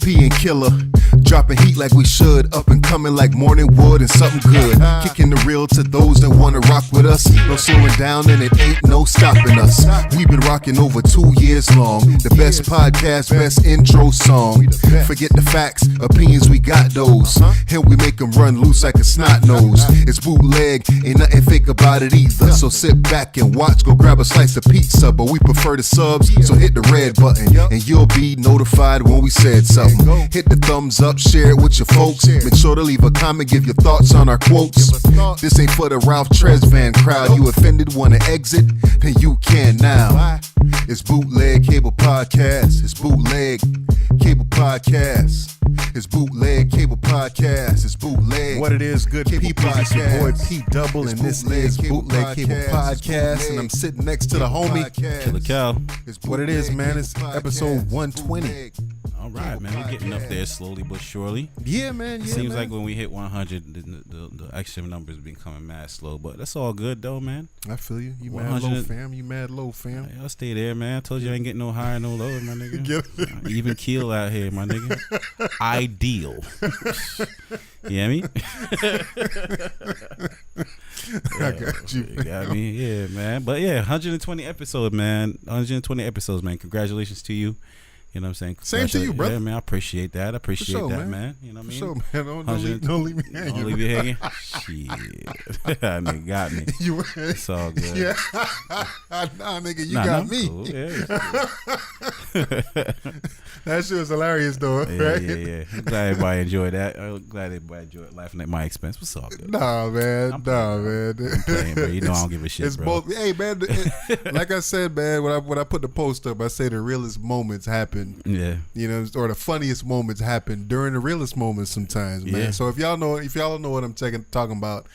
European killer. Dropping heat like we should, up and coming like morning wood and something good. Kicking the real to those that wanna rock with us. No slowing down and it ain't no stopping us. We've been rocking over 2 years long. The best podcast, best intro song. Forget the facts, opinions, we got those. And we make them run loose like a snot nose. It's bootleg, ain't nothing fake about it either. So sit back and watch, go grab a slice of pizza. But we prefer the subs, so hit the red button and you'll be notified when we said something. Hit the thumbs up, share it with your folks. Make sure to leave a comment, give your thoughts on our quotes. This ain't for the Ralph Tresvant crowd. You offended, wanna exit? Then you can now. It's Bootleg Cable Podcast. It's Bootleg Cable Podcast. It's Bootleg Cable Podcast. It's Bootleg. What it is, good people. It's your boy P Double, and this is Bootleg Cable Podcast. And I'm sitting next to the homie Killer Cal. What it is, man, it's episode 120. All right, man, we're getting up there slowly but surely. Yeah, man. It seems like when we hit 100, the extra numbers been coming mad slow, but that's all good though, man. I feel you. You mad low, fam. You mad low, fam. Hey, I'll stay there, man. I told you I ain't getting no higher, no lower, my nigga. Even keel out here, my nigga. Ideal. You hear me? I got you. You got me, yeah, man. But yeah, 120 episodes, man. 120 episodes, man. Congratulations to you. You know what I'm saying? Same to you, brother. Yeah, man. I appreciate that. I appreciate sure, that, man. You know what I mean? Sure, man. Don't leave me hanging. Don't leave you hanging? Shit. That nigga got me. It's all good. Yeah. Nah, nigga, you got me. Cool. Yeah, that shit was hilarious, though, right? Yeah. I'm glad everybody enjoyed that. I'm glad everybody enjoyed laughing at my expense. What's all good? Nah, man. I'm playing, bro. You know I don't give a shit, it's bro. Both. Hey, man. Like I said, man, when I put the post up, I say the realest moments happen. Yeah. You know, or the funniest moments happen during the realest moments sometimes, man. Yeah. So if y'all don't know what I'm talking about,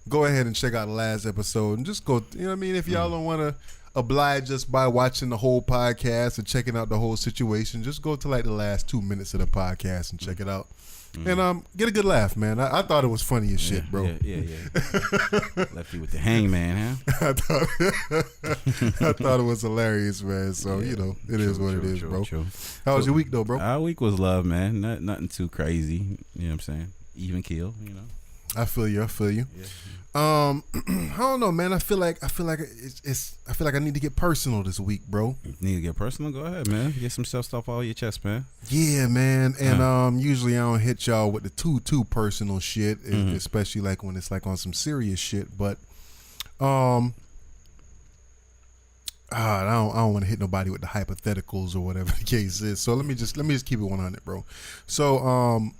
go ahead and check out the last episode and just go, you know what I mean? If y'all don't want to oblige us by watching the whole podcast and checking out the whole situation, just go to like the last 2 minutes of the podcast and check it out. And get a good laugh, man. I thought it was funny as shit, bro. Yeah. Left you with the hangman, huh? I thought it was hilarious, man. So, you know, it is what it is, bro. True. How was your week, though, bro? Our week was love, man. Nothing too crazy. You know what I'm saying? Even keel, you know. I feel you. Yeah. I don't know, man. I feel like I need to get personal this week, bro. You need to get personal? Go ahead, man. Get some stuff off your chest, man. Yeah, man. And usually I don't hit y'all with the too personal shit, especially like when it's like on some serious shit. But I don't want to hit nobody with the hypotheticals or whatever the case is. So let me just keep it 100, bro. So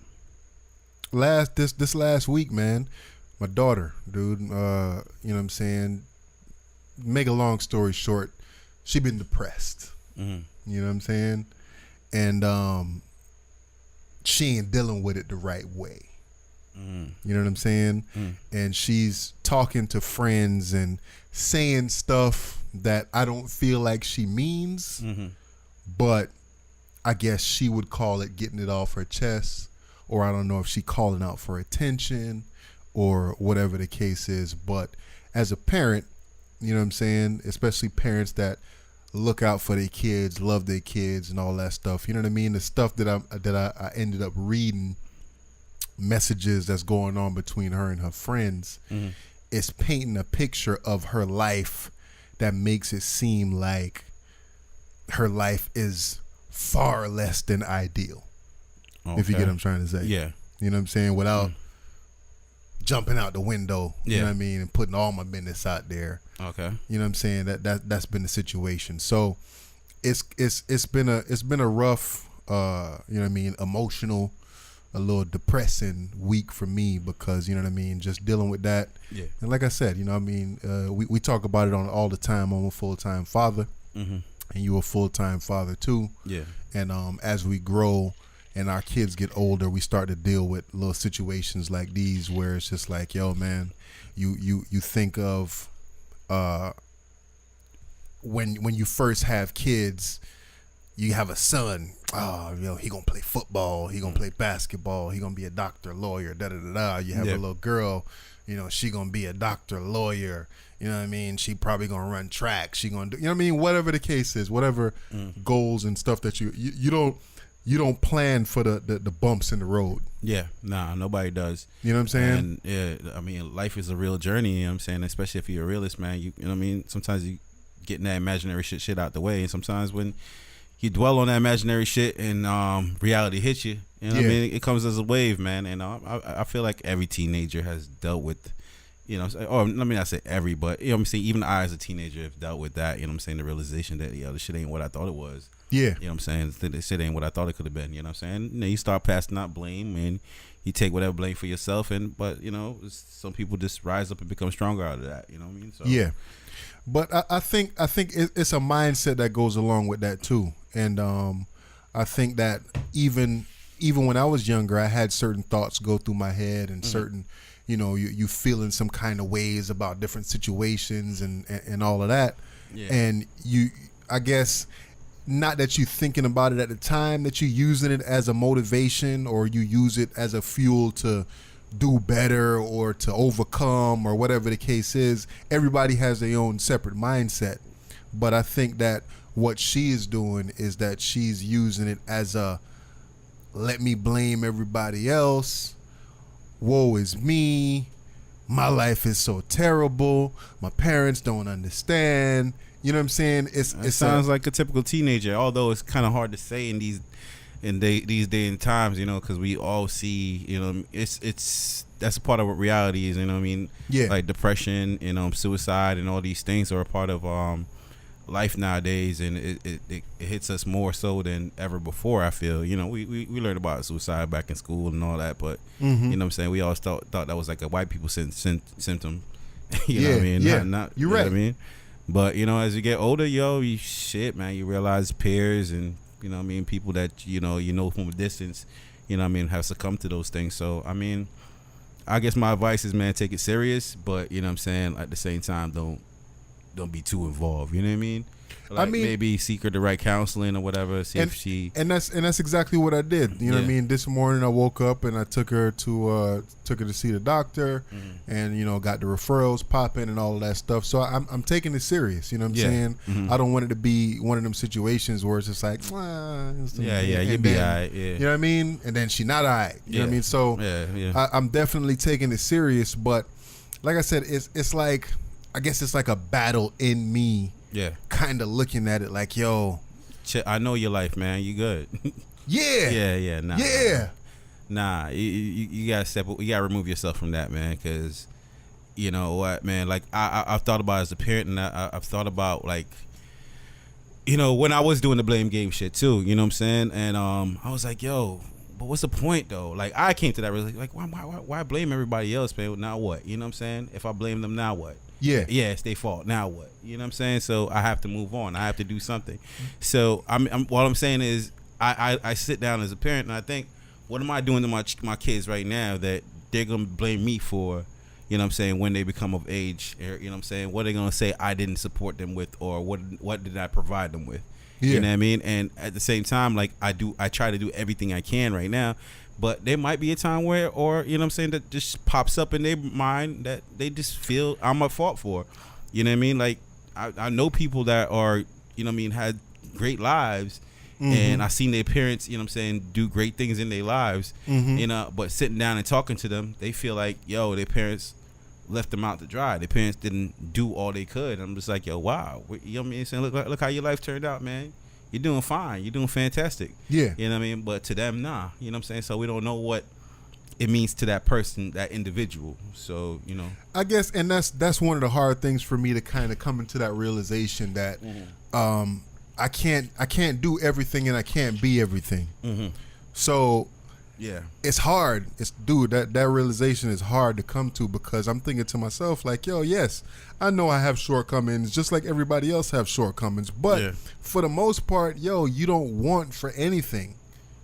this last week, man. My daughter, dude, you know what I'm saying? Make a long story short, she been depressed. You know what I'm saying? And she ain't dealing with it the right way. You know what I'm saying? And she's talking to friends and saying stuff that I don't feel like she means, but I guess she would call it getting it off her chest, or I don't know if she calling out for attention, or whatever the case is. But as a parent, you know what I'm saying, especially parents that look out for their kids, love their kids and all that stuff, you know what I mean, the stuff that I ended up reading, messages that's going on between her and her friends, is painting a picture of her life that makes it seem like her life is far less than ideal. Okay. If you get what I'm trying to say. Yeah. You know what I'm saying? Without jumping out the window, you know what I mean, and putting all my business out there. Okay. You know what I'm saying? That's been the situation. So it's been a rough, you know what I mean, emotional, a little depressing week for me, because you know what I mean, just dealing with that. Yeah. And like I said, you know what I mean, we talk about it on all the time. I'm a full-time father, and you a full-time father too. Yeah. And as we grow and our kids get older, we start to deal with little situations like these where it's just like, yo, man, you think of when you first have kids, you have a son. Oh, you know, he gonna play football, he gonna play basketball, he gonna be a doctor, lawyer, da da da da. You have a little girl, you know, she gonna be a doctor, lawyer. You know what I mean? She probably gonna run track. She gonna do, you know what I mean? Whatever the case is, whatever goals and stuff that you don't. you don't plan for the bumps in the road. Yeah, nah, nobody does. You know what I'm saying? And yeah, I mean, life is a real journey. You know what I'm saying? Especially if you're a realist, man. You know what I mean? Sometimes you getting that imaginary shit out the way, and sometimes when you dwell on that imaginary shit and reality hits you, you know what I mean? It comes as a wave, man. And I feel like every teenager has dealt with, you know, or let me not say every, but you know what I'm saying, even I as a teenager have dealt with that. You know what I'm saying? The realization that this shit ain't what I thought it was. Yeah. You know what I'm saying? This shit ain't what I thought it could have been. You know what I'm saying? You know, you start passing out blame and you take whatever blame for yourself, but you know, some people just rise up and become stronger out of that. You know what I mean? So yeah. But I think it's a mindset that goes along with that too, and I think that even when I was younger, I had certain thoughts go through my head and certain, you know, you feeling some kind of ways about different situations and all of that, and I guess. Not that you thinking about it at the time, that you using it as a motivation or you use it as a fuel to do better or to overcome or whatever the case is. Everybody has their own separate mindset. But I think that what she is doing is that she's using it as a let me blame everybody else. Woe is me. My life is so terrible. My parents don't understand. You know what I'm saying? It sounds like a typical teenager, although it's kind of hard to say in these day and times, you know, because we all see, you know, it's that's a part of what reality is, you know what I mean? Yeah. Like depression, you know, suicide and all these things are a part of life nowadays, and it hits us more so than ever before, I feel. You know, we learned about suicide back in school and all that, but you know what I'm saying, we always thought that was like a white people symptom. You know what I mean? Yeah. Not You're you right. know what I mean? But you know, as you get older, man, you realize peers and you know what I mean, people that you know from a distance, you know what I mean, have succumbed to those things. So I mean, I guess my advice is, man, take it serious, but you know what I'm saying, at the same time, don't be too involved. You know what I mean? Like, I mean, maybe seek her the right counseling or whatever. See if she and that's exactly what I did. You know what I mean? This morning I woke up and I took her to see the doctor, and you know, got the referrals popping and all of that stuff. So I'm taking it serious. You know what I'm saying? I don't want it to be one of them situations where it's just like, you be alright. Yeah. You know what I mean? And then she not alright. You know what I mean? So I'm definitely taking it serious. But like I said, it's like, I guess it's like a battle in me. Yeah. Kind of looking at it like, yo, I know your life, man. You good? Yeah. Nah. You gotta you gotta remove yourself from that, man. Because you know what, man. Like I've thought about it as a parent, and I've thought about, like, you know, when I was doing the blame game shit too. You know what I'm saying? And I was like, yo, but what's the point though? Like, I came to that really, like, why blame everybody else, man? Now what? You know what I'm saying? If I blame them, now what? Yeah, it's their fault. Now what? You know what I'm saying? So I have to move on. I have to do something. So what I'm saying is, I sit down as a parent and I think, what am I doing to my kids right now that they're gonna blame me for? You know what I'm saying? When they become of age, or, you know what I'm saying? What are they gonna say I didn't support them with, or what did I provide them with? Yeah. You know what I mean? And at the same time, like, I try to do everything I can right now. But there might be a time where, or, you know what I'm saying, that just pops up in their mind that they just feel I'm at fault for. You know what I mean? Like, I know people that are, you know what I mean, had great lives, and I seen their parents, you know what I'm saying, do great things in their lives, you know, but sitting down and talking to them, they feel like, yo, their parents left them out to dry. Their parents didn't do all they could. I'm just like, yo, wow. You know what I mean? Saying, look how your life turned out, man. You're doing fine. You're doing fantastic. Yeah. You know what I mean? But to them, nah. You know what I'm saying? So we don't know what it means to that person, that individual. So, you know. I guess, and that's one of the hard things for me to kind of come into that realization that I can't do everything and I can't be everything. So yeah, it's hard. That realization is hard to come to, because I'm thinking to myself like, yo, yes, I know I have shortcomings just like everybody else have shortcomings, but for the most part, yo, you don't want for anything.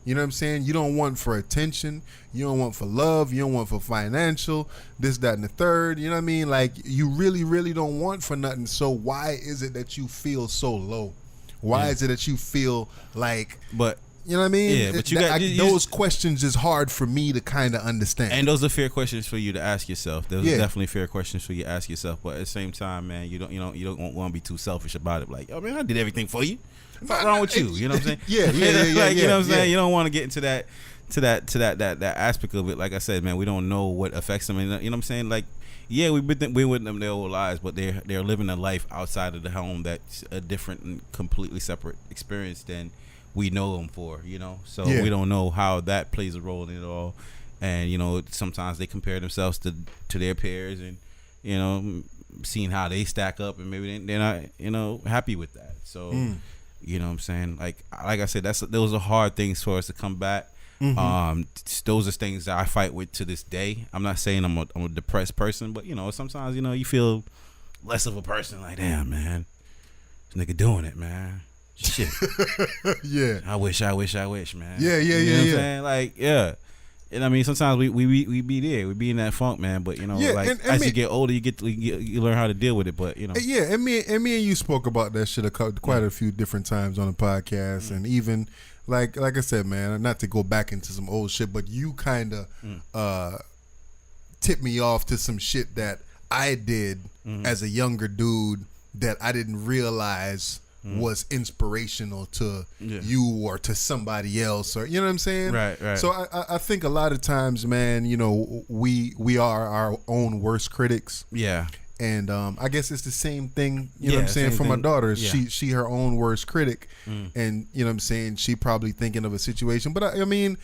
You know what I'm saying? You don't want for attention. You don't want for love. You don't want for financial, this, that, and the third. You know what I mean? Like, you really, really don't want for nothing. So why is it that you feel so low? Why is it that you feel like, but you know what I mean? Yeah, but those questions is hard for me to kind of understand. And those are fair questions for you to ask yourself. Those are definitely fair questions for you to ask yourself. But at the same time, man, you don't want to be too selfish about it. Like, oh man, I did everything for you. What's wrong with you? You know what I'm saying? Yeah. Like, you know what I'm saying? Yeah. You don't want to get into that aspect of it. Like I said, man, we don't know what affects them. And you know what I'm saying? Like, yeah, we've been with them their whole lives, but they're living a life outside of the home that's a different and completely separate experience than we know them for. You know, so we don't know how that plays a role in it all. And you know, sometimes they compare themselves to their peers, and you know, seeing how they stack up, and maybe they're not, you know, happy with that. So, you know what I'm saying? Like I said, those are hard things for us to come back. Those are things that I fight with to this day. I'm not saying I'm a depressed person, but you know, sometimes, you know, you feel less of a person. Like, damn, man, this nigga doing it, man. Shit. Yeah. I wish, man. Yeah. You know what I'm saying? Like, yeah. And I mean, sometimes we be there, we be in that funk, man. But you know, like and as you get older, you learn how to deal with it. But you know, yeah. And me and you spoke about that shit quite a few different times on the podcast, and even like I said, man, not to go back into some old shit, but you kind of tipped me off to some shit that I did as a younger dude that I didn't realize was inspirational to you or to somebody else, or you know what I'm saying? Right. So I think a lot of times, man, you know, we are our own worst critics. Yeah. And I guess it's the same thing, you know what I'm saying, for my daughter. She her own worst critic, and you know what I'm saying, she probably thinking of a situation. But I mean,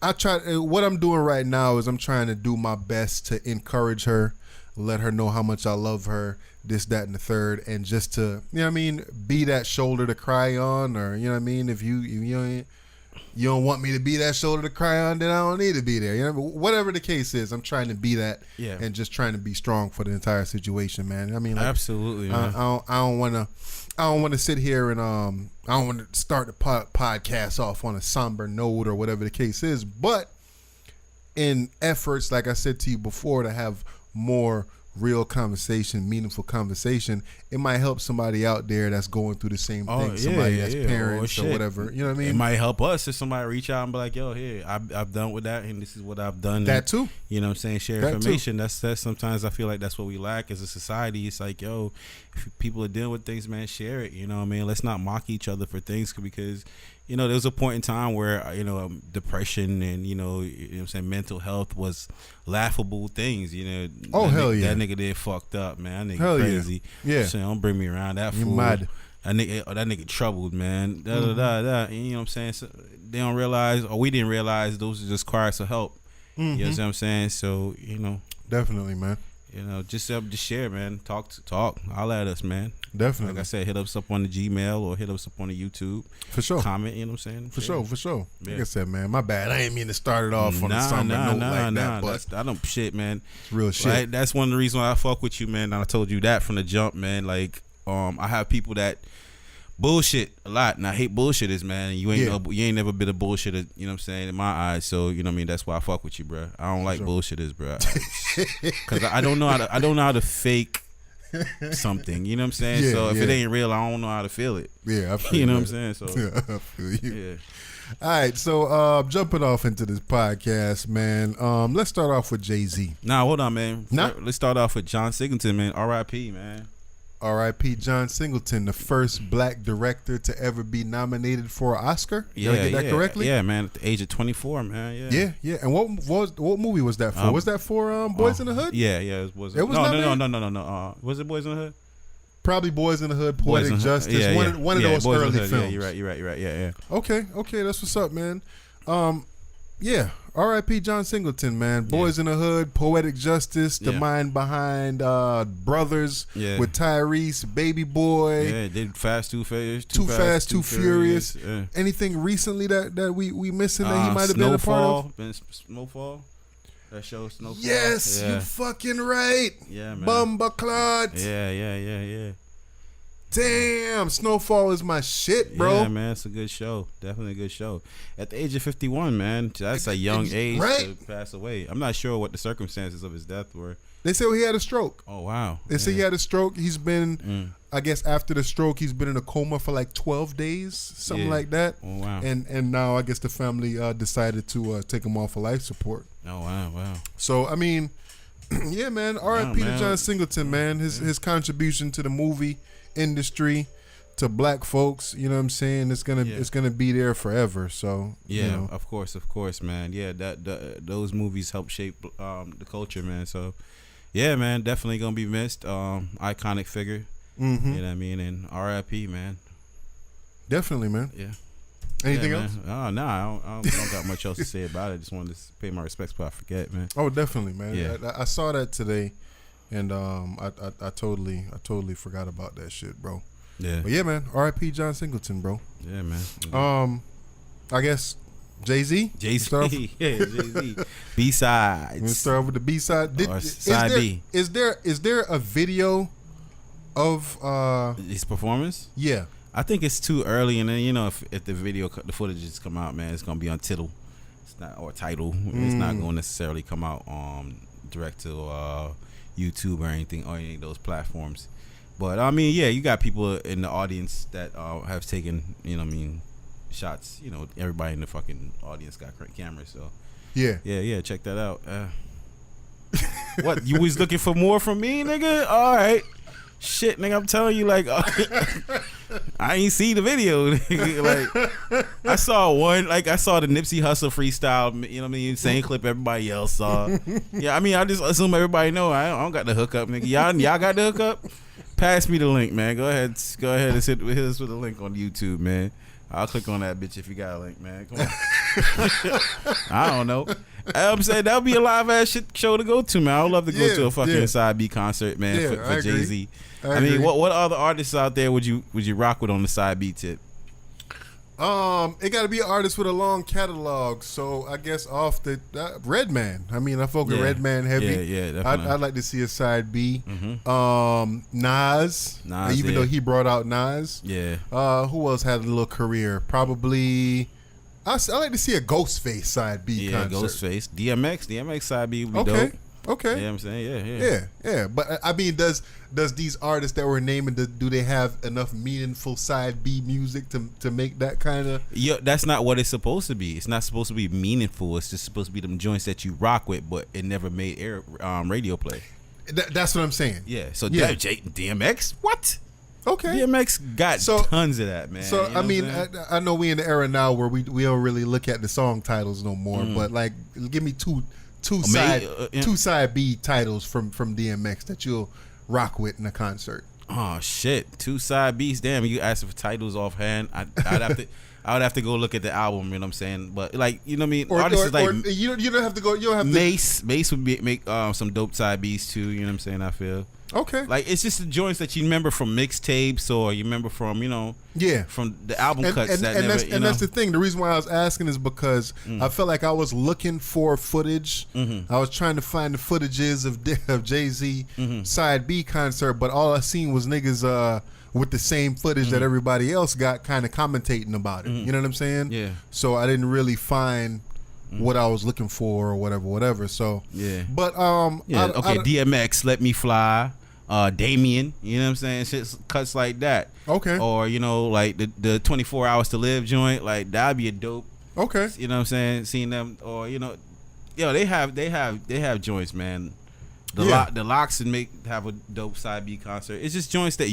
what I'm doing right now is I'm trying to do my best to encourage her, let her know how much I love her, this, that, and the third, and just to, you know what I mean, be that shoulder to cry on, or you know what I mean, if you don't want me to be that shoulder to cry on, then I don't need to be there. You know, whatever the case is, I'm trying to be that, and just trying to be strong for the entire situation, man. I mean, like, absolutely, man. I don't want to sit here and I don't want to start the podcast off on a somber note or whatever the case is, but in efforts, like I said to you before, to have more real conversation, meaningful conversation, it might help somebody out there that's going through the same thing. Somebody that's parents or whatever. You know what I mean? It might help us if somebody reach out and be like, "Yo, here, I've done with that, and this is what I've done." That too. You know what I'm saying? Share that information. Too. That's sometimes I feel like that's what we lack as a society. It's like, yo, if people are dealing with things, man, share it. You know what I mean? Let's not mock each other for things, because you know, there was a point in time where, you know, depression and, you know what I'm saying, mental health was laughable things, you know. That nigga there fucked up, man. That nigga crazy. Yeah. So don't bring me around that fool. That nigga troubled, man. Da. You know what I'm saying? So they don't realize, or we didn't realize, those are just cries for help. You know what I'm saying? So, you know. Definitely, man. You know, just share, man. Talk. Holla at us, man. Definitely. Like I said, hit us up on the Gmail or hit us up on the YouTube. For sure. Comment, you know what I'm saying? For sure. Yeah. Like I said, man, my bad. I ain't mean to start it off on a somber note like that. But I don't shit, man. It's real shit. Right? That's one of the reasons why I fuck with you, man. And I told you that from the jump, man. Like, I have people that bullshit a lot, and I hate bullshitters, man. You ain't never been a bullshitter, you know what I'm saying, in my eyes. So you know what I mean, that's why I fuck with you, bro. I don't like bullshitters, bro, because I don't know how to fake something, you know what I'm saying. So if it ain't real, I don't know how to feel it. I feel you know what I'm saying. So I feel you. All right, so jumping off into this podcast, man. Let's start off with Jay-Z. Nah, hold on, man. Let's start off with John Singleton, man. R.I.P., man. R.I.P. John Singleton, the first black director to ever be nominated for an Oscar. Did I get that correctly? Yeah, man. At the age of 24, man. Yeah. And what movie was that for? Was that for Boys in the Hood? Yeah. It was. No. Was it Boys in the Hood? Probably Boys in the Hood, Poetic Justice. One of those early films. Yeah, you're right. Yeah. Okay, that's what's up, man. Yeah, R.I.P. John Singleton, man. Boys in the Hood, Poetic Justice, the mind behind Brothers with Tyrese, Baby Boy. Yeah, did Fast, Too Furious. Too Fast, Too Furious. Yeah. Anything recently that we missing that he might have been a part of? Snowfall. That show Snowfall. Yes, you fucking right. Yeah, man. Bumba Yeah. Damn, Snowfall is my shit, bro. Yeah, man, it's a good show. Definitely a good show. At the age of 51, man, that's a young age to pass away. I'm not sure what the circumstances of his death were. They say he had a stroke. Oh, wow. They say he had a stroke. He's been, I guess after the stroke, he's been in a coma for like 12 days, something like that. Oh, wow. And now I guess the family decided to take him off of life support. Oh, wow. So, I mean, yeah, man, R.I.P. to John Singleton, man. His contribution to the movie industry, to black folks, you know what I'm saying, it's gonna be there forever. So yeah, you know. of course, man. Yeah, those movies help shape the culture, man. So yeah, man, definitely gonna be missed. Iconic figure. Mm-hmm. You know what I mean? And R.I.P., man. Definitely, man. Yeah. Anything man. else? Oh, no, I don't got much else to say about it. Just wanted to pay my respects before I forget, man. Oh, definitely, man. Yeah. I saw that today, and I totally forgot about that shit, bro. Yeah. But yeah, man. R.I.P. John Singleton, bro. Yeah, man. I guess Jay-Z. Jay-Z. Yeah, Jay-Z. B-sides. Let's start off with the B-side. Side B. Is there a video of his performance? Yeah. I think it's too early, and then if the footage just come out, man, it's gonna be on Tidal. It's not or Tidal. It's not gonna necessarily come out direct to YouTube or anything or any of those platforms. But I mean, yeah, you got people in the audience that have taken, shots. Everybody in the fucking audience got cameras, so yeah, check that out. What, you was looking for more from me, nigga? All right. Shit, nigga, I'm telling you, like, I ain't see the video. Like, I saw the Nipsey Hussle freestyle, you know what I mean? Same clip everybody else saw. Yeah, I mean, I just assume everybody know. I don't got the hookup, nigga. Y'all got the hookup? Pass me the link, man. Go ahead and hit us with a link on YouTube, man. I'll click on that bitch if you got a link, man. Come on. I don't know. I'm saying that would be a live ass show to go to, man. I would love to go to a fucking Side B concert, man, for Jay-Z. I mean, what other artists out there would you rock with on the Side B tip? It got to be an artist with a long catalog. So I guess off the Redman. I mean, I fuck with Redman heavy. Yeah, definitely. I'd like to see a Side B. Mm-hmm. Nas, even though he brought out Nas. Yeah. Who else had a little career? Probably. I like to see a Ghostface Side B concert. Yeah, Ghostface. DMX Side B would be dope. Okay. You know what I'm saying? Yeah. But I mean, does these artists that we're naming, do they have enough meaningful Side B music to make that kind of? Yeah, that's not what it's supposed to be. It's not supposed to be meaningful. It's just supposed to be them joints that you rock with, but it never made radio play. That's what I'm saying. Yeah. So DMX, what? Okay. DMX got tons of that, man. So you know I mean, I know we in the era now where we don't really look at the song titles no more, but like, give me two side B titles from DMX that you'll rock with in a concert. Oh shit, 2 side B's. Damn, you asking for titles offhand? I would have to go look at the album. You know what I'm saying? But like, you know what I mean? Artists like you don't have to go. You don't have Mace would make some dope side B's too. You know what I'm saying? I feel. Okay. Like, it's just the joints that you remember from mixtapes or you remember from, from the album cuts. That's the thing. The reason why I was asking is because I felt like I was looking for footage. I was trying to find the footages of Jay-Z Side B concert, but all I seen was niggas with the same footage that everybody else got kind of commentating about it. You know what I'm saying? Yeah. So I didn't really find what I was looking for or whatever. So yeah. But DMX, Let Me Fly. Damien, you know what I'm saying? Shit cuts like that. Okay. Or, like the 24 Hours to Live joint, like that'd be a dope. Okay. You know what I'm saying? Seeing them, or they have joints, man. The Locks and have a dope Side B concert. It's just joints that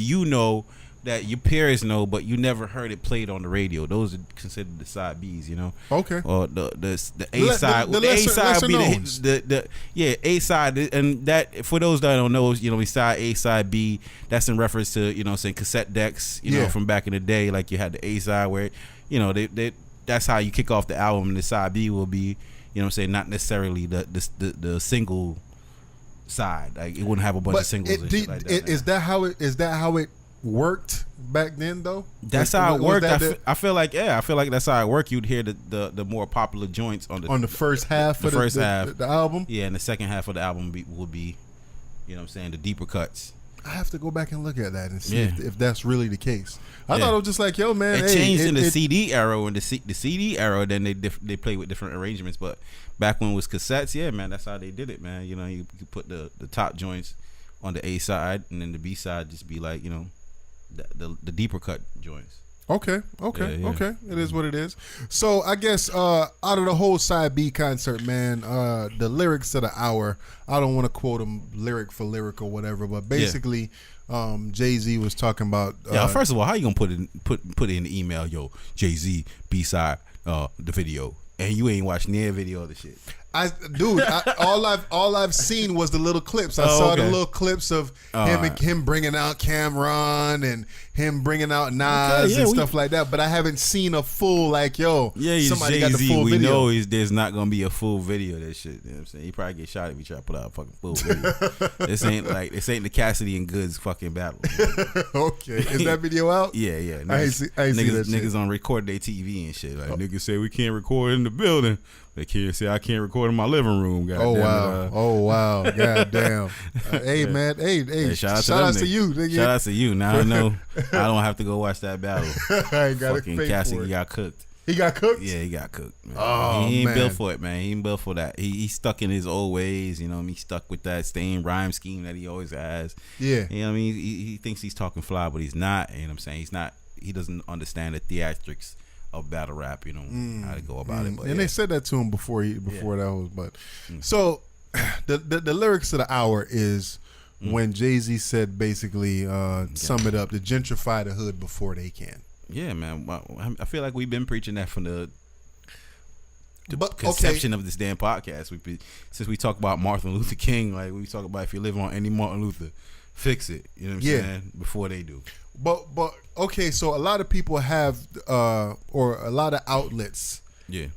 that your peers know, but you never heard it played on the radio. Those are considered the Side B's, Okay. Or the A side. The A side would be the A side, and that for those that don't know, side A, side B. That's in reference to saying cassette decks, from back in the day. Like you had the A side where, they that's how you kick off the album, and the side B will be, not necessarily the single side. Like it wouldn't have a bunch of singles and shit like that. Is that how it worked back then though? That's how it worked. I feel like that's how it worked. You'd hear the more popular joints on the first half of the album. Yeah, and the second half of the album would be the deeper cuts. I have to go back and look at that and see if that's really the case. I thought it was just like, yo, man. It changed in the CD era. In the CD era, then they play with different arrangements. But back when it was cassettes, yeah, man, that's how they did it, man. You put the top joints on the A side, and then the B side just be like, the deeper cut joints. Okay. It is what it is. So I guess out of the whole Side B concert, man, the lyrics of the hour, I don't want to quote them lyric for lyric or whatever, but basically Jay-Z was talking about. First of all, how you gonna put it in the email? Yo, Jay-Z B-side the video, and you ain't watched near video of the shit. All I've seen was the little clips. I saw the little clips of him bringing out Cameron and him bringing out Nas and stuff like that. But I haven't seen a full somebody got the full we video. We know there's not gonna be a full video of that shit. You know what I'm saying? He probably get shot if he try to put out a fucking full video. This ain't the Cassidy and Goods fucking battle. Okay, is that video out? Yeah. Niggas, I ain't see that shit. Niggas on record their TV and shit. Like niggas say we can't record in the building. They can't say I can't record in my living room. Oh wow, god damn. Hey man, hey, shout out to you, nigga. Shout out to you. Now I know I don't have to go watch that battle. I ain't got fucking Cassidy got cooked. He got cooked? Yeah, he got cooked, man. Oh, he ain't man. built for it, man. He ain't built for that. He's stuck in his old ways, you know what I mean? He's stuck with that same rhyme scheme that he always has. Yeah. You know what I mean? He thinks he's talking fly, but he's not. You know what I'm saying? He doesn't understand the theatrics of battle rap, you know, how to go about it. But and they said that to him before that was, but so the lyrics of the hour is when Jay-Z said basically sum it up, to gentrify the hood before they can. Yeah, man. Well, I feel like we've been preaching that from the conception of this damn podcast. Since we talk about Martin Luther King, like we talk about if you live on any Martin Luther, fix it. You know what I'm saying? Before they do. But okay, so a lot of people have or a lot of outlets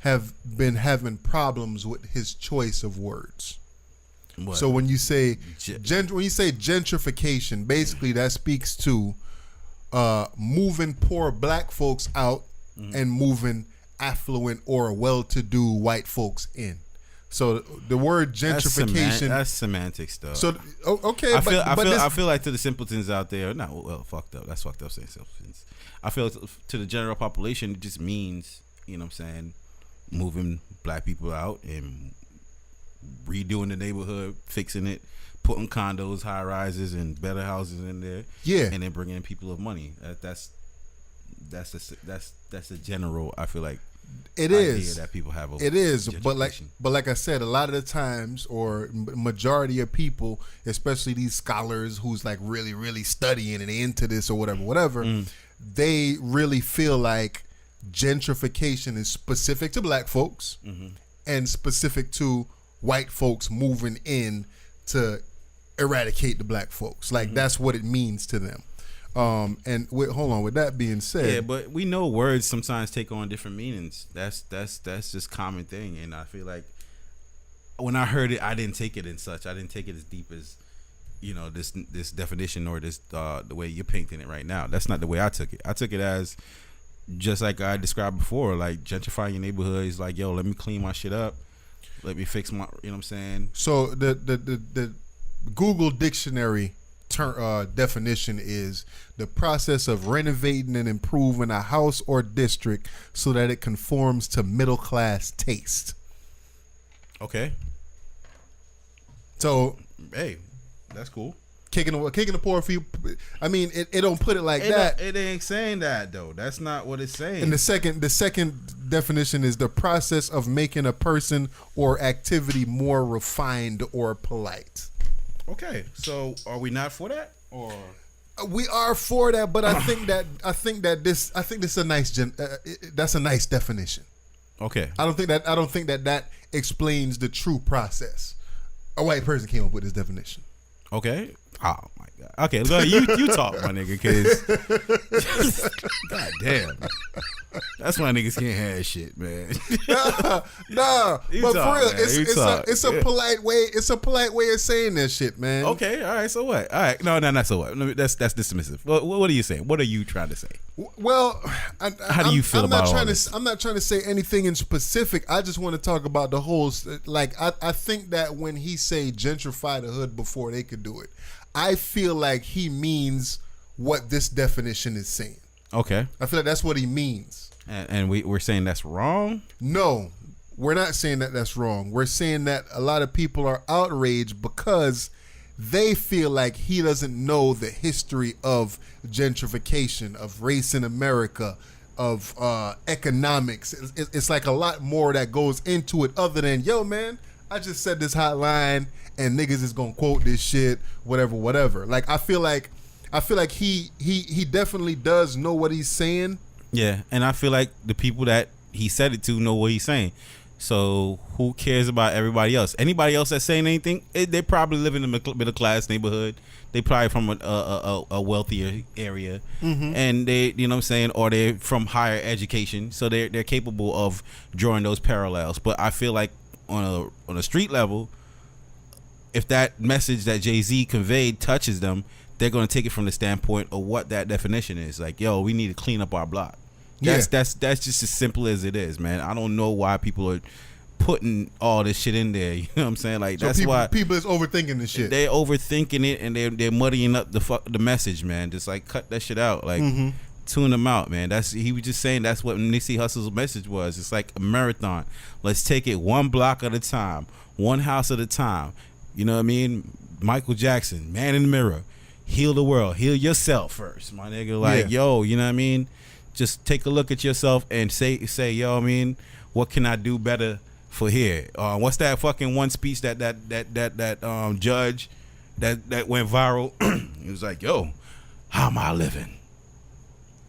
have been having problems with his choice of words. What? So when you say gentrification, basically that speaks to moving poor black folks out and moving affluent or well-to-do white folks in. So the word gentrification, that's semantic stuff. So okay, I feel like to the simpletons out there, fucked up. That's fucked up saying simpletons. I feel to the general population, it just means, you know what I'm saying, moving black people out and redoing the neighborhood, fixing it, putting condos, high rises, and better houses in there. Yeah, and then bringing in people of money. That's a general. I feel like it is that people have. It is, but like I said, a lot of the times, or majority of people, especially these scholars who's like really, really studying and into this or whatever, they really feel like gentrification is specific to black folks and specific to white folks moving in to eradicate the black folks. Like that's what it means to them. With that being said, but we know words sometimes take on different meanings. That's just common thing, and I feel like when I heard it, I didn't take it in such. I didn't take it as deep as, you know, this definition or this the way you're painting it right now. That's not the way I took it. I took it as just like I described before, like gentrifying your neighborhood is like, yo, let me clean my shit up, let me fix my, you know what I'm saying. So the Google Dictionary definition is the process of renovating and improving a house or district so that it conforms to middle class taste. Okay. So hey, that's cool. Kicking the poor people. I mean, it don't put it like that. It ain't saying that though. That's not what it's saying. And the second definition is the process of making a person or activity more refined or polite. Okay, so are we not for that, or we are for that? But I think this is a nice that's a nice definition. Okay, I don't think that explains the true process. A white person came up with this definition. Okay. Oh my God. Okay, look, you talk, my nigga, cause God damn, that's why niggas can't have shit, man. Nah, but for real, it's a polite way. It's a polite way of saying that shit, man. Okay, all right. So what? All right, no. So what? That's dismissive. What are you saying? What are you trying to say? Well, how do you feel about all this? I'm not trying to say anything in specific. I just want to talk about the whole. Like, I think that when he say gentrify the hood before they could do it, I feel like he means what this definition is saying. Okay. I feel like that's what he means. And we're saying that's wrong? No, we're not saying that that's wrong. We're saying that a lot of people are outraged because they feel like he doesn't know the history of gentrification, of race in America, of economics. It's like a lot more that goes into it other than, yo, man, I just said this hotline and niggas is gonna quote this shit, whatever. Like, I feel like I feel like he definitely does know what he's saying. Yeah, and I feel like the people that he said it to know what he's saying. So who cares about everybody else? Anybody else that's saying anything, they probably live in a middle class neighborhood. They probably from a wealthier area, and they, you know what I'm saying, or they're from higher education, so they're capable of drawing those parallels. But I feel like on a street level, if that message that Jay-Z conveyed touches them, they're going to take it from the standpoint of what that definition is. Like, yo, we need to clean up our block. That's just as simple as it is, man. I don't know why people are putting all this shit in there. You know what I'm saying? Like, so that's why people is overthinking this shit. They're overthinking it, and they're muddying up the message, man. Just like cut that shit out. Like, tune them out, man. He was just saying that's what Nipsey Hussle's message was. It's like a marathon. Let's take it one block at a time, one house at a time. You know what I mean? Michael Jackson, Man in the Mirror, heal the world, heal yourself first, my nigga. Like, yo, you know what I mean? Just take a look at yourself and say, yo, I mean, what can I do better for here? What's that fucking one speech that judge that went viral? He was like, yo, how am I living?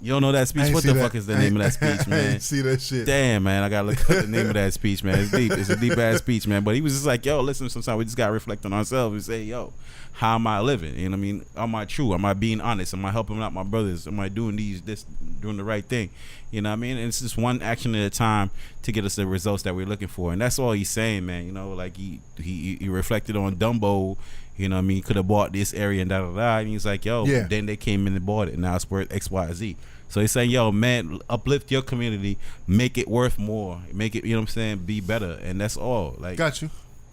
You don't know that speech? What the fuck is the name of that speech, man? I didn't see that shit. Damn, man, I gotta look up the name of that speech, man. It's deep. It's a deep ass speech, man. But he was just like, yo, listen, sometimes we just gotta reflect on ourselves and say, yo, how am I living? You know what I mean? Am I true? Am I being honest? Am I helping out my brothers? Am I doing doing the right thing? You know what I mean? And it's just one action at a time to get us the results that we're looking for. And that's all he's saying, man. You know, like he reflected on Dumbo. You know what I mean? He could have bought this area and da-da-da. And he's like, yo, then they came in and bought it. And now it's worth X, Y, Z. So he's saying, yo, man, uplift your community, make it worth more, make it, you know what I'm saying, be better, and that's all. Like, got you.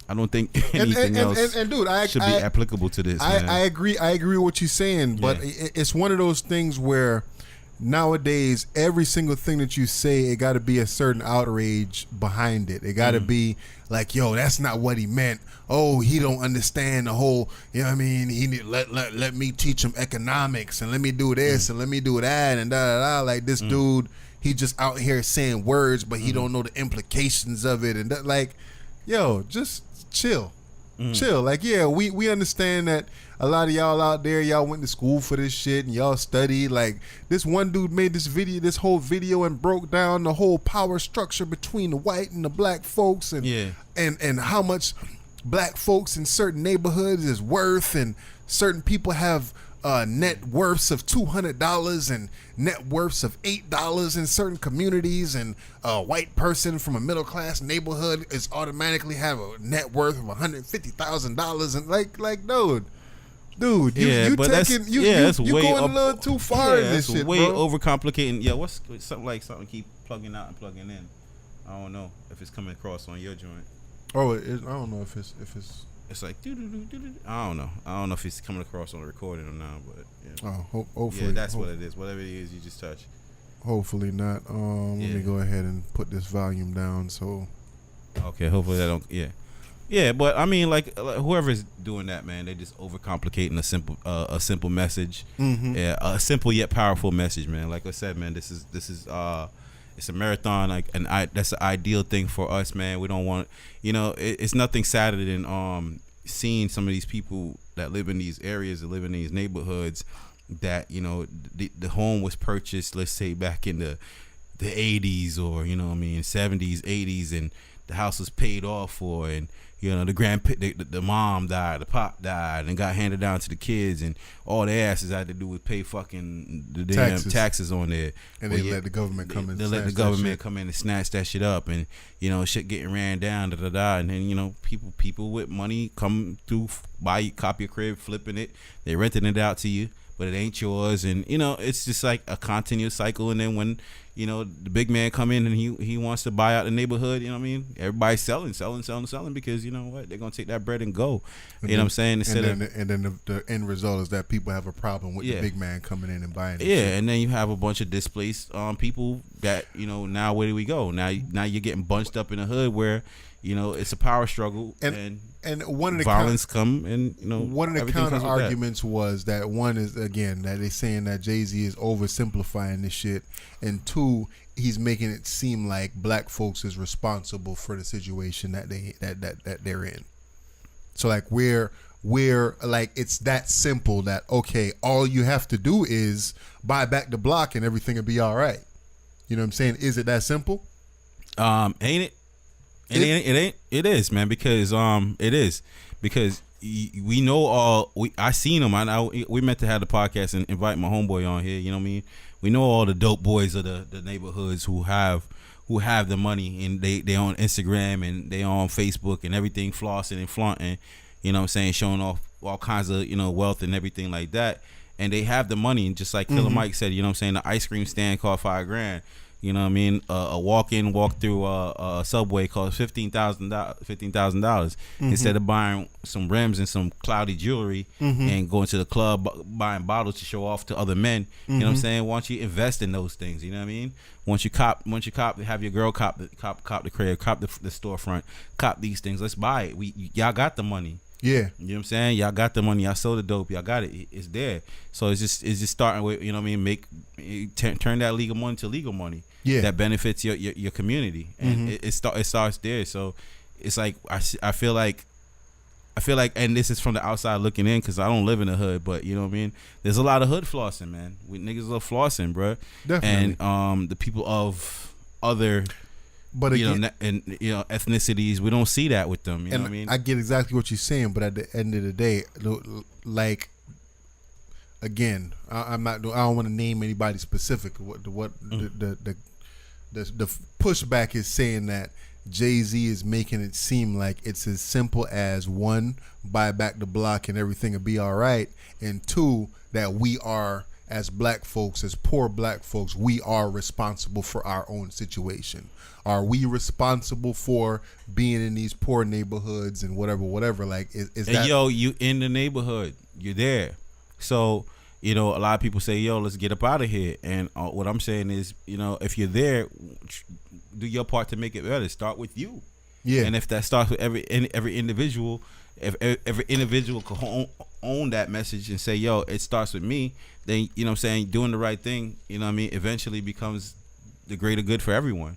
I don't think anything else dude, should be applicable to this. I agree with what you're saying, but it's one of those things where nowadays every single thing that you say, it got to be a certain outrage behind it. It got to be like, yo, that's not what he meant. Oh, he don't understand the whole, you know what I mean? He need let me teach him economics and let me do this and let me do that and da. Like this dude, he just out here saying words, but he don't know the implications of it and that, like, yo, just chill. Chill. Like, yeah, we understand that a lot of y'all out there, y'all went to school for this shit and y'all studied. Like, this one dude made this whole video and broke down the whole power structure between the white and the black folks and how much black folks in certain neighborhoods is worth, and certain people have net worths of $200 and net worths of $8 in certain communities, and a white person from a middle class neighborhood is automatically have a net worth of $150,000, and like dude, you going a little too far in this shit, way bro. Overcomplicating. Yeah, what's something keep plugging out and plugging in? I don't know if it's coming across on your joint. Oh, I don't know if it's. It's like I don't know if it's coming across on the recording or not, but yeah. Hopefully, yeah, that's what it is. Whatever it is, you just touch. Hopefully not. Let me go ahead and put this volume down. So. Okay, hopefully that don't. Yeah, but I mean, like whoever's doing that, man, they just overcomplicating a simple message. Yeah, a simple yet powerful message, man. Like I said, man, this is it's a marathon, like, and that's the ideal thing for us, man. We don't want, it's nothing sadder than seeing some of these people that live in these areas, that live in these neighborhoods, that the home was purchased, let's say back in the 80s, or 70s, 80s, and the house was paid off for, and the mom died, the pop died, and got handed down to the kids, and all their asses had to do was pay fucking the damn taxes on there. And they let the government come in. They let the government come in and snatch that shit up, and shit getting ran down, and then people with money come through, copy a crib, flipping it, they renting it out to you, but it ain't yours, and it's just like a continuous cycle. And then when the big man come in and he wants to buy out the neighborhood, everybody's selling because they're gonna take that bread and go. What I'm saying? And then the end result is that people have a problem with the big man coming in and buying it. Yeah, and then you have a bunch of displaced people that now where do we go? Now you're getting bunched up in a hood where it's a power struggle, and one of the violence come, and one of the counter arguments was that one is, again, that they're saying that Jay-Z is oversimplifying this shit, and two, he's making it seem like black folks is responsible for the situation that they're in. So like we're where like it's that simple that okay, all you have to do is buy back the block and everything will be all right. You know what I'm saying? Is it that simple? Ain't it? It is, man, because it is because we know all. I seen them. We meant to have the podcast and invite my homeboy on here. You know what I mean? We know all the dope boys of the neighborhoods who have the money and they on Instagram and they on Facebook and everything, flossing and flaunting. You know what I'm saying? Showing off all kinds of wealth and everything like that. And they have the money, and just like Killer Mike said, you know what I'm saying, the ice cream stand cost $5,000. You know what I mean? A walk through a Subway costs $15,000 instead of buying some rims and some cloudy jewelry and going to the club buying bottles to show off to other men. You know what I'm saying? Why don't you invest in those things? You know what I mean? Once you cop, have your girl cop the crib, cop the storefront, cop these things. Let's buy it. Y'all got the money. Yeah. You know what I'm saying? Y'all got the money. Y'all sold the dope. Y'all got it. It's there. So it's just starting with, you know what I mean, turn that legal money to legal money. Yeah. That benefits your community. And it starts there. So it's like I feel like and this is from the outside looking in because I don't live in the hood, but you know what I mean? There's a lot of hood flossing, man. Niggas love flossing, bro. Definitely. And the people of other again, ethnicities, we don't see that with them. You know what I mean? I get exactly what you're saying, but at the end of the day, like, again, I don't want to name anybody specific. The pushback is saying that Jay-Z is making it seem like it's as simple as one, buy back the block and everything will be all right, and two, that we are, as black folks, as poor black folks, we are responsible for our own situation. Are we responsible for being in these poor neighborhoods and whatever? Like, is that? You in the neighborhood, you're there. So, a lot of people say, let's get up out of here. And what I'm saying is, if you're there, do your part to make it better. Start with you. Yeah. And if that starts with every individual, if every individual could own that message and say, it starts with me, then, you know what I'm saying, doing the right thing, you know what I mean, eventually becomes the greater good for everyone.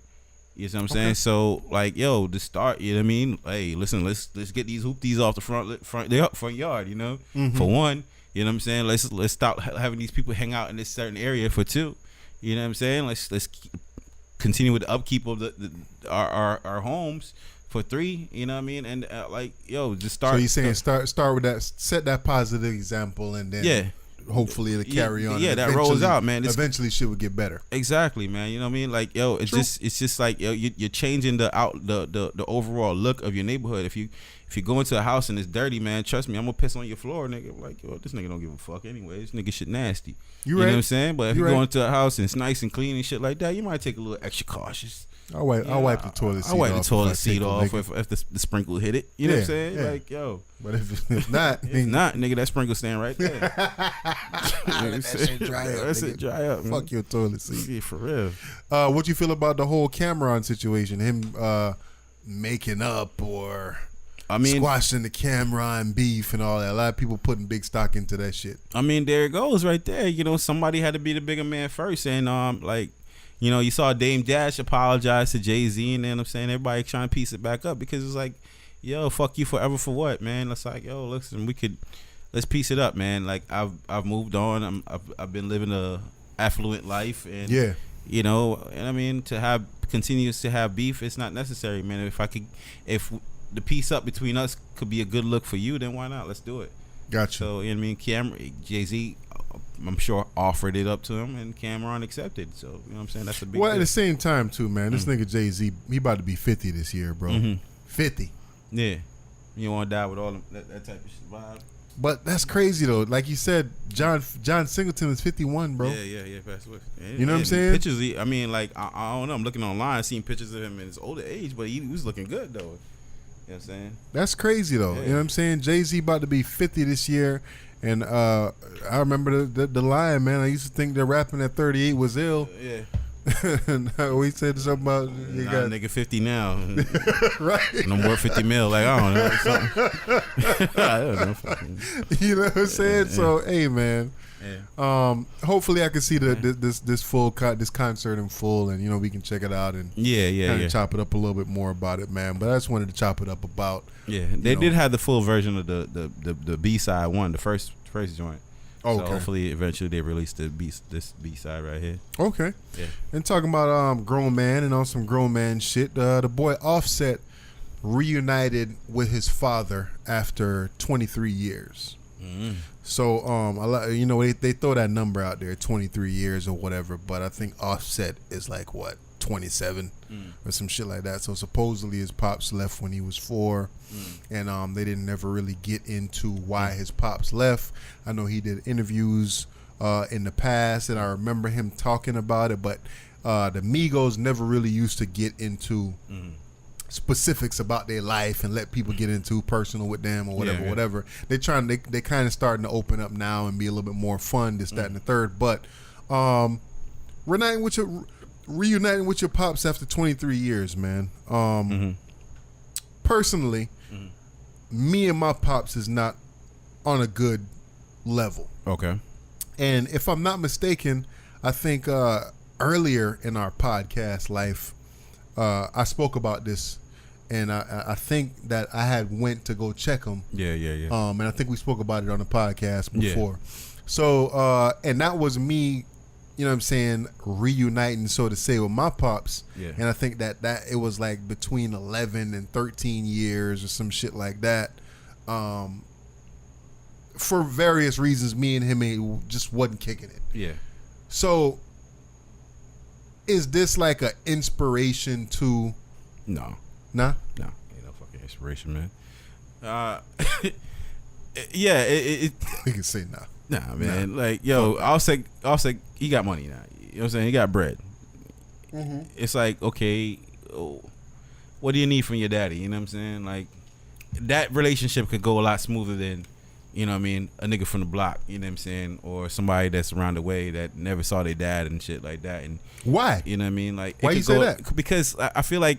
You know what I'm saying? So, like, to start, you know what I mean? Hey, listen, let's get these hoopties off the front yard, for one. You know what I'm saying? Let's stop having these people hang out in this certain area for two. You know what I'm saying? Let's continue with the upkeep of our homes for three. You know what I mean? And just start. So you're saying start with that, set that positive example, and then hopefully it'll carry on. Yeah, that rolls out, man. Eventually, shit will get better. Exactly, man. You know what I mean? Like, it's just like you're changing the overall look of your neighborhood. If you go into a house and it's dirty, man, trust me, I'm gonna piss on your floor, nigga. Like, this nigga don't give a fuck anyway. This nigga shit nasty. You know what I'm saying? But if you go into a house and it's nice and clean and shit like that, you might take a little extra cautious. I'll wipe the toilet seat off. I wipe the toilet seat off if the sprinkle hit it. You know what I'm saying? Yeah. Like, but if not, nigga, that sprinkle stand right there. That shit dry up. That shit dry up. Fuck your toilet seat. Yeah, for real. What you feel about the whole Cameron situation? Him making up or squashing the Cameron beef and all that. A lot of people putting big stock into that shit. I mean, there it goes right there. Somebody had to be the bigger man first, and you saw Dame Dash apologize to Jay-Z, and then I'm saying everybody trying to piece it back up because it's like, fuck you forever for what, man? It's like, listen, let's piece it up, man. Like, I've moved on. I've been living a affluent life, and and I mean, continues to have beef, it's not necessary, man. If the piece up between us could be a good look for you, then why not? Let's do it. Gotcha. So, you know what I mean? Jay-Z, I'm sure, offered it up to him, and Cameron accepted. So, you know what I'm saying? That's a big Well, at the same time, too, man, this nigga Jay-Z, he about to be 50 this year, bro. 50. Yeah. You want to die with all that type of shit vibe. But that's crazy, though. Like you said, John Singleton is 51, bro. Yeah, passed away. You know what I'm saying? Pictures, I mean, like, I don't know. I'm looking online, seeing pictures of him in his older age, but he was looking good, though. You know what I'm saying? That's crazy, though. Yeah. You know what I'm saying? Jay-Z about to be 50 this year. And I remember the line, man. I used to think that rapping at 38 was ill. Yeah. We said something about you got nigga 50 now. right. No more 50 mil. Like, I don't know. Something. I don't know. You know what I'm saying? So, hey, man. Yeah. Hopefully I can see this concert in full, and we can check it out and kind of chop it up a little bit more about it, man. But I just wanted to chop it up about. Yeah, they did have the full version of the B-side one, the first joint. Oh, so okay. hopefully eventually they release this B-side right here. Okay. Yeah. And talking about grown man and on some grown man shit, the boy Offset reunited with his father after 23 years. Mm-hmm. So they throw that number out there, 23 years or whatever, but I think Offset is like what, 27 or some shit like that. So supposedly his pops left when he was 4, and they didn't ever really get into why his pops left. I know he did interviews in the past, and I remember him talking about it, but the Migos never really used to get into specifics about their life and let people get into personal with them or whatever. They kind of starting to open up now and be a little bit more fun, this, that, and the third. But reuniting with your pops after 23 years, man. Personally, me and my pops is not on a good level. Okay. And if I'm not mistaken, I think earlier in our podcast life, I spoke about this, and I think that I had went to go check him. Yeah. And I think we spoke about it on the podcast before. Yeah. So, and that was me, you know what I'm saying, reuniting, so to say, with my pops. Yeah. And I think that it was like between 11 and 13 years or some shit like that. For various reasons, me and him just wasn't kicking it. Yeah. So, is this like an inspiration to? No. Nah? No. Ain't no fucking inspiration, man. Yeah. We can say nah. Nah, man. Nah. Like, yo, I'll say he got money now. You know what I'm saying? He got bread. Mm-hmm. It's like, okay, what do you need from your daddy? You know what I'm saying? Like, that relationship could go a lot smoother than, you know what I mean, a nigga from the block, you know what I'm saying? Or somebody that's around the way that never saw their dad and shit like that. And why? You know what I mean? Like, why you say that? Because I feel like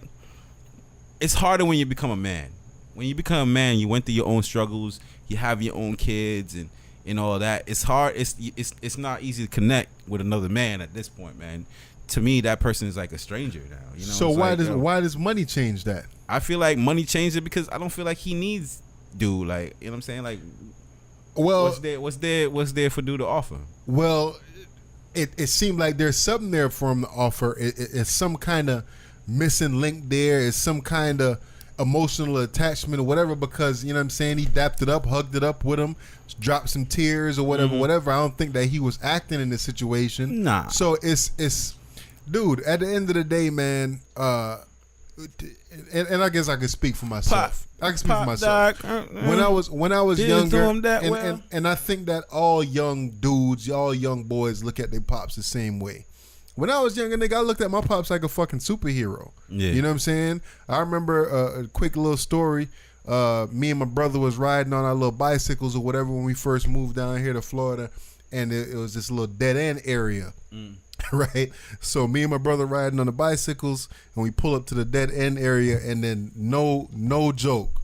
it's harder when you become a man. When you become a man, you went through your own struggles, you have your own kids and all that. It's hard. It's not easy to connect with another man at this point, man. To me, that person is like a stranger now. You know. So why does money change that? I feel like money changed it because I don't feel like he needs dude. Like, you know what I'm saying? Like, well, what's there for dude to offer? Well, it seemed like there's something there for him to offer. It's some kind of missing link there. It's some kind of emotional attachment or whatever, because, you know what I'm saying, he dapped it up, hugged it up with him, dropped some tears or whatever. I don't think that he was acting in this situation. Nah. So it's dude, at the end of the day, man, and I guess I can speak for myself. I can speak for myself. When I was younger, and I think that all young dudes, all young boys look at their pops the same way. When I was younger, nigga, I looked at my pops like a fucking superhero. Yeah. You know what I'm saying? I remember a quick little story. Me and my brother was riding on our little bicycles or whatever when we first moved down here to Florida, and it was this little dead end area. Right? So me and my brother riding on the bicycles, and we pull up to the dead end area, and then no joke,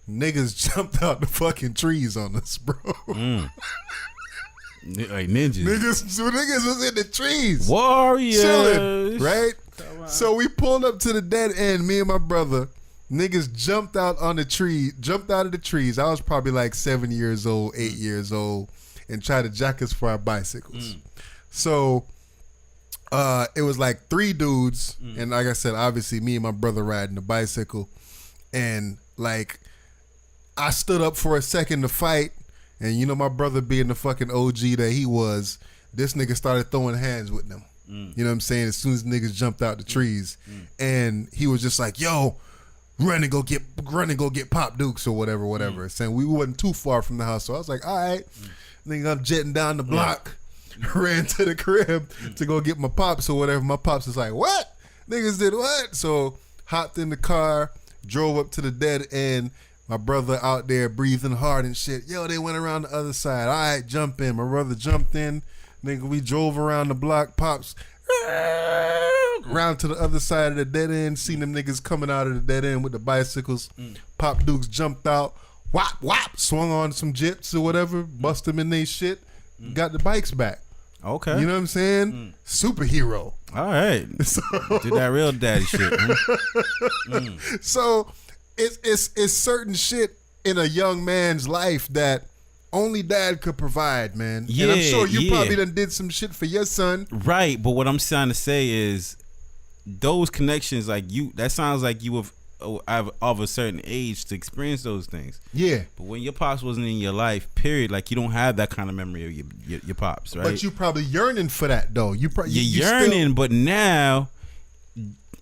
niggas jumped out the fucking trees on us, bro. Like ninjas. Niggas was in the trees. Warriors. Chilling, right? So we pulled up to the dead end, me and my brother. Niggas jumped out of the trees. I was probably like 7 years old, 8 years old, and tried to jack us for our bicycles. So it was like 3 dudes, and like I said, obviously me and my brother riding the bicycle, and like I stood up for a second to fight. And you know, my brother being the fucking OG that he was, this nigga started throwing hands with them. You know what I'm saying? As soon as niggas jumped out the trees. And he was just like, yo, run and go get Pop Dukes or whatever. Saying we wasn't too far from the house. So I was like, all right. Nigga, I'm jetting down the block. Ran to the crib to go get my pops or whatever. My pops was like, what? Niggas did what? So hopped in the car, drove up to the dead end. My brother out there breathing hard and shit. Yo, they went around the other side. All right, jump in. My brother jumped in. Nigga, we drove around the block. Pops, Round to the other side of the dead end, seen them niggas coming out of the dead end with the bicycles. Pop Dukes jumped out, whop, whop, swung on some jits or whatever, bust them in they shit, got the bikes back. Okay. You know what I'm saying? Superhero. All right. So, Do that real daddy shit. So it's certain shit in a young man's life that only dad could provide, man. Yeah, and I'm sure you probably done did some shit for your son. Right, but what I'm trying to say is those connections, like you, that sounds like you of a certain age to experience those things. Yeah. But when your pops wasn't in your life, period, like you don't have that kind of memory of your pops, right? But you probably yearning for that though. You're yearning, but now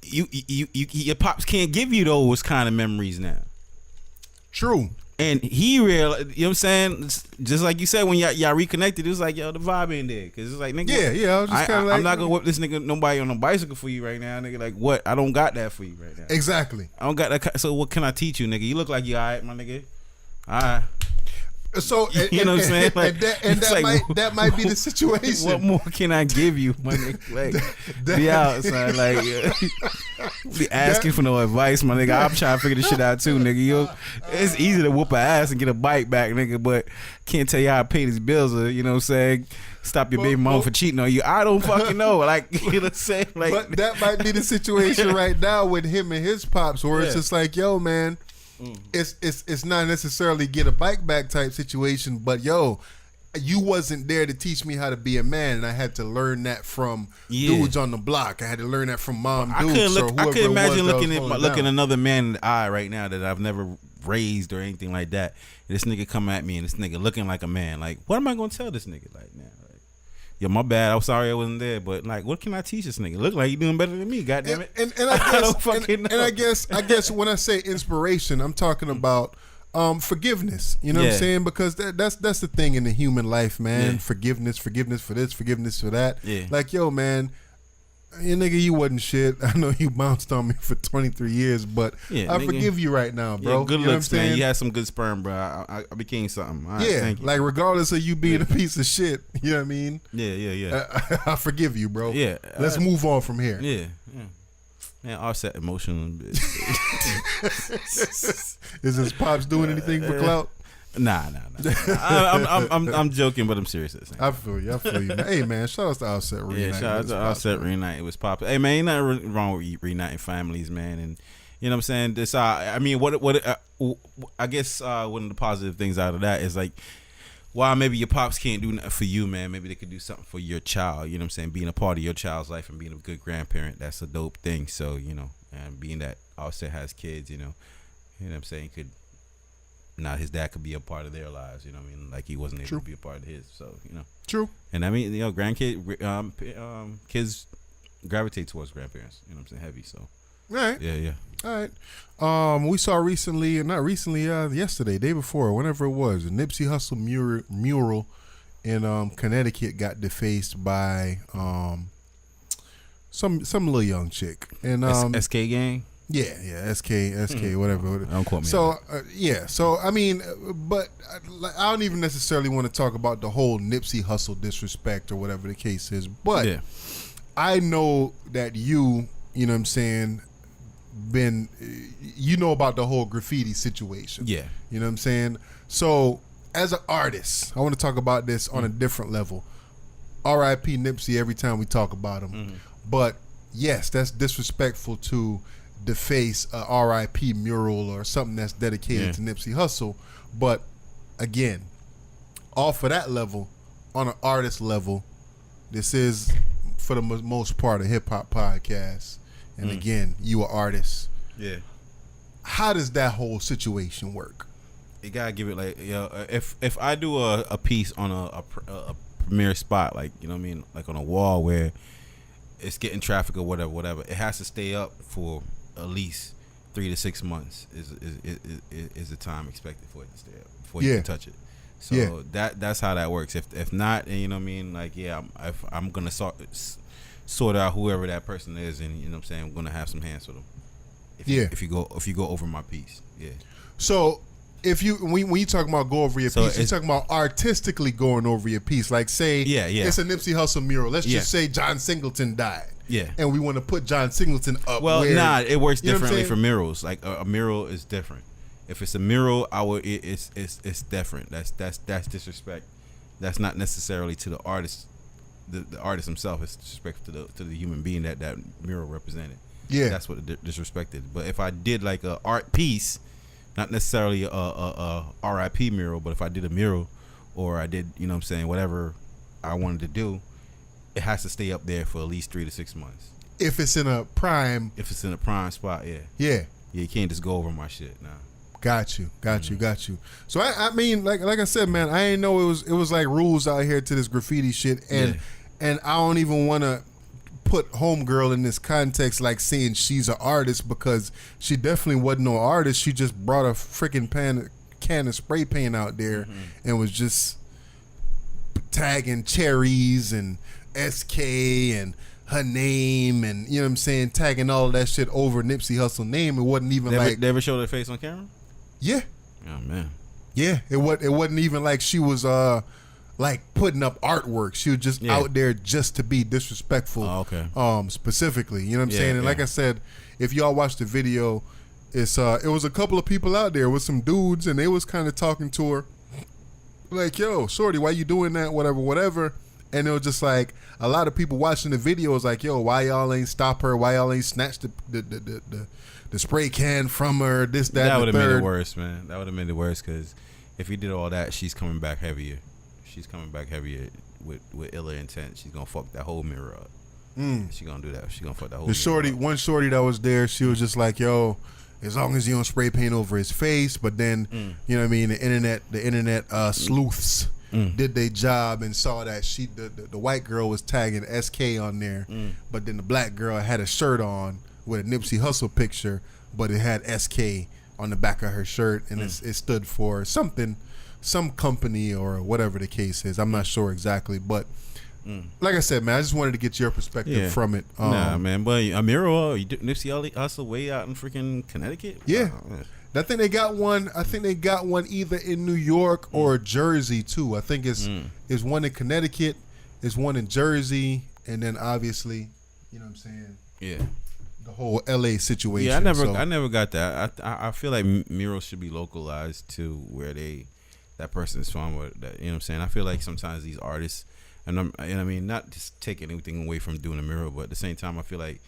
you your pops can't give you those kind of memories now. True. And he you know what I'm saying? Just like you said, when y'all reconnected, it was like, yo, the vibe ain't there. Cause it's like, nigga, yeah, I was just kind of like, I'm not gonna whip this nigga, nobody on a bicycle for you right now, nigga. Like, what? I don't got that for you right now. Exactly. I don't got that. So what can I teach you, nigga? You look like you alright, my nigga. Alright. So you know what I'm saying? Like, that might be the situation. What more can I give you, my nigga? Like, be out, son. Like, be asking for no advice, my nigga. I'm trying to figure this shit out too, nigga. It's easy to whoop an ass and get a bike back, nigga, but can't tell you how to pay these bills, or, you know what I'm saying? Stop your baby mama for cheating on you. I don't fucking know. Like, you know what I'm saying? Like, but that might be the situation right now with him and his pops, where it's just like, yo, man. It's not necessarily get a bike back type situation, but yo, you wasn't there to teach me how to be a man, and I had to learn that from dudes on the block. I had to learn that from mom dudes. I couldn't imagine looking another man in the eye right now that I've never raised or anything like that. And this nigga come at me and this nigga looking like a man. Like, what am I gonna tell this nigga like now? Yo, my bad. I'm sorry I wasn't there, but like, what can I teach this nigga? Look like you doing better than me. Goddamn it. And I guess when I say inspiration, I'm talking about forgiveness. You know what I'm saying? Because that's the thing in the human life, man. Forgiveness for this, forgiveness for that. Yeah. Like, yo, man, nigga, you wasn't shit. I know you bounced on me for 23 years, but I forgive you right now, bro. Yeah, good looks, man. You had some good sperm, bro. I became something. All right, thank you. Like regardless of you being a piece of shit, you know what I mean? Yeah. I forgive you, bro. Yeah. Let's move on from here. Yeah. Man, offset emotional. Is his pops doing anything for clout? Nah. I'm joking, but I'm serious at the same time. I feel you. Hey, man, shout out to Offset Reuniting. Yeah, shout out to Offset Reuniting. It was popular. Hey, man, ain't nothing wrong with reuniting families, man. And you know what I'm saying? This, I mean, I guess one of the positive things out of that is like, while maybe your pops can't do nothing for you, man, maybe they could do something for your child. You know what I'm saying? Being a part of your child's life and being a good grandparent, that's a dope thing. So, you know, and being that Offset has kids, you know what I'm saying? His dad could be a part of their lives, you know what I mean? Like he wasn't able to be a part of his, so, you know. True. And I mean, you know, kids gravitate towards grandparents, you know what I'm saying? Heavy, so. Right. Yeah. All right. We saw yesterday, day before, whenever it was, a Nipsey Hussle mural in Connecticut got defaced by some little young chick. And SK gang? Yeah, SK, whatever. Don't quote me. So, so I mean, but I don't even necessarily want to talk about the whole Nipsey Hussle disrespect or whatever the case is. But I know that you know what I'm saying, you know about the whole graffiti situation. Yeah. You know what I'm saying? So, as an artist, I want to talk about this on a different level. R.I.P. Nipsey every time we talk about him. Mm-hmm. But, yes, that's disrespectful to deface a R.I.P. mural or something that's dedicated to Nipsey Hussle. But again, off of that level, on an artist level, this is for the most part a hip hop podcast. And again, you are artist. Yeah. How does that whole situation work? You gotta give it like, if I do a piece on a premier spot, like, you know what I mean, like on a wall where it's getting traffic or whatever, it has to stay up for at least 3 to 6 months is the time expected for it to stay up before you can touch it. So that's how that works. If not, you know what I mean, like I'm gonna sort out whoever that person is, and you know what I'm saying, I'm gonna have some hands with them. If you go over my piece. Yeah. So if you when you talking about go over your piece, you're talking about artistically going over your piece. Like say, it's a Nipsey Hussle mural. Let's just say John Singleton died. Yeah, and we want to put John Singleton up. Well, it works differently for murals. Like a mural is different. If it's a mural, it's different. That's disrespect. That's not necessarily to the artist, the artist himself. It's disrespect to the human being that mural represented. Yeah, that's what the disrespect is. But if I did like a art piece, not necessarily a RIP mural, but if I did a mural, or I did, you know what I'm saying, whatever I wanted to do, it has to stay up there for at least 3 to 6 months. If it's in a prime spot, yeah. Yeah. You can't just go over my shit, nah. Got you. So I mean, like I said, man, I didn't know it was like rules out here to this graffiti shit, and I don't even want to put homegirl in this context like saying she's an artist, because she definitely wasn't no artist. She just brought a freaking can of spray paint out there and was just tagging cherries and SK and her name, and you know what I'm saying, tagging all of that shit over Nipsey Hussle name. It wasn't even they ever show their face on camera? Yeah. Oh man. Yeah, it wasn't even like she was like putting up artwork. She was just out there just to be disrespectful. Oh, okay. Specifically, you know what I'm saying? And like I said, if y'all watch the video, it was a couple of people out there with some dudes, and they was kind of talking to her like, yo, shorty, why you doing that, whatever. And it was just like a lot of people watching the video was like, yo, why y'all ain't stop her, why y'all ain't snatch the spray can from her, this, that would have made it worse, man. That would have made it worse, because if he did all that, she's coming back heavier. She's coming back heavier with iller intent. She's gonna fuck that whole mirror up. She gonna do that. She gonna fuck that whole mirror up. One shorty that was there, she was just like, yo, as long as you don't spray paint over his face. But then, you know what I mean, the internet sleuths did their job and saw that the white girl was tagging SK on there, but then the black girl had a shirt on with a Nipsey Hussle picture, but it had SK on the back of her shirt, and it stood for something, some company or whatever the case is. I'm not sure exactly, but like I said, man, I just wanted to get your perspective from it. Nah, man, but a mural, Nipsey Hussle way out in freaking Connecticut? Yeah. Wow. I think they got one. Either in New York or Jersey too. I think it's one in Connecticut, it's one in Jersey, and then obviously, you know what I'm saying? Yeah. The whole LA situation. Yeah, I never got that. I feel like murals should be localized to where that person is from, or that, you know what I'm saying? I feel like sometimes these artists, and I mean, not just taking anything away from doing a mural, but at the same time, I feel like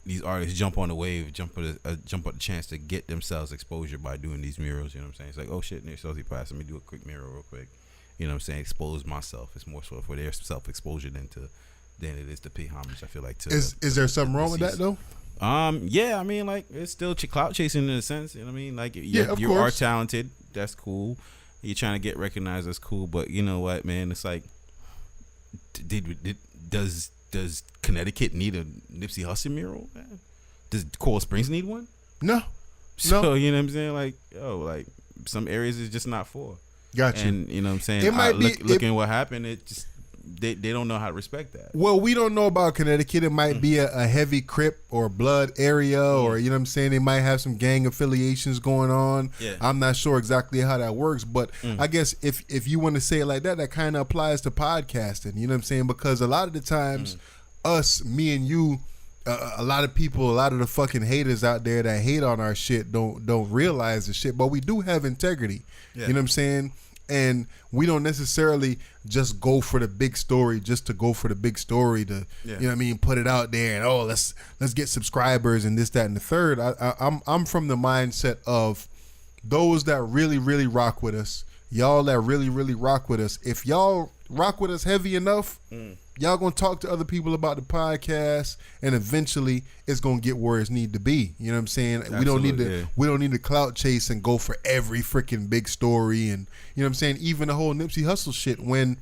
these artists jump on the wave, jump at the chance to get themselves exposure by doing these murals. You know what I'm saying? It's like, oh shit, Nipsey Hussle passed. Let me do a quick mural real quick. You know what I'm saying? Expose myself. It's more so for their self exposure than it is to pay homage. I feel like is there something wrong with that though? Yeah, I mean, like, it's still clout chasing in a sense. You know what I mean? Like, you are talented. That's cool. You're trying to get recognized. That's cool. But you know what, man? It's like, does Connecticut need a Nipsey Hussle mural, man? Does Coral Springs need one? No. So, you know what I'm saying? Like, like some areas is just not for. Gotcha. And you know what I'm saying? It might be looking at what happened. It just they don't know how to respect that. Well, we don't know about Connecticut. It might be a heavy Crip or Blood area, or you know what I'm saying? They might have some gang affiliations going on. Yeah. I'm not sure exactly how that works, but I guess if you want to say it like that, that kind of applies to podcasting. You know what I'm saying? Because a lot of the times, me and you, a lot of people, a lot of the fucking haters out there that hate on our shit don't realize the shit, but we do have integrity. Yeah. You know what I'm saying? And we don't necessarily just go for the big story just to go for the big story to, you know what I mean, put it out there and let's get subscribers and this, that, and the third. I'm from the mindset of those that really, really rock with us, y'all that really, really rock with us. If y'all rock with us heavy enough, y'all gonna talk to other people about the podcast, and eventually it's gonna get where it need to be. You know what I'm saying? Absolutely, we don't need to clout chase and go for every freaking big story. And you know what I'm saying? Even the whole Nipsey Hussle shit, when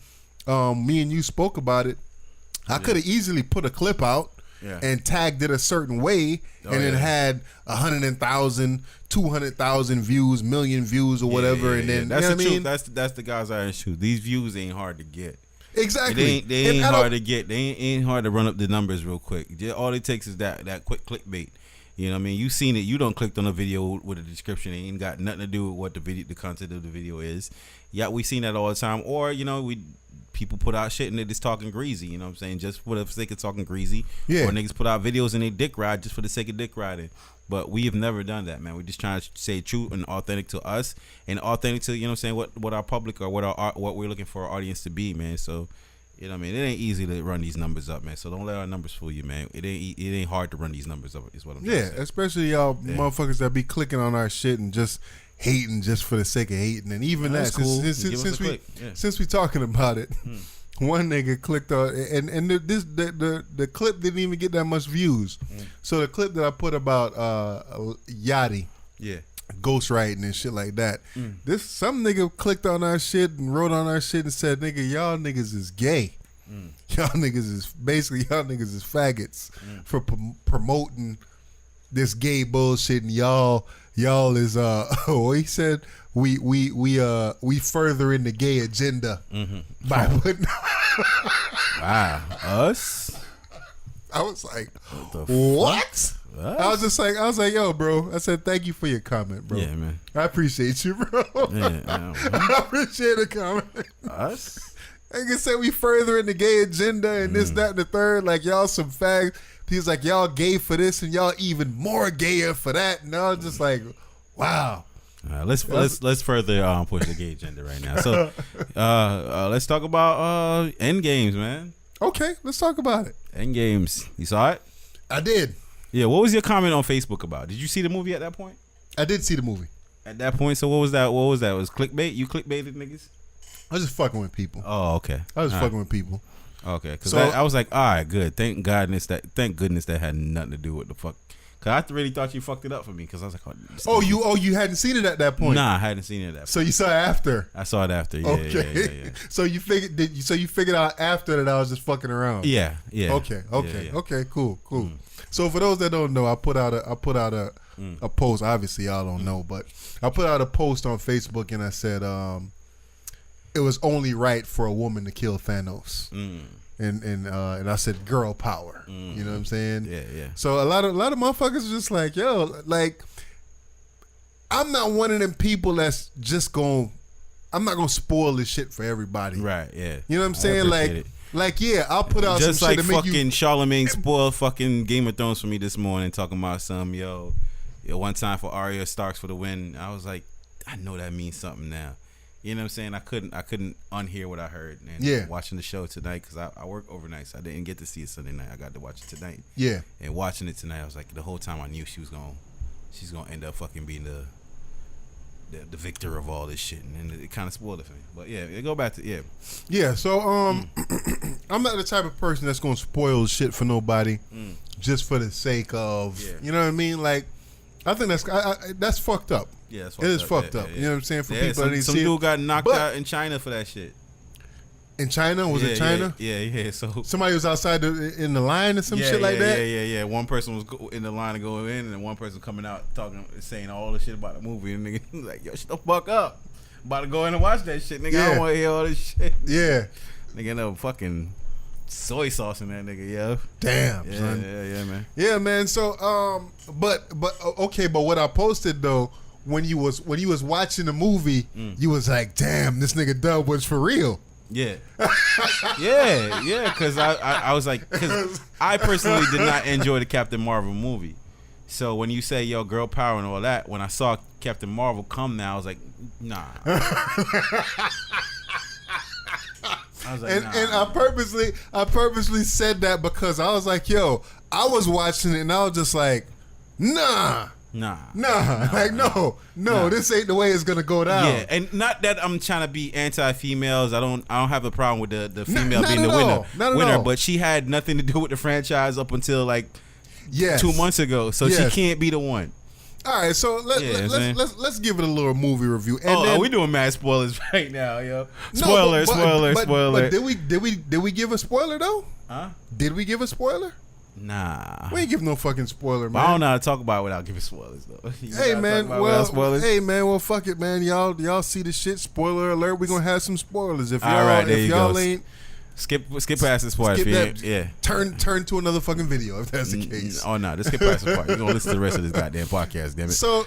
me and you spoke about it, I could have easily put a clip out and tagged it a certain way, and it had 100,000, 200,000 views, million views, or whatever. And then that's you know what I mean? That's the God's iron shoe. These views ain't hard to get. Exactly. They ain't hard to get. They ain't hard to run up the numbers real quick. All it takes is that quick clickbait. You know what I mean? You seen it. You don't clicked on a video with a description. It ain't got nothing to do with what the content of the video is. Yeah, we seen that all the time. Or, you know, people put out shit and they're just talking greasy. You know what I'm saying? Just for the sake of talking greasy. Yeah. Or niggas put out videos and they dick ride just for the sake of dick riding. But we have never done that, man. We're just trying to say true and authentic to us and authentic to, you know what I'm saying, what our public or what we're looking for our audience to be, man. So, you know what I mean? It ain't easy to run these numbers up, man. So don't let our numbers fool you, man. It ain't hard to run these numbers up, is what I'm saying. Yeah, especially y'all motherfuckers that be clicking on our shit and just hating just for the sake of hating. And even That's cool. since we talking about it, one nigga clicked on and the clip didn't even get that much views. So the clip that I put about Yachty, ghostwriting and shit like that. Some nigga clicked on our shit and wrote on our shit and said, "Nigga, y'all niggas is gay. Y'all niggas is faggots for promoting this gay bullshit, and y'all is what he said, we furthering the gay agenda by putting." Wow, us? I was like, what? I was like, yo, bro. I said, thank you for your comment, bro. Yeah, man. I appreciate you, bro. Yeah, I appreciate the comment. Us? Nigga said we furthering the gay agenda and this, that, and the third. Like, y'all some fags. He's like, y'all gay for this and y'all even more gayer for that. And I was just like, wow. All right, let's further push the gay agenda right now. So let's talk about end games, man. Okay, let's talk about it. End games. You saw it? I did. Yeah. What was your comment on Facebook about? Did you see the movie at that point? I did see the movie. At that point, so what was that? Was clickbait? You clickbaited niggas? I was just fucking with people. Oh, okay. I was fucking with people. Okay, because I was like, all right, good. Thank goodness that had nothing to do with the fuck. Cause I really thought you fucked it up for me. Cause I was like, you hadn't seen it at that point. Nah, I hadn't seen it at that point. So you saw it after. I saw it after. Yeah, okay. Yeah. So you figured out after that I was just fucking around. Yeah. Okay. Okay. Cool. So for those that don't know, I put out a post. Obviously, y'all don't know, but I put out a post on Facebook and I said, it was only right for a woman to kill Thanos. And I said girl power. You know what I'm saying? Yeah. So a lot of motherfuckers are just like, yo, like, I'm not one of them people that's just I'm not gonna spoil this shit for everybody. Right, yeah. You know what I'm saying? Like, yeah, I'll put out just some like shit to make you. Fucking Charlemagne spoiled fucking Game of Thrones for me this morning, talking about one time for Arya Starks for the win. I was like, I know that means something now. You know what I'm saying? I couldn't unhear what I heard. And watching the show tonight, because I work overnight, so I didn't get to see it Sunday night. I got to watch it tonight. Yeah. And watching it tonight, I was like, the whole time I knew she's gonna end up fucking being the victor of all this shit, and it kind of spoiled it for me. But yeah, go back to Yeah. So I'm not the type of person that's gonna spoil shit for nobody just for the sake of you know what I mean. Like, I think that's fucked up. Yeah, it is fucked up. You know what I'm saying? For people that didn't see it. Some dude got knocked out in China for that shit. In China? Was it China? Yeah. So somebody was outside in the line or some shit like that? Yeah. One person was in the line to go in, and then one person coming out saying all the shit about the movie, and nigga was like, yo, shut the fuck up. About to go in and watch that shit, nigga. I don't want to hear all this shit. Yeah. Nigga end up fucking soy sauce in that nigga, yo. Damn, son. Yeah, man. Yeah, man. So, but what I posted though, when you was watching the movie, you was like, damn, this nigga Dub was for real. Yeah. yeah, because I was like, because I personally did not enjoy the Captain Marvel movie. So when you say, yo, girl power and all that, when I saw Captain Marvel come now, I was like, nah. I was like, and I purposely said that because I was like, yo, I was watching it and I was just like, nah. Like, no, this ain't the way it's gonna go down. Yeah, and not that I'm trying to be anti-females. I don't have a problem with the female being the winner. Not at all. But she had nothing to do with the franchise up until like 2 months ago, so she can't be the one. All right, so let's give it a little movie review. And then, we doing mad spoilers right now, yo. Spoiler. But did we give a spoiler though? Huh? Did we give a spoiler? Nah, we ain't give no fucking spoiler, man. But I don't know how to talk about it without giving spoilers though. Hey man, well fuck it, man. Y'all see the shit. Spoiler alert. We gonna have some spoilers. If y'all ain't Skip past this part. Yeah. Turn to another fucking video if that's the case. Oh no, just skip past this part. You're gonna listen to the rest of this goddamn podcast, damn it. So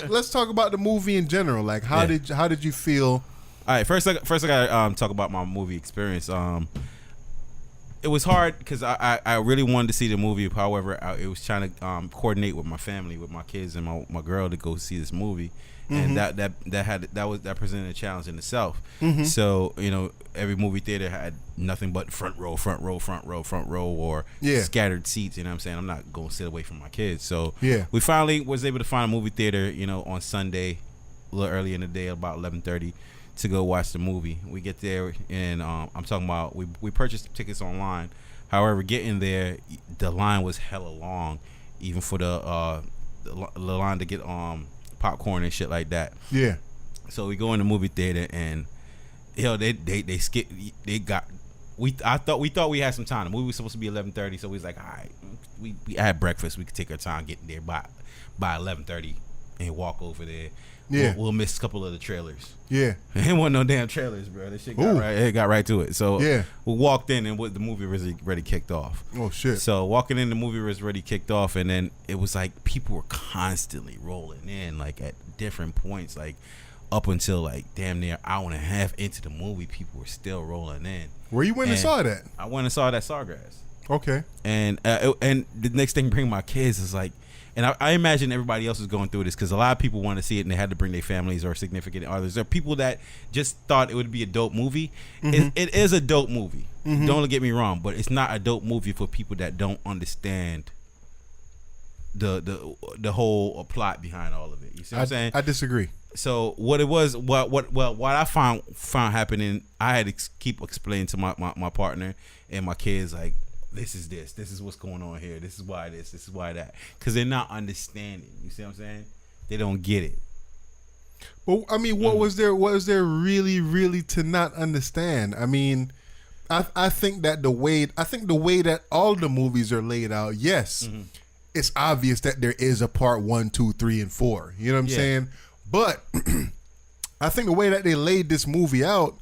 let's talk about the movie in general. Like how did you feel? All right, first I gotta talk about my movie experience. It was hard because I really wanted to see the movie. However, it was trying to coordinate with my family, with my kids and my girl to go see this movie, and that presented a challenge in itself. So every movie theater had nothing but front row, or scattered seats. You know what I'm saying? I'm not going to sit away from my kids. So we finally was able to find a movie theater, on Sunday, a little early in the day, about 11:30. To go watch the movie. We get there and I'm talking about we purchased tickets online. However, getting there, the line was hella long, even for the line to get popcorn and shit like that. Yeah. So we go in the movie theater and they skip. We thought we had some time. The movie was supposed to be 11:30, so we was like, all right, we had breakfast. We could take our time getting there by 11:30 and walk over there. Yeah, we'll miss a couple of the trailers. Yeah, it wasn't no damn trailers, bro. This shit got right to it. So we walked in and the movie was already kicked off. Oh shit! So walking in, the movie was already kicked off, and then it was like people were constantly rolling in, like at different points, like up until like damn near hour and a half into the movie, people were still rolling in. Where you went and saw that? I went and saw it at Sawgrass. Okay. And the next thing, bring my kids is like. And I imagine everybody else is going through this because a lot of people want to see it and they had to bring their families or significant others. There are people that just thought it would be a dope movie. It is a dope movie. Don't get me wrong, but it's not a dope movie for people that don't understand the whole plot behind all of it. You see what I'm saying? I disagree. So what it was, what I found happening, I had to keep explaining to my partner and my kids like. This is what's going on here. This is why this is why that. Because they're not understanding. You see what I'm saying? They don't get it. Well, I mean, what was there really to not understand? I mean, I think the way that all the movies are laid out, yes, it's obvious that there is a part 1, 2, 3, and 4. You know what I'm saying? But I think the way that they laid this movie out,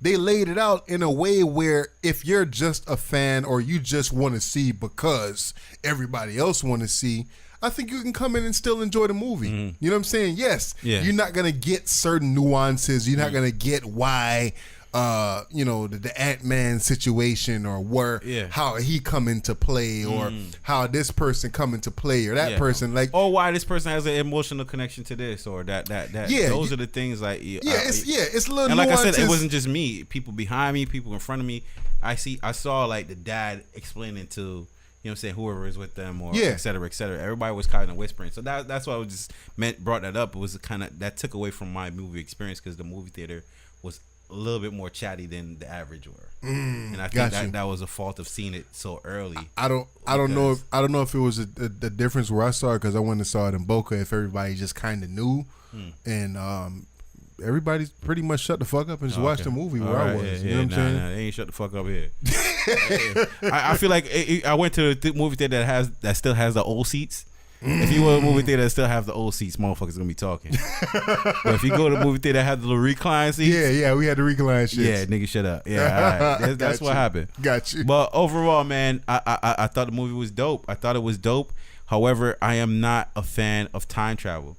they laid it out in a way where if you're just a fan or you just want to see because everybody else want to see, I think you can come in and still enjoy the movie. You know what I'm saying? Yes, you're not going to get certain nuances. You're not going to get why, the Ant-Man situation or how he come into play or how this person come into play or that person or why this person has an emotional connection to this or that. Those are the things like it's a little. And like nuances. I said, it wasn't just me. People behind me, people in front of me. I saw like the dad explaining to. You know what I'm saying? Whoever is with them or et cetera, et cetera. Everybody was kind of whispering. So that's why I just brought that up. It was kind of that took away from my movie experience because the movie theater was a little bit more chatty than the average were, and I think that was a fault of seeing it so early. I don't know if it was the difference where I saw it because I went and saw it in Boca. If everybody just kind of knew, and everybody pretty much shut the fuck up and just watched the movie where I was. You know what I'm saying? They ain't shut the fuck up here. I feel like I went to the movie theater that still has the old seats. If you go to a movie theater that still have the old seats, motherfuckers gonna be talking. But if you go to a movie theater that have the little recline seats, we had the recline shit. Yeah, nigga, shut up. Yeah, all right. That's what happened. Got you. But overall, man, I thought the movie was dope. I thought it was dope. However, I am not a fan of time travel.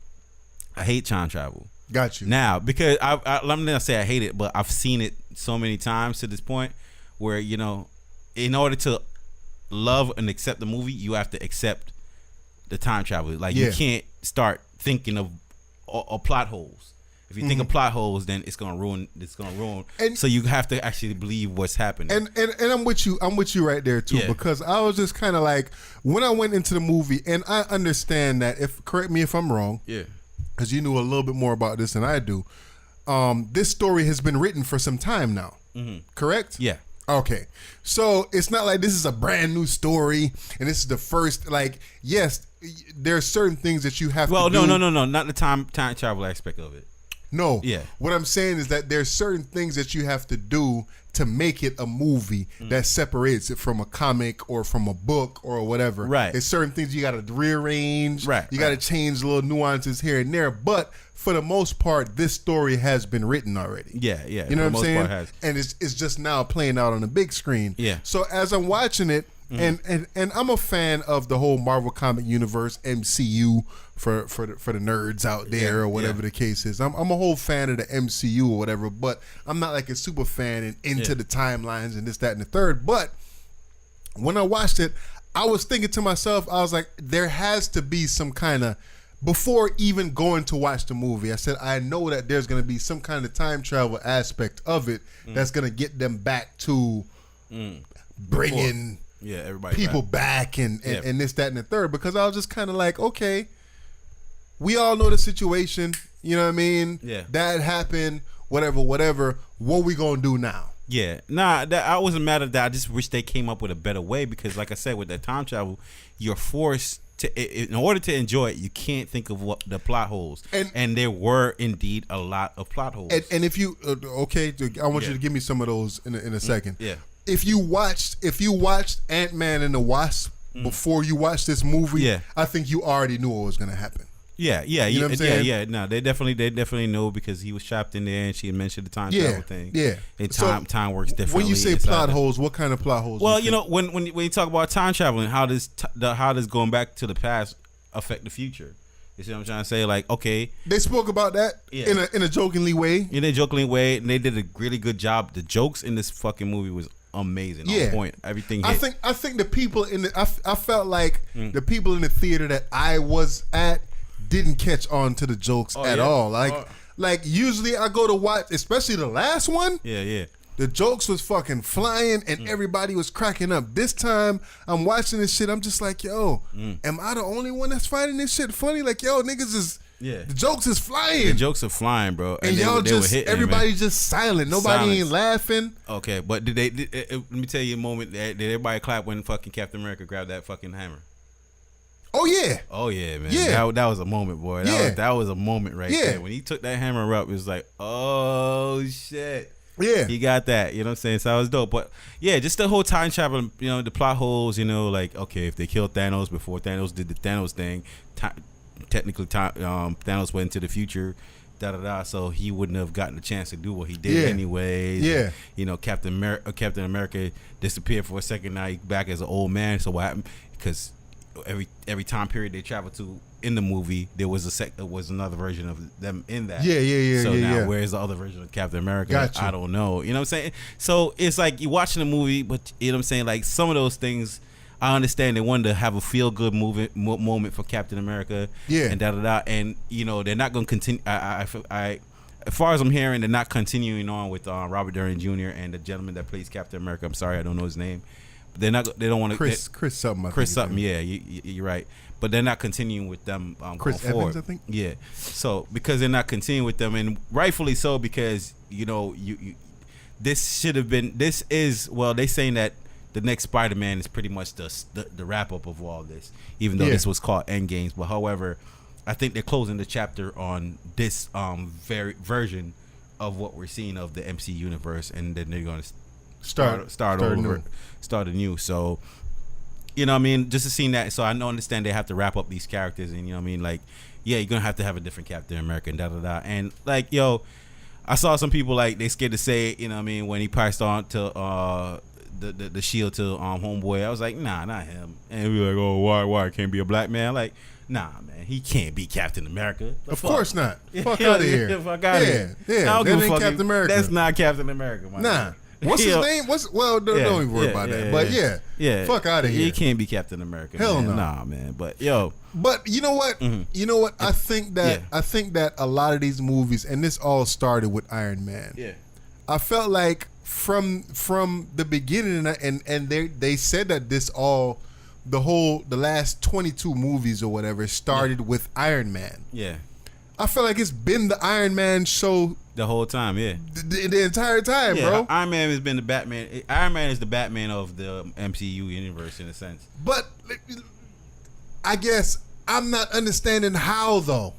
I hate time travel. Got you. Now, because let me not say I hate it, but I've seen it so many times to this point where in order to love and accept the movie, you have to accept the time travel. Like you can't start thinking of plot holes. If you think of plot holes, then it's gonna ruin. And so you have to actually believe what's happening. And I'm with you. I'm with you right there too. Because I was just kind of like when I went into the movie, and I understand that. Correct me if I'm wrong. Yeah. Because you knew a little bit more about this than I do. This story has been written for some time now. Correct? Yeah. Okay, so it's not like this is a brand new story and this is the first. Like, yes, there are certain things that you have. Well, no, not the time travel aspect of it. No. Yeah. What I'm saying is that there's certain things that you have to do to make it a movie that separates it from a comic or from a book or whatever. Right. There's certain things you got to rearrange. Right. You got to change little nuances here and there. But for the most part, this story has been written already. Yeah. You know what I'm saying? And it's just now playing out on the big screen. Yeah. So as I'm watching it, and I'm a fan of the whole Marvel comic universe, MCU for the nerds out there or whatever the case is. I'm a whole fan of the MCU or whatever, but I'm not like a super fan and into the timelines and this, that, and the third. But when I watched it, I was thinking to myself, I was like, there has to be some kind of, before even going to watch the movie, I said, I know that there's going to be some kind of time travel aspect of it that's going to get them back to bringing everybody people back and this, that, and the third, because I was just kind of like, okay, we all know the situation, you know what I mean? Yeah. That happened, whatever. What we gonna do now? Yeah. Nah, I wasn't mad at that. I just wish they came up with a better way, because like I said, with that time travel, you're forced to, in order to enjoy it, you can't think of what the plot holes. And there were indeed a lot of plot holes. And if you, okay, I want you to give me some of those in a second. Yeah. If you watched Ant-Man and the Wasp before you watched this movie, I think you already knew what was going to happen. Yeah. You know what I'm saying? Yeah. No, they definitely know, because he was trapped in there, and she had mentioned the time travel thing. Yeah. And time works differently. When you say plot holes, what kind of plot holes? Well, you know, when you talk about time traveling, how does going back to the past affect the future? You see what I'm trying to say? Like, okay, they spoke about that in a jokingly way. In a jokingly way, and they did a really good job. The jokes in this fucking movie was amazing. On point. Everything hit. I think the people in the I felt like the people in the theater that I was at didn't catch on to the jokes at all. Like usually I go to watch, especially the last one. Yeah. The jokes was fucking flying and everybody was cracking up. This time I'm watching this shit, I'm just like, yo, am I the only one that's finding this shit funny? Like, yo, niggas is the jokes is flying. The jokes are flying, bro. And y'all just hitting, everybody just silent. Nobody ain't laughing. Okay, but did let me tell you a moment. Did everybody clap when fucking Captain America grabbed that fucking hammer? Oh yeah. Oh yeah, man. Yeah. That was a moment, boy. That was a moment right there. When he took that hammer up, it was like, oh shit. Yeah. He got that. You know what I'm saying? So that was dope. But yeah, just the whole time travel, you know, the plot holes, you know, like, okay, if they killed Thanos before Thanos did the Thanos thing, technically Thanos went into the future, so he wouldn't have gotten a chance to do what he did anyways. Yeah. And, you know, Captain America disappeared for a second. Now he's back as an old man. So what happened? Because every time period they traveled to in the movie, there was another version of them in that. Yeah. So now where's the other version of Captain America? Gotcha. I don't know. You know what I'm saying? So it's like you're watching a movie, but you know what I'm saying? Like some of those things, I understand they wanted to have a feel good moment for Captain America. Yeah. And and you know they're not going to continue. I as far as I'm hearing, they're not continuing on with Robert Downey Jr. and the gentleman that plays Captain America. I'm sorry, I don't know his name. They don't want to. Chris something. Chris something. Yeah, you're right. But they're not continuing with them. Chris going forward. Evans, I think. Yeah. So because they're not continuing with them, and rightfully so, because you know this should have been. This is they saying that the next Spider-Man is pretty much the wrap up of all this, even though this was called Endgames. But however, I think they're closing the chapter on this very version of what we're seeing of the MC universe, and then they're going to start over, start anew. So, you know what I mean? Just to see that. So I understand they have to wrap up these characters, and you know what I mean? Like, yeah, you're going to have a different Captain America and da-da-da. And like, yo, I saw some people like they scared to say it, you know what I mean, when he passed on to the shield to homeboy. I was like, nah, not him. And we were like, oh, why can't be a black man? Like, nah, man, he can't be Captain America. Of course not. Fuck out of here. Fuck out of here. Yeah, I don't give a fuck. Captain America. That's not Captain America, man. Nah. What's his name? Don't even worry about that. But yeah, fuck out of here. He can't be Captain America. Hell man. no. Nah, man. But yo. But you know what? Mm-hmm. You know what? I think that a lot of these movies, and this all started with Iron Man. Yeah. I felt like from the beginning, and they said that the last 22 movies or whatever started with Iron Man. Yeah. I feel like it's been the Iron Man show the whole time, yeah. The entire time, bro. Iron Man has been the Batman. Iron Man is the Batman of the MCU universe in a sense. But I guess I'm not understanding how though.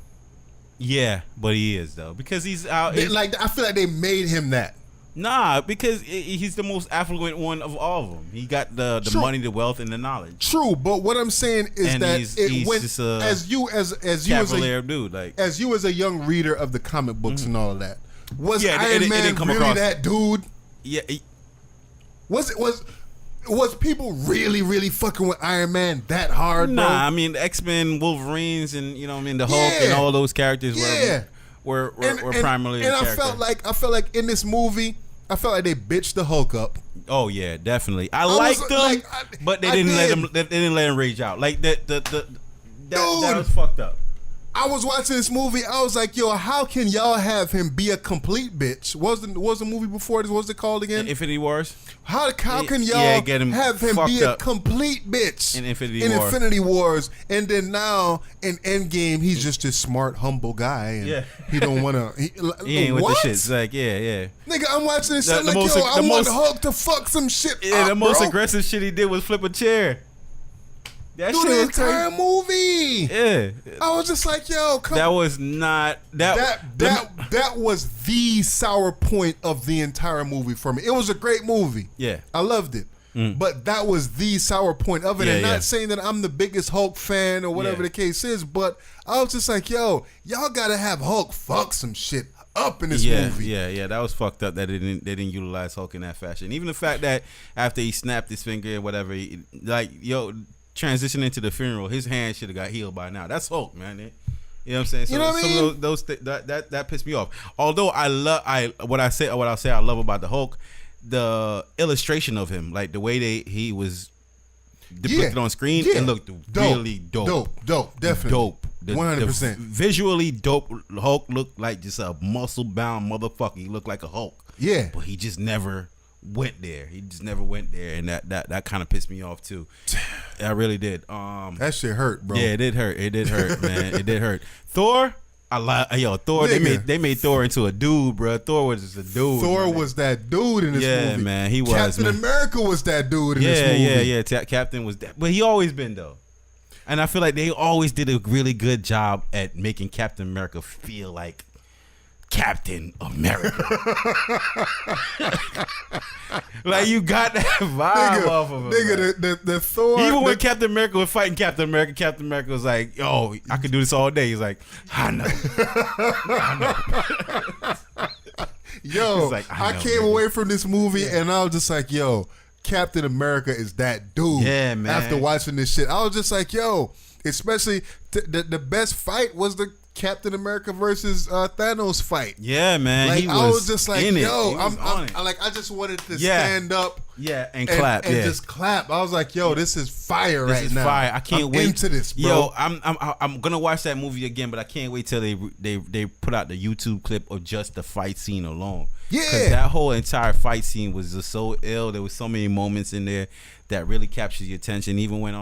Yeah, but he is though because he's out. Like I feel like they made him that. Nah, because he's the most affluent one of all of them. He got the money, the wealth, and the knowledge. True, but what I'm saying is and that he's just as you as you as a dude, like as you as a young reader of the comic books and all of that, was Yeah, Iron it Man didn't come really across- that dude? yeah, Was people really fucking with Iron Man that hard, bro? nah. I mean, the X-Men, Wolverines, and you know, what I mean, the Hulk Yeah. and all those characters Yeah. were primarily. And the I character. felt like in this movie, I felt like they bitched the Hulk up. Oh yeah, definitely. I was liked them, like, but they I didn't let did. him. They didn't let him rage out. Like that Dude. was fucked up. I was watching this movie. I was like, yo, how can y'all have him be a complete bitch? What was the movie before this? What's it called again? Infinity Wars. How can Yeah, y'all get him have him fucked be a up. complete bitch In Infinity Wars, and then now in Endgame he's just this smart, humble guy, and Yeah. he don't want to. He ain't with the what? shit. It's like yeah. Nigga, I'm watching this The- shit the like, most- yo, I the want most- Hulk to fuck some shit Yeah, up, the most bro. aggressive shit he did was flip a chair. That Through shit the was entire crazy. movie. Yeah, I was just like, yo, come that was not that was the sour point of the entire movie for me. It was a great movie. Yeah. I loved it. But that was the sour point of it. Yeah, And yeah. not saying that I'm the biggest Hulk fan or whatever Yeah. the case is, but I was just like, yo, y'all gotta have Hulk fuck some shit up in this movie. Yeah, that was fucked up that they didn't utilize Hulk in that fashion. Even the fact that after he snapped his finger and whatever, transitioning to the funeral, his hand should have got healed by now. That's Hulk, man. You know what I'm saying? So You know what I some mean? of those that pissed me off. Although what I'll say I love about the Hulk, the illustration of him, like the way he was depicted on screen, it looked really dope. Definitely. Dope. 100%. Visually dope. Hulk looked like just a muscle bound motherfucker. He looked like a Hulk. Yeah. But he just never went there. And that kind of pissed me off too. I really did. That shit hurt, bro. Yeah, it did hurt, man. It did hurt. Thor, Thor. Nigga. They made Thor into a dude, bro. Thor was just a dude. Thor man. was that dude in this movie. Yeah, man, he was. Captain man. America was that dude in this movie. Yeah. Captain was that, but he always been though. And I feel like they always did a really good job at making Captain America feel like Captain America. Like you got that vibe off of him. Nigga, the Thor. Even when Captain America was fighting Captain America was like, "Yo, I could do this all day." He's like, "I know." Yo, He's like, I came away from this movie and I was just like, yo, Captain America is that dude. Yeah, man. After watching this shit, I was just like, yo, especially the best fight was the Captain America versus Thanos fight. Yeah, man. Like he I was just like, in it. yo, He was on it. I just wanted to Yeah. stand up. Yeah, and clap. and yeah. just clap. I was like, yo, this is fire This right is now. fire. I can't I'm wait into this, bro. Yo, I'm gonna watch that movie again, but I can't wait till they put out the YouTube clip of just the fight scene alone. Yeah. 'Cause that whole entire fight scene was just so ill. There was so many moments in there that really captured your attention. Even when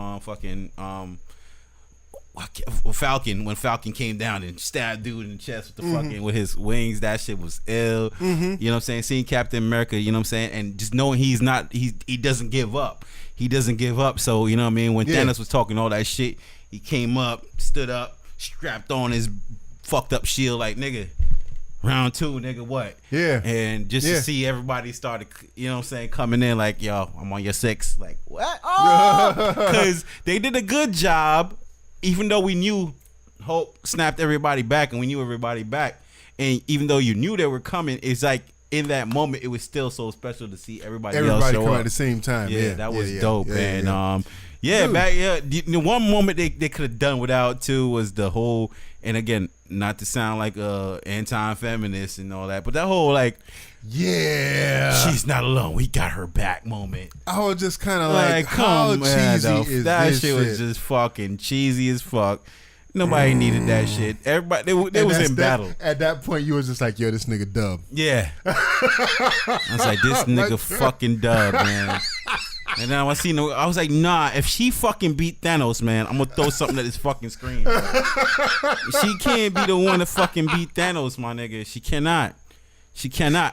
Falcon, when Falcon came down and stabbed dude in the chest with the fucking with his wings, that shit was ill. You know what I'm saying? Seeing Captain America, you know what I'm saying, and just knowing he doesn't give up. He doesn't give up. So you know what I mean. When Thanos was talking all that shit, he came up, stood up, strapped on his fucked up shield, like nigga. Round 2, nigga, what? Yeah. And just to see everybody started, you know what I'm saying, coming in like, yo, I'm on your 6. Like, what? Oh! Because they did a good job, even though we knew Hulk snapped everybody back and we knew everybody back. And even though you knew they were coming, it's like in that moment, it was still so special to see everybody else show come up. at the same time. Yeah, that was dope. And Dude. the one moment they could have done without too was the whole, and again, not to sound like anti-feminist and all that, but that whole like, she's not alone, we got her back moment. I was just kind of like, how come on, cheesy though. is that this shit was just fucking cheesy as fuck. Nobody needed that shit. Everybody, they was in battle. At that point, you was just like, yo, this nigga dub. Yeah. I was like, this nigga fucking dub, man. And then I was like, nah, if she fucking beat Thanos, man, I'm gonna throw something at his fucking screen. Bro. She can't be the one to fucking beat Thanos, my nigga. She cannot.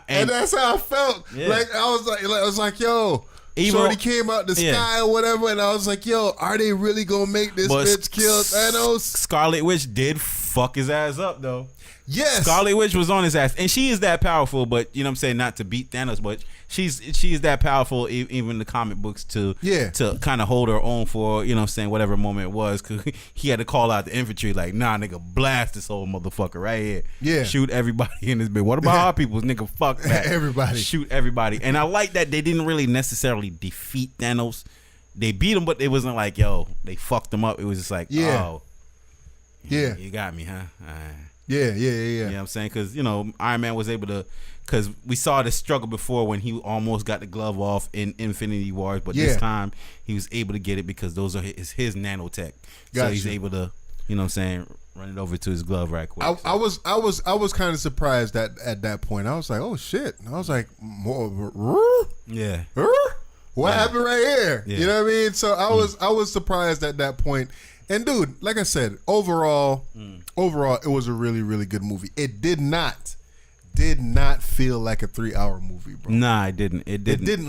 And that's how I felt. Yeah. Like I was like, yo, Shorty came out the sky or whatever, and I was like, yo, are they really gonna make this bitch kill Thanos? Scarlet Witch did fuck his ass up though. Yes. Scarlet Witch was on his ass, and she is that powerful. But you know what I'm saying, not to beat Thanos, but she is that powerful, even in the comic books, to kind of hold her own for, you know what I'm saying, whatever moment it was, because he had to call out the infantry like, nah, nigga, blast this whole motherfucker right here. Yeah. Shoot everybody in this bit. What about our people, nigga? Fuck that. Everybody. Shoot everybody. And I like that they didn't really necessarily defeat Thanos. They beat him, but it wasn't like, yo, they fucked him up. It was just like, oh, yeah, you got me, huh? Yeah. You know what I'm saying? Because, you know, Iron Man was able to, because we saw this struggle before when he almost got the glove off in Infinity Wars, but this time he was able to get it because those are his nanotech. So he's able to, you know what I'm saying, run it over to his glove right quick. I was kind of surprised at that point. I was like, oh shit. I was like, yeah. What happened right here? Yeah. You know what I mean? So I was surprised at that point. And dude, like I said, overall, it was a really, really good movie. It did not feel like a 3-hour movie, bro. Nah, it didn't. It didn't.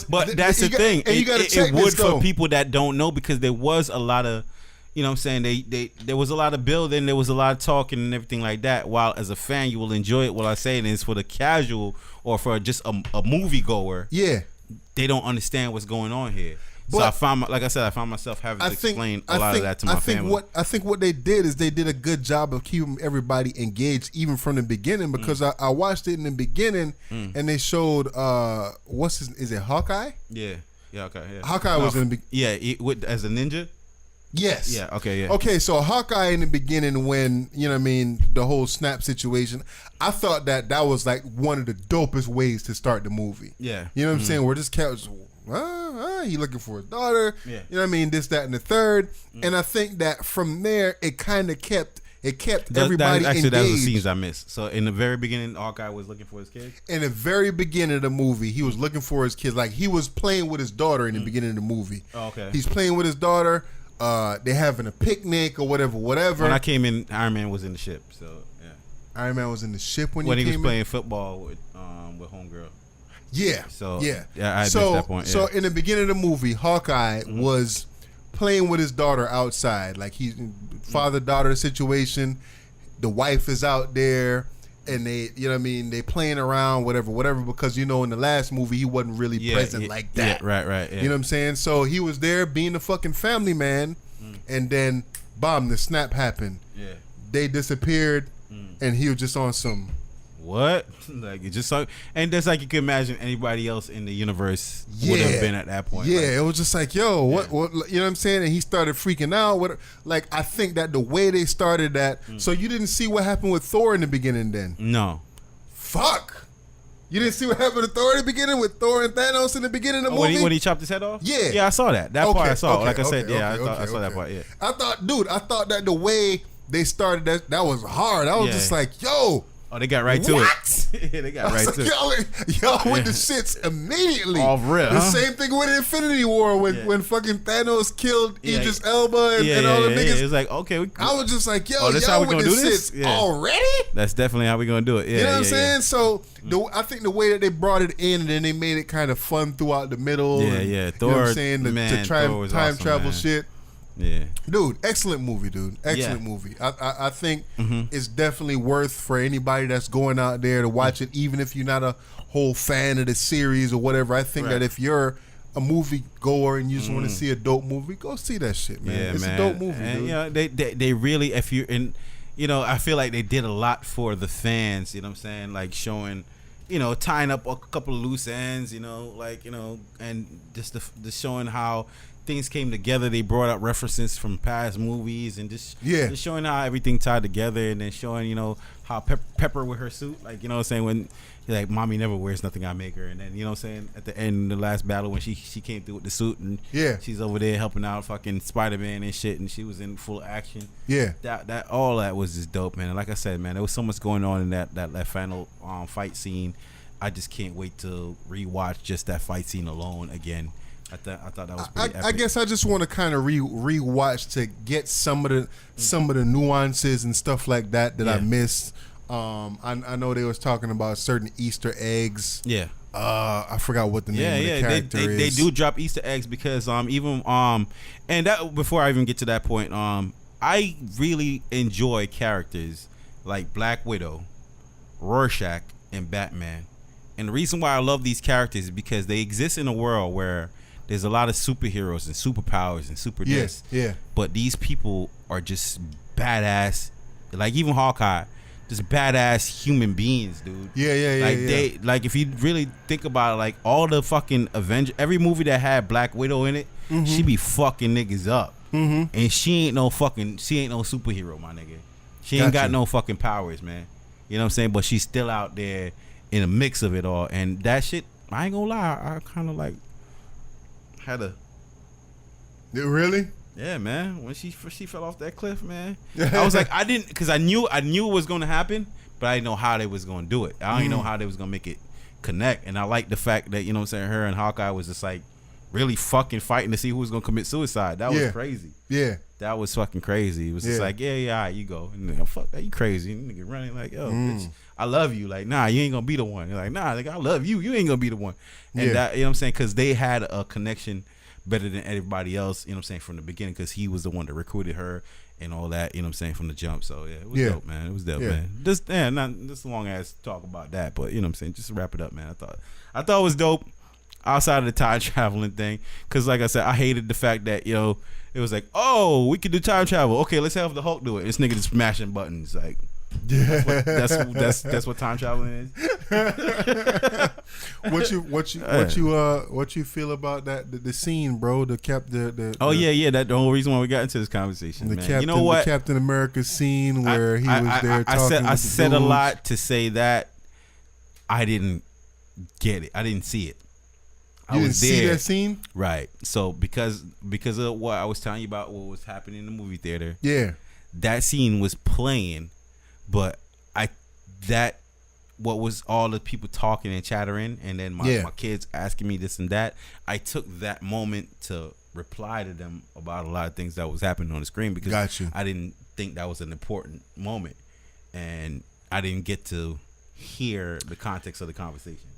But that's the thing. And you gotta check it would this, though. for people that don't know, because there was a lot of, you know what I'm saying, there was a lot of building, there was a lot of talking and everything like that. While as a fan, you will enjoy it. What I'm saying is, for the casual or for just a movie goer, they don't understand what's going on here. So I found myself having to explain a lot of that to my family. I think what they did is they did a good job of keeping everybody engaged even from the beginning, because I watched it in the beginning and they showed is it Hawkeye? Yeah, okay. Yeah. Hawkeye was in the beginning. As a ninja. Yes. Yeah. Okay. Yeah. Okay. So Hawkeye in the beginning, when you know what I mean, the whole snap situation, I thought that was like one of the dopest ways to start the movie. Yeah. You know what I'm saying? Where this cat was, he looking for his daughter. Yeah. You know what I mean? This, that, and the third. And I think that from there, it kind of kept everybody engaged. That's the scenes I missed. So in the very beginning, Hawkeye was looking for his kids? In the very beginning of the movie, he was looking for his kids. Like, he was playing with his daughter in the beginning of the movie. Oh, okay. He's playing with his daughter. They having a picnic or whatever. When I came in, Iron Man was in the ship. So yeah, Iron Man was in the ship when he was playing football with homegirl. Yeah. So I missed that point. Yeah. So in the beginning of the movie, Hawkeye was playing with his daughter outside, like he's father-daughter situation. The wife is out there, and they, you know what I mean, they playing around, whatever, because, you know, in the last movie, he wasn't really present like that. Yeah, right. Yeah. You know what I'm saying? So he was there being a fucking family man, and then, the snap happened. Yeah. They disappeared, and he was just on some... What? Like, it just and that's like, you can imagine anybody else in the universe would have been at that point. Yeah, like, it was just like, yo, what, you know what I'm saying? And he started freaking out. I think that the way they started that, so you didn't see what happened with Thor in the beginning then? No. Fuck. You didn't see what happened to Thor in the beginning with Thor and Thanos in the beginning of the movie? When he chopped his head off? Yeah. Yeah, I saw that. That part I saw. I saw that part, yeah. I thought that the way they started that was hard. I was just like, yo. Oh, they got right to it. Yeah, they got right to it. Y'all went to shits immediately. Off rip. The same thing with Infinity War when fucking Thanos killed Idris Elba and all the niggas. It was like, okay. I was just like, yo, this y'all how we went gonna to do this? shits already? That's definitely how we gonna do it. Yeah, you know what I'm saying? So I think the way that they brought it in, and then they made it kind of fun throughout the middle. Yeah. Thor, you know what I'm saying? To try time travel shit. Yeah, dude, excellent movie, dude. Excellent movie. I think it's definitely worth for anybody that's going out there to watch it, even if you're not a whole fan of the series or whatever. I think that if you're a movie goer and you just want to see a dope movie, go see that shit, man. Yeah, it's a dope movie, and, dude. You know, they really, if you and you know, I feel like they did a lot for the fans. You know what I'm saying? Like showing, you know, tying up a couple of loose ends. You know, like, you know, and just the showing how things came together. They brought up references from past movies and just showing how everything tied together, and then showing, you know, how Pepper with her suit, like, you know what I'm saying, when like, mommy never wears nothing I make her, and then, you know what I'm saying, at the end of the last battle when she came through with the suit, and she's over there helping out fucking Spider-Man and shit, and she was in full action. That all that was just dope, man. And like I said, man, there was so much going on in that final fight scene. I just can't wait to rewatch just that fight scene alone again. I thought that was pretty epic. I guess I just want to kind of rewatch to get some of the nuances and stuff like that I missed. I know they was talking about certain Easter eggs. Yeah. I forgot what the name of the character is. They do drop Easter eggs because and that, before I even get to that point, I really enjoy characters like Black Widow, Rorschach, and Batman. And the reason why I love these characters is because they exist in a world where there's a lot of superheroes and superpowers and super this. Yeah. But these people are just badass. Like even Hawkeye, just badass human beings, dude. Yeah. Like they, like if you really think about it, like all the fucking Avengers, every movie that had Black Widow in it, she be fucking niggas up. And she ain't no superhero, my nigga. She ain't got no fucking powers, man. You know what I'm saying? But she's still out there in a mix of it all. And that shit, I ain't gonna lie, I kind of like had a... Really? Yeah, man. When she fell off that cliff, man, I was like, I didn't, because I knew it was gonna happen, but I didn't know how they was gonna do it. I don't even know how they was gonna make it connect. And I like the fact that, you know what I'm saying, her and Hawkeye was just like really fucking fighting to see who was gonna commit suicide. That was crazy. Yeah. That was fucking crazy. It was just like, yeah, all right, you go. And then, fuck that, you crazy. And nigga running like, yo, bitch, I love you. Like, nah, you ain't gonna be the one. You're like, nah, nigga, I love you. You ain't gonna be the one. And that, you know what I'm saying? Because they had a connection better than everybody else, you know what I'm saying, from the beginning, because he was the one that recruited her and all that, you know what I'm saying, from the jump. So, yeah, it was dope, man. It was dope, man. Just, not this long ass talk about that, but, you know what I'm saying, just to wrap it up, man. I thought it was dope outside of the time traveling thing, because, like I said, I hated the fact that, you know, it was like, oh, we could do time travel. Okay, let's have the Hulk do it. This nigga just smashing buttons, like, that's what time traveling is. What you feel about that the scene, bro? The That's the whole reason why we got into this conversation. You know what? The Captain America scene where he was there talking. I said a lot to say that I didn't get it. I didn't see it. You didn't see that scene? Right. So because of what I was telling you about what was happening in the movie theater. Yeah. That scene was playing, but what was all the people talking and chattering, and then my kids asking me this and that. I took that moment to reply to them about a lot of things that was happening on the screen, because I didn't think that was an important moment, and I didn't get to hear the context of the conversation.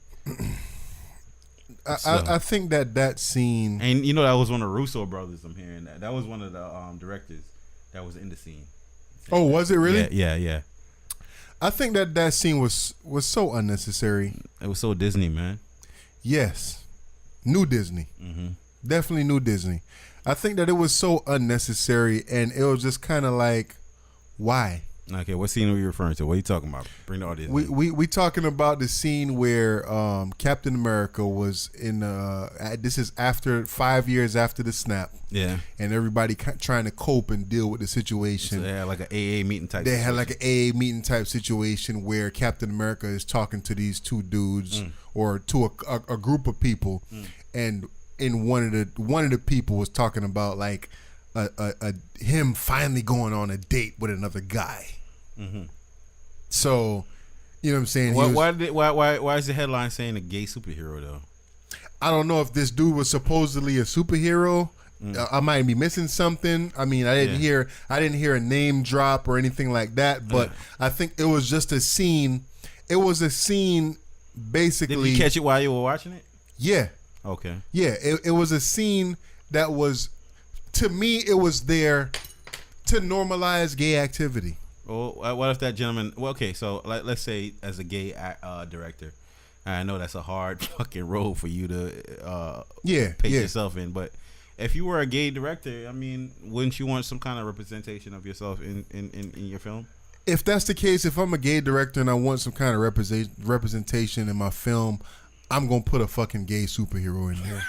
I think that scene, and you know, that was one of the Russo brothers. I'm hearing that was one of the directors that was in the scene. Oh, was it really? Yeah. I think that scene was so unnecessary. It was so Disney, man. Yes, new Disney. Definitely new Disney. I think that it was so unnecessary, and it was just kind of like, why? Okay, what scene are you referring to? What are you talking about? Bring the audience. We talking about the scene where Captain America was in. This is after 5 years after the snap. Yeah, and everybody trying to cope and deal with the situation. So they had like an AA meeting type. They had like an AA meeting type situation where Captain America is talking to these two dudes or to a group of people, and in one of the people was talking about like him finally going on a date with another guy. So, you know what I'm saying? Why is the headline saying a gay superhero though? I don't know if this dude was supposedly a superhero. I might be missing something. I mean, I didn't hear a name drop or anything like that. But I think it was just a scene. It was a scene, basically. Did you catch it while you were watching it? Yeah. Okay. Yeah, it was a scene that was, to me, it was there to normalize gay activity. Well, what if that gentleman? Well, okay, so let's say as a gay director, I know that's a hard fucking role for you to pace yourself in, but if you were a gay director, I mean, wouldn't you want some kind of representation of yourself in your film? If that's the case, if I'm a gay director and I want some kind of representation in my film, I'm gonna put a fucking gay superhero in there.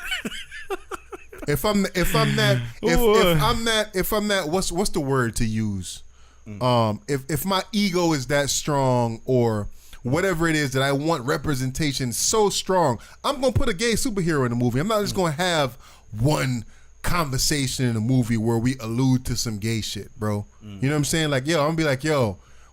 If I'm that, what's the word to use? If my ego is that strong or whatever it is that I want representation so strong, I'm gonna put a gay superhero in the movie. I'm not just gonna have one conversation in a movie where we allude to some gay shit, bro. You know what I'm saying? Like, I'm gonna be like,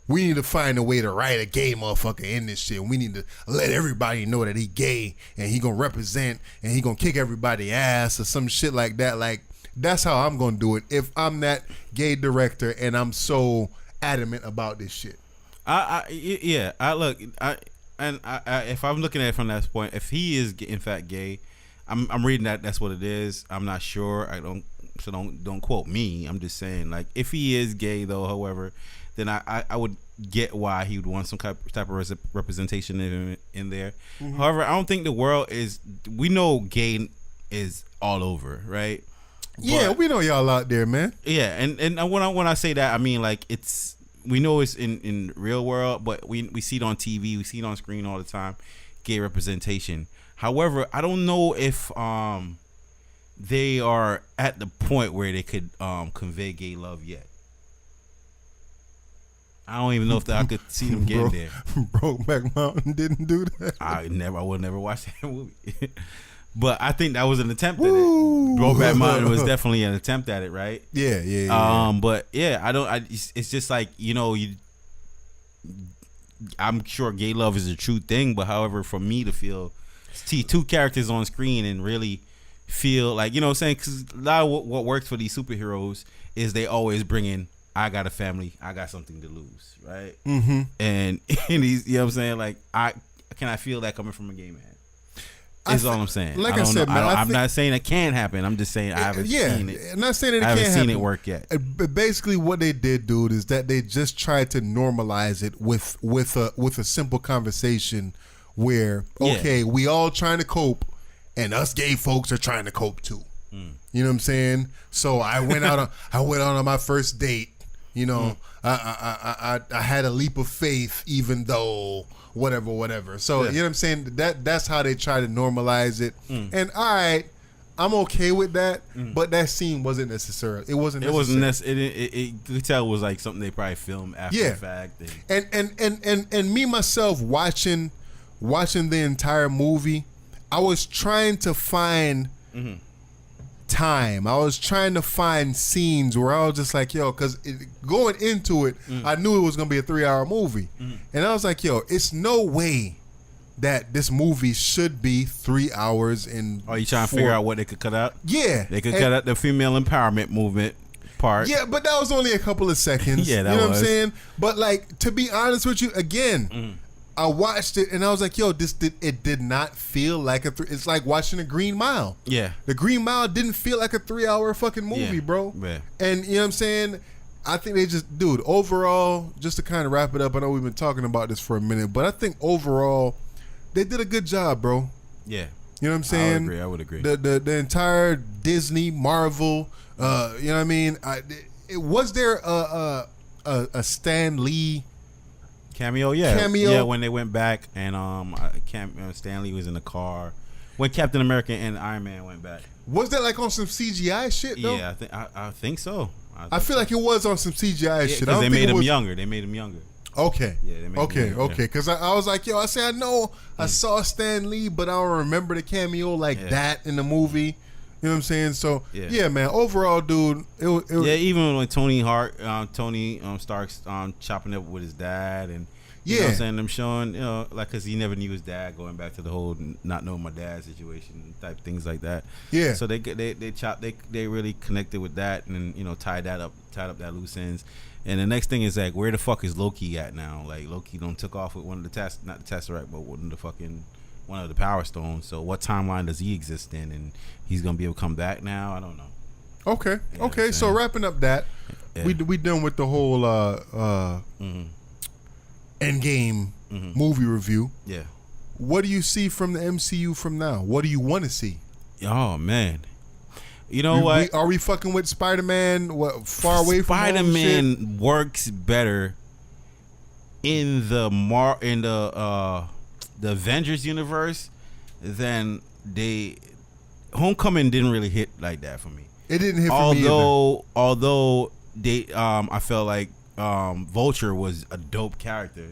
we need to find a way to write a gay motherfucker in this shit. We need to let everybody know that he gay and he gonna represent and he gonna kick everybody ass or some shit like that. Like, that's how I'm gonna do it if I'm that gay director and I'm so adamant about this shit. If I'm looking at it from that point, if he is in fact gay, I'm reading that's what it is. I'm not sure. I don't so don't quote me. I'm just saying, like, if he is gay though, however, then I would get why he would want some type of representation in there. Mm-hmm. However, I don't think the world is. We know gay is all over, right? Yeah, but, we know y'all out there, man. Yeah, and when I say that, I mean like it's. We know it's in real world, but we see it on TV, we see it on screen all the time, gay representation. However, I don't know if they are at the point where they could convey gay love yet. I don't even know if I could see them getting there. Brokeback Mountain didn't do that. I would never watch that movie. But I think that was an attempt at it. Brokeback Mountain was definitely an attempt at it, right? Yeah. But yeah, it's just like, I'm sure gay love is a true thing, but however, for me to feel, see two characters on screen and really feel like, you know what I'm saying? Because a lot of what works for these superheroes is they always bring in, I got a family, I got something to lose, right? Mm-hmm. And he's, you know what I'm saying? Like, I feel that coming from a gay man. Is all I'm saying. Like I said, man, I'm not saying it can happen. I'm just saying I haven't seen it. I'm not saying it I haven't can't seen happen. it work yet. But basically, what they did, dude, is that they just tried to normalize it with a simple conversation where, okay, we all trying to cope, and us gay folks are trying to cope too. You know what I'm saying? So I went out on my first date. You know, I had a leap of faith, even though whatever. So you know what I'm saying? That's how they try to normalize it. And all right, I'm okay with that. But that scene wasn't necessary. It wasn't necessary. You could tell it was like something they probably filmed after the fact. And me myself watching the entire movie, I was trying to find time. I was trying to find scenes where I was just like, yo, because going into it, I knew it was going to be a 3-hour movie. And I was like, yo, it's no way that this movie should be 3 hours and Are you trying to figure out what they could cut out? Yeah. They could cut out the female empowerment movement part. Yeah, but that was only a couple of seconds. Yeah, that you know was. what I'm saying? But like, to be honest with you, again, I watched it and I was like, yo, it did not feel like it's like watching a Green Mile. Yeah. The Green Mile didn't feel like a 3-hour fucking movie, bro. Yeah. And you know what I'm saying? I think they just, dude, overall, just to kind of wrap it up, I know we've been talking about this for a minute, but I think overall, they did a good job, bro. Yeah. You know what I'm saying? I would agree. The entire Disney, Marvel, you know what I mean? Was there a Stan Lee cameo? Yeah, when they went back and Stan Lee was in the car when Captain America and Iron Man went back. Was that like on some CGI shit though? Yeah, I think so. I feel like it was on some CGI shit. Because they made him younger. They made him younger. Okay. Yeah, they made him younger. Okay. Because I was like, yo, I know I saw Stan Lee, but I don't remember the cameo like that in the movie. You know what I'm saying? So yeah man. Overall, dude, it even when Tony Stark's chopping up with his dad, and you know what I'm saying, them showing, you know, like, because he never knew his dad, going back to the whole not knowing my dad situation type things like that. Yeah. So they really connected with that, and you know, tied up that loose ends. And the next thing is like, where the fuck is Loki at now? Like, Loki took off with one of the not the Tesseract, but one of the Power Stones. So what timeline does he exist in? And he's gonna be able to come back now? I don't know. Okay. So wrapping up that, we done with the whole Endgame movie review. Yeah. What do you see from the MCU from now? What do you want to see? Oh man. You know what? Are we fucking with Spider-Man? What, far away from Spider-Man works better in the Avengers universe than Homecoming didn't really hit like that for me. It didn't hit for me either. Although they I felt like Vulture was a dope character. You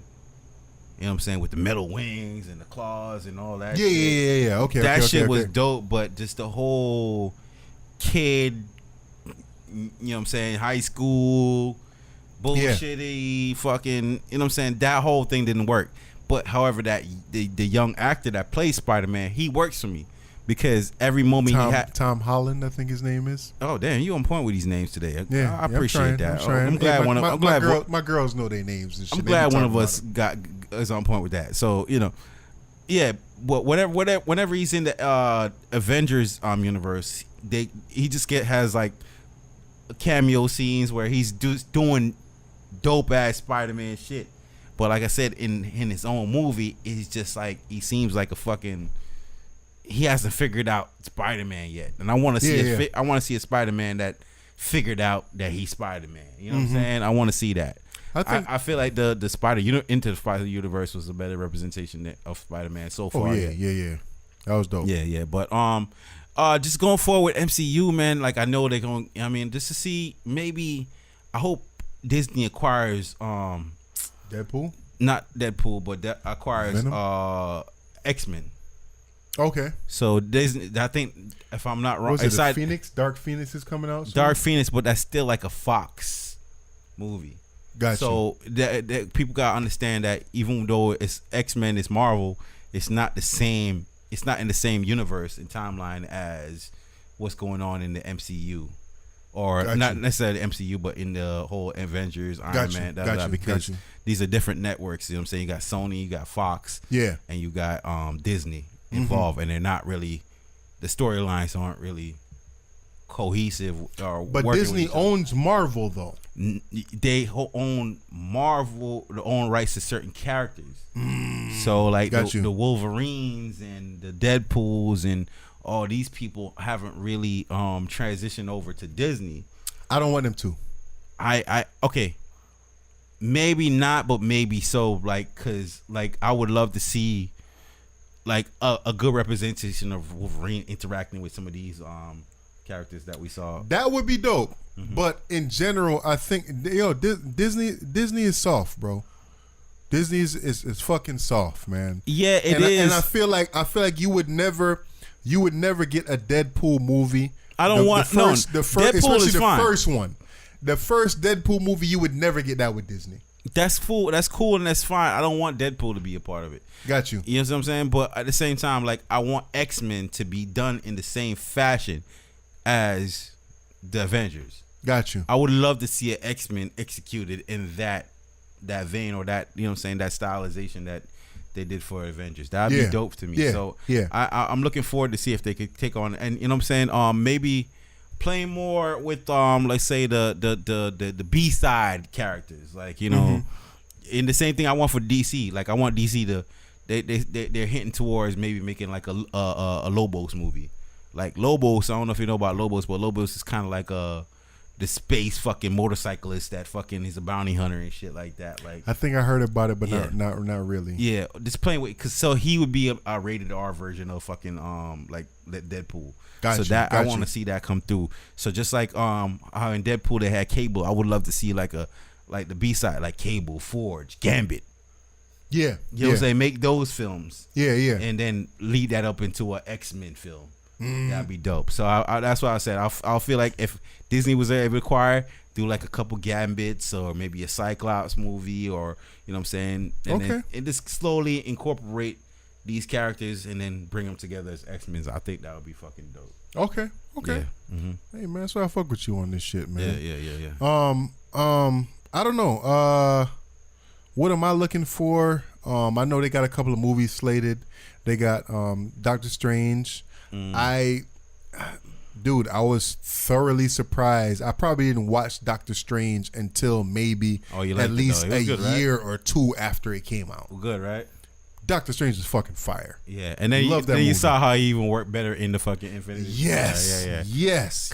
know what I'm saying? With the metal wings and the claws and all that. Yeah. Okay. That shit was dope, but just the whole kid, you know what I'm saying, high school bullshitty fucking, you know what I'm saying, that whole thing didn't work. But however, that the young actor that plays Spider-Man, he works for me because every moment he had Tom Holland, I think his name is. Oh damn, you on point with these names today. Yeah, I appreciate that. I'm glad my girls know their names and shit. I'm glad one of us is on point with that. So, you know, yeah, whenever he's in the Avengers universe, he just has like cameo scenes where he's doing dope ass Spider-Man shit. But like I said, in his own movie, it's just like he seems like a fucking. He hasn't figured out Spider-Man yet, and I want to see I want to see a Spider-Man that figured out that he's Spider-Man. You know what I'm saying? I want to see that. I feel like the Into the Spider Universe was a better representation of Spider-Man so far. Oh yeah. That was dope. Yeah. But just going forward with MCU, man. Like I know they're going. I mean, just to see maybe. I hope Disney acquires Deadpool. Not Deadpool, but acquires X-Men. Okay. So Disney, I think if I'm not wrong, was it Phoenix? Dark Phoenix is coming out soon? Dark Phoenix, but that's still like a Fox movie. Gotcha. So that people gotta understand that even though it's X-Men, it's Marvel, it's not the same. It's not in the same universe and timeline as what's going on in the MCU, or not necessarily the MCU, but in the whole Avengers, Iron Man, because these are different networks. You know what I'm saying? You got Sony, you got Fox, and you got Disney involved, and they're not really, the storylines aren't really cohesive. But Disney owns Marvel though. They own Marvel, they own rights to certain characters. So like the Wolverines and the Deadpools and all these people haven't really transitioned over to Disney. I don't want them to. Okay. Maybe not, but maybe so. Like, cause like I would love to see like a good representation of Wolverine interacting with some of these characters that we saw. That would be dope. But in general, I think Disney is soft, bro. Disney is fucking soft, man. Yeah, it is. And I feel like you would never get a Deadpool movie. I don't want the first, especially the fine. first one. The first Deadpool movie, you would never get that with Disney. That's cool. That's cool and that's fine. I don't want Deadpool to be a part of it. Got you. You know what I'm saying? But at the same time, like I want X-Men to be done in the same fashion as the Avengers. Got you. I would love to see an X-Men executed in that vein, or that, you know what I'm saying, that stylization that they did for Avengers. That'd be dope to me. I'm looking forward to see if they could take on, and you know what I'm saying, maybe playing more with let's say the B-side characters, like, you know, in the same thing I want for DC. Like I want DC to they're hinting towards maybe making like a Lobos movie. Like Lobos, I don't know if you know about Lobos, but Lobos is kind of like the space fucking motorcyclist that fucking is a bounty hunter and shit like that. Like I think I heard about it, but not really. Yeah, just playing with, cause so he would be a rated R version of fucking like Deadpool. I want to see that come through. So just like how in Deadpool they had Cable, I would love to see like the B-side, like Cable, Forge, Gambit. Yeah, you know what I'm saying? Make those films. Yeah, and then lead that up into an X-Men film. That'd be dope. So that's why I said I'll feel like if Disney was able to acquire, do like a couple Gambits or maybe a Cyclops movie, or you know what I'm saying, and just slowly incorporate these characters and then bring them together as X-Men. I think that would be fucking dope. Okay. Yeah. Hey man, that's why I fuck with you on this shit, man. Yeah. I don't know. What am I looking for? I know they got a couple of movies slated. They got Doctor Strange. I was thoroughly surprised. I probably didn't watch Doctor Strange until maybe at least a year or two after it came out. Good, right? Doctor Strange is fucking fire. Yeah, and then you saw how he even worked better in the fucking Infinity. Yes. Yes.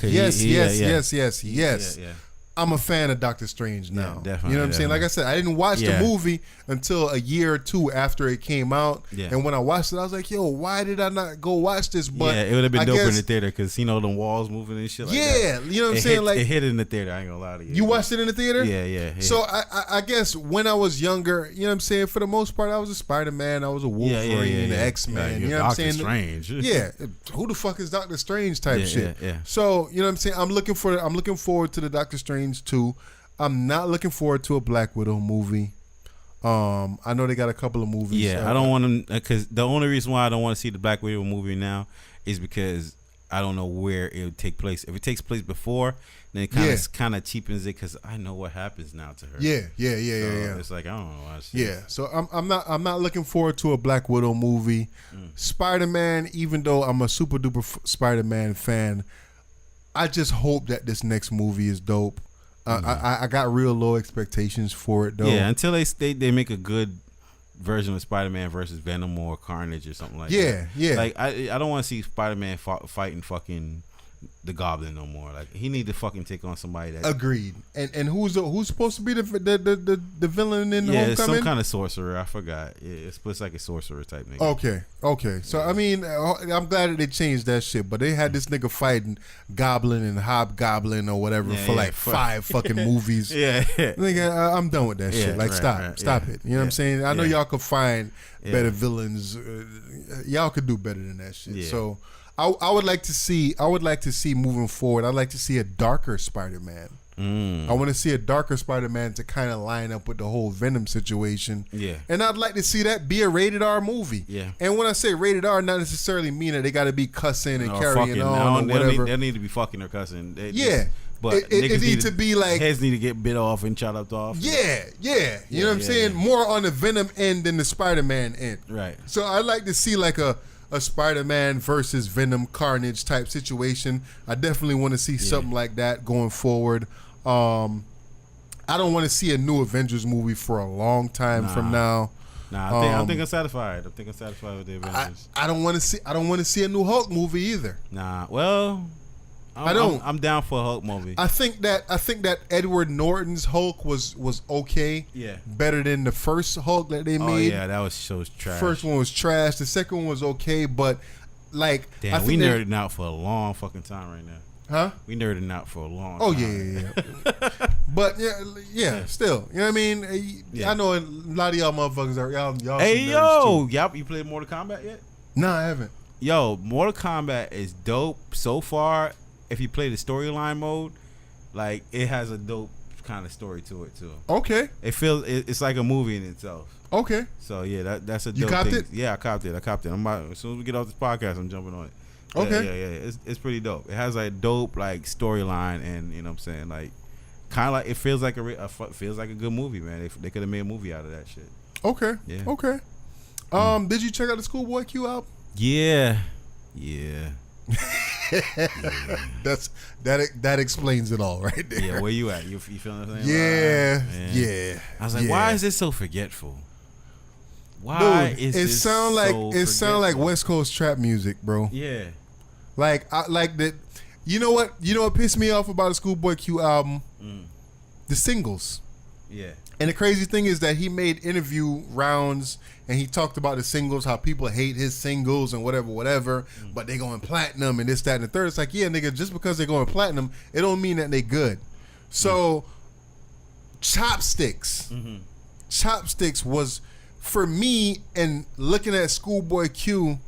Yeah. I'm a fan of Doctor Strange now. Yeah, definitely. You know what I'm saying? Like I said, I didn't watch the movie until a year or two after it came out. Yeah. And when I watched it, I was like, yo, why did I not go watch this? But it would have been dope in the theater because, you know, the walls moving and shit like that. You know what I'm saying? It hit in the theater. I ain't gonna lie to you. You watched it in the theater? Yeah. So I guess when I was younger, you know what I'm saying, for the most part, I was a Spider-Man, I was a Wolverine, an X-Men. You know what I'm saying? Strange. Yeah. Who the fuck is Doctor Strange type shit? Yeah. So, you know what I'm saying? I'm looking forward to the Doctor Strange 2. I'm not looking forward to a Black Widow movie. I know they got a couple of movies. Yeah, I don't want them, because the only reason why I don't want to see the Black Widow movie now is because I don't know where it would take place. If it takes place before, then it kind of cheapens it, because I know what happens now to her. Yeah. It's like, I don't know why. Yeah, so I'm not looking forward to a Black Widow movie. Spider-Man, even though I'm a super duper Spider-Man fan, I just hope that this next movie is dope. I got real low expectations for it though. Yeah, until they make a good version of Spider-Man versus Venom or Carnage or something like that. Yeah. Like I don't want to see Spider-Man fighting fucking the Goblin no more. Like he need to fucking take on somebody that. Agreed. And who's supposed to be the villain in Homecoming? Yeah, some kind of sorcerer. I forgot. Yeah, it's like a sorcerer type nigga. Okay. So I mean, I'm glad that they changed that shit. But they had this nigga fighting Goblin and Hobgoblin or whatever for 5 fucking movies. Yeah. Nigga, I'm done with that shit. Like stop it. You know what I'm saying? I know y'all could find better villains. Y'all could do better than that shit. Yeah. So. I would like to see moving forward. I'd like to see a darker Spider-Man. I want to see a darker Spider-Man to kind of line up with the whole Venom situation. Yeah. And I'd like to see that be a rated R movie. Yeah. And when I say rated R, not necessarily mean that they got to be cussing and carrying on or whatever. They need to be fucking or cussing. But it needs to be like heads need to get bit off and chopped off. Yeah. You know what I'm saying? More on the Venom end than the Spider-Man end. Right. So I'd like to see like a Spider-Man versus Venom Carnage type situation. I definitely want to see something like that going forward. I don't want to see a new Avengers movie for a long time from now. I think I'm satisfied. with the Avengers. I don't want to see a new Hulk movie either. Well, I'm down for a Hulk movie. I think that Edward Norton's Hulk was okay. Yeah. Better than the first Hulk that they made. Oh yeah, that was so trash. First one was trash. The second one was okay, but like damn, we nerding out for a long fucking time right now. Huh? We nerding out for a long time. Oh yeah. But yeah, still. You know what I mean? I know a lot of y'all motherfuckers are y'all. Hey yo, you played Mortal Kombat yet? No, I haven't. Yo, Mortal Kombat is dope so far. If you play the storyline mode, like it has a dope kind of story to it too. Okay. It's like a movie in itself. Okay. So yeah, that's a dope you copped thing. it? Yeah, I copped it. As soon as we get off this podcast, I'm jumping on it. Okay. Yeah. It's pretty dope. It has like dope like storyline, and you know what I'm saying, like kind of like it feels like a good movie, man. They could have made a movie out of that shit. Okay. Yeah. Okay. Did you check out the Schoolboy Q album? Yeah. That explains it all right there. Yeah, where you at? You feeling what I'm saying? Yeah. I was like, why is this so forgetful? Why is it this sound like so it sound like West Coast trap music, bro? Yeah. Like I like that. You know what pissed me off about the Schoolboy Q album? The singles. Yeah. And the crazy thing is that he made interview rounds and he talked about the singles, how people hate his singles and whatever, but they going platinum and this, that, and the third. It's like, yeah, nigga, just because they're going platinum, it don't mean that they good. So, Chopsticks. Chopsticks was, for me, and looking at Schoolboy Q,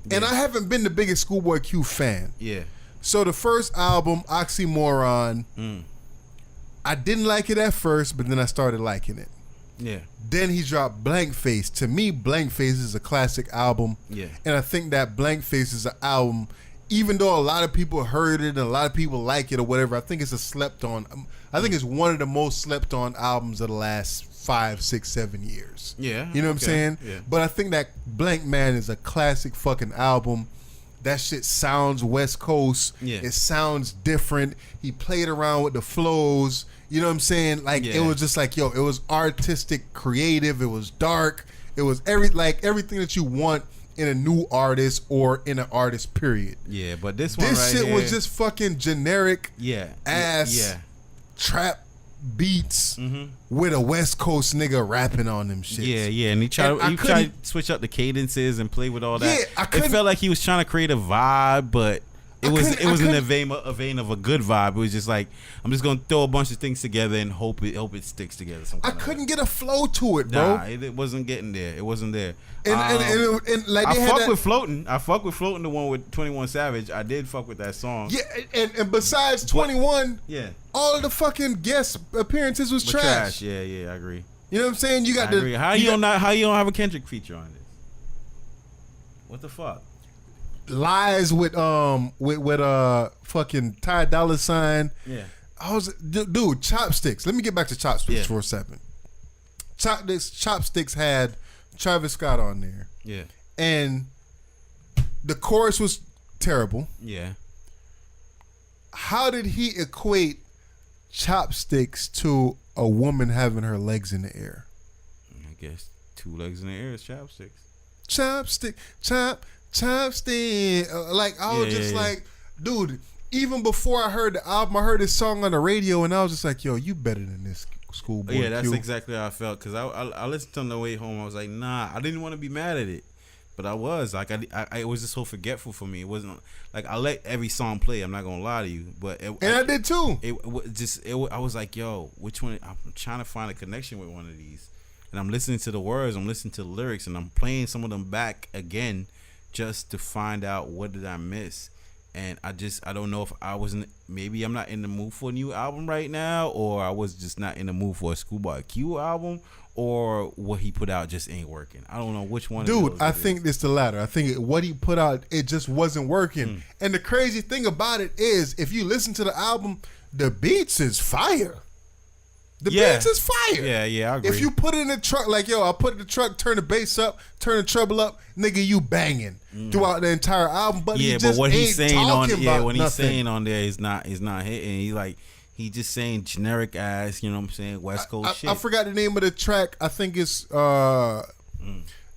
and I haven't been the biggest Schoolboy Q fan. Yeah. So the first album, Oxymoron, I didn't like it at first, but then I started liking it. Yeah. Then he dropped Blank Face. To me, Blank Face is a classic album. Yeah. And I think that Blank Face is an album, even though a lot of people heard it and a lot of people like it or whatever, I think it's a slept on. I think it's one of the most slept on albums of the last 5, 6, 7 years. Yeah. You know what I'm saying? Yeah. But I think that Blank Man is a classic fucking album. That shit sounds West Coast. Yeah. It sounds different. He played around with the flows. You know what I'm saying? Like it was just like, yo, it was artistic, creative. It was dark. It was everything that you want in a new artist or in an artist. Period. Yeah, but this one, this shit was just fucking generic. Ass trap beats with a West Coast nigga rapping on them shit. Yeah, and he tried to switch up the cadences and play with all that. Yeah, it felt like he was trying to create a vibe, but it was in a vein of a good vibe. It was just like, I'm just gonna throw a bunch of things together and hope it sticks together. I couldn't get a flow to it, bro. Nah, it wasn't getting there. It wasn't there. And like I fuck with Floating. I fuck with Floating, the one with 21 Savage. I did fuck with that song. Yeah, and besides 21, all of the fucking guest appearances was trash. Yeah, I agree. You know what I'm saying? You got How you don't have a Kendrick feature on this? What the fuck? Lies with fucking Ty Dolla $ign. Yeah. Dude, Chopsticks. Let me get back to Chopsticks for a second. Chopsticks had Travis Scott on there. Yeah. And the chorus was terrible. Yeah. how did he equate chopsticks to a woman having her legs in the air? I guess 2 legs in the air is chopsticks. Chopstick. Like I was just like, dude. Even before I heard the album, I heard this song on the radio, and I was just like, yo, you better than this, Schoolboy Q. Yeah, that's exactly how I felt. Because I listened to it on the way home. I was like, nah, I didn't want to be mad at it. But I was. Like, I was just so forgetful for me. It wasn't, like, I let every song play. I'm not going to lie to you. But I did too. I was like, yo, which one? I'm trying to find a connection with one of these. And I'm listening to the words. I'm listening to the lyrics. And I'm playing some of them back again just to find out what did I miss. And I don't know if maybe I'm not in the mood for a new album right now, or I was just not in the mood for a Schoolboy Q album, or what he put out just ain't working. I don't know which one. Dude, I think it's the latter. I think what he put out, it just wasn't working. And the crazy thing about it is, if you listen to the album, the beats is fire. The beats is fire. Yeah, I agree. If you put it in the truck, like, yo, I'll put it in the truck, turn the bass up, turn the treble up, nigga, you banging throughout the entire album. But he just but what ain't he's saying nothing. saying on there is not hitting. He just saying generic ass, you know what I'm saying, West Coast shit. I forgot the name of the track. I think it's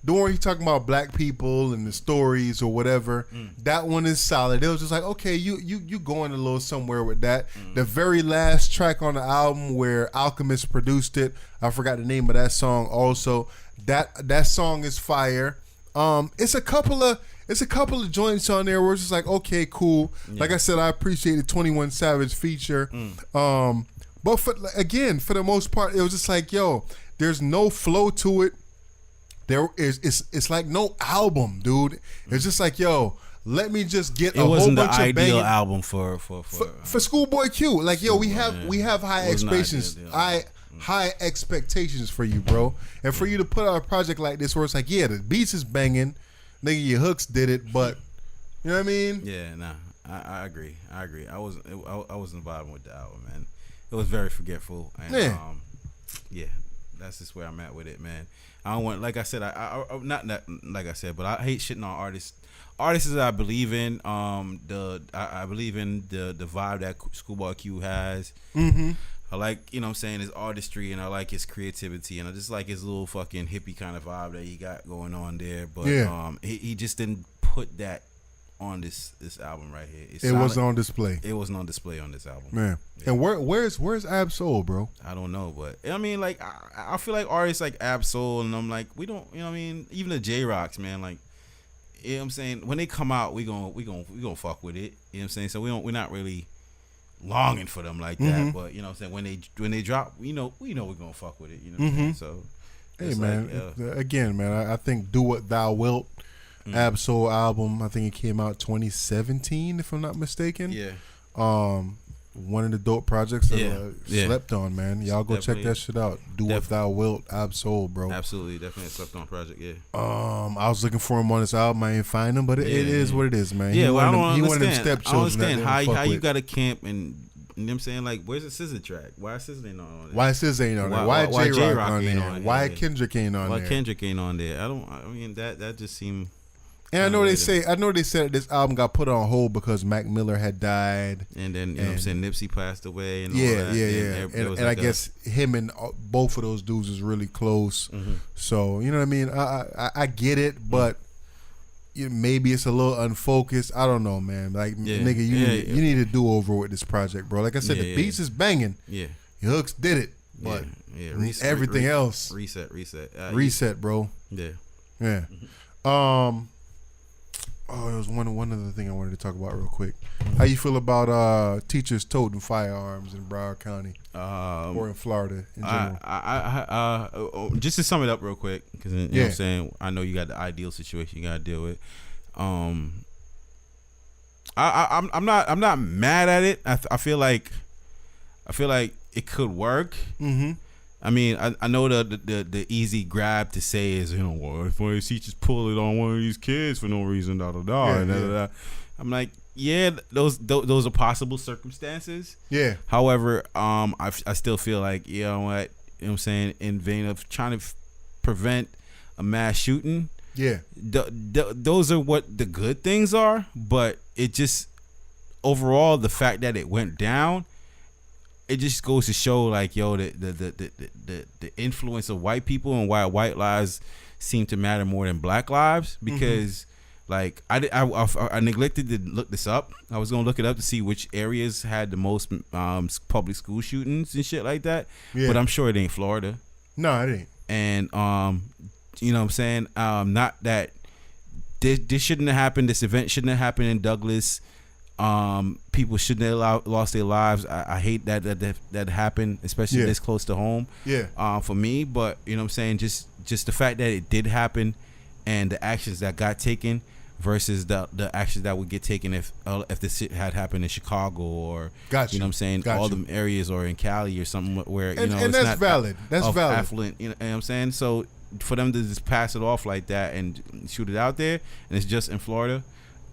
the one he talking about black people and the stories or whatever. That one is solid. It was just like, okay, you going a little somewhere with that. The very last track on the album where Alchemist produced it, I forgot the name of that song also. That song is fire. It's a couple of joints on there where it's just like, okay, cool. Like I said, I appreciate the 21 Savage feature. But for the most part, it was just like, yo, there's no flow to it. It's like no album, dude. It's just like, yo, let me just get a whole bunch of banging. It wasn't the ideal album for Schoolboy Q. Like, yo, we have high expectations. High expectations for you, bro. And for you to put out a project like this where it's like, yeah, the beats is banging, nigga, your hooks did it, but you know what I mean? Yeah, nah, I agree. I wasn't vibing with the album, man. It was very forgetful, and that's just where I'm at with it, man. I don't want, like I said, I not like I said, but I hate shitting on artists. Artists that I believe in, I believe in the vibe that Schoolboy Q has. I like, you know what I'm saying, his artistry, and I like his creativity, and I just like his little fucking hippie kind of vibe that he got going on there. But he just didn't put that on this album right here. It wasn't on display. It wasn't on display on this album. Man. Yeah. And where's Ab Soul, bro? I don't know, but I mean, like, I feel like artists like Ab Soul, and I'm like, we don't, you know what I mean? Even the J-Rocks, man, like, you know what I'm saying? When they come out, we gonna fuck with it. You know what I'm saying? So we're not really longing for them like that, but you know what I'm saying, when they drop, we know we're gonna fuck with it. You know what I'm saying? So hey, man, again, man, I think Do What Thou Wilt, Ab Soul album, I think it came out 2017 if I'm not mistaken. One of the dope projects that I slept on, man. Y'all go check that shit out. Do What Thou Wilt, Ab Soul, bro. Absolutely, definitely a slept on project. I was looking for him on this album. I ain't find him, but it is what it is, man. Yeah, I don't understand. He one of them stepchildren. I don't understand how you got a camp and. You know what I'm saying? Like, where's the Scissor track? Why Scissor ain't on there? Why Scissor ain't on there? Why J-Rock on there? Why Kendrick ain't on there? Why Kendrick ain't on there? I mean, that just seemed. And I know they said this album got put on hold because Mac Miller had died. And then, you know what I'm saying, Nipsey passed away and all that. Yeah. And I guess him and both of those dudes is really close. So, you know what I mean? I get it, but maybe it's a little unfocused. I don't know, man. Like, nigga, you need to do over with this project, bro. Like I said, the beats is banging. Yeah. Your hooks did it. But everything else. Reset, bro. Yeah. There was one other thing I wanted to talk about real quick. How you feel about teachers toting firearms in Broward County or in Florida in general? Just to sum it up real quick, because you know what I'm saying, I know you got the ideal situation you got to deal with. I'm not mad at it. I feel like it could work. I mean, I know the easy grab to say is, you know, well, if one of these teachers pull it on one of these kids for no reason, da da da. I'm like, those are possible circumstances. Yeah. However, I still feel like, you know what I'm saying, in vain of trying to prevent a mass shooting. Yeah. Those are what the good things are, but it just overall, the fact that it went down, it just goes to show, like, yo, the influence of white people and why white lives seem to matter more than black lives. Because like I neglected to look this up. I was gonna look it up to see which areas had the most public school shootings and shit like that. Yeah. But I'm sure it ain't Florida. No, it ain't. And you know what I'm saying? Not that this shouldn't have happened. This event shouldn't have happened in Douglas. People shouldn't have lost their lives. I hate that happened, especially this close to home. Yeah. For me, but you know what I'm saying? Just the fact that it did happen, and the actions that got taken versus the actions that would get taken if this shit had happened in Chicago or you know what I'm saying, all them areas, or in Cali or something where and it's that's not valid. That's valid. Affluent, you know what I'm saying? So for them to just pass it off like that and shoot it out there, and it's just in Florida,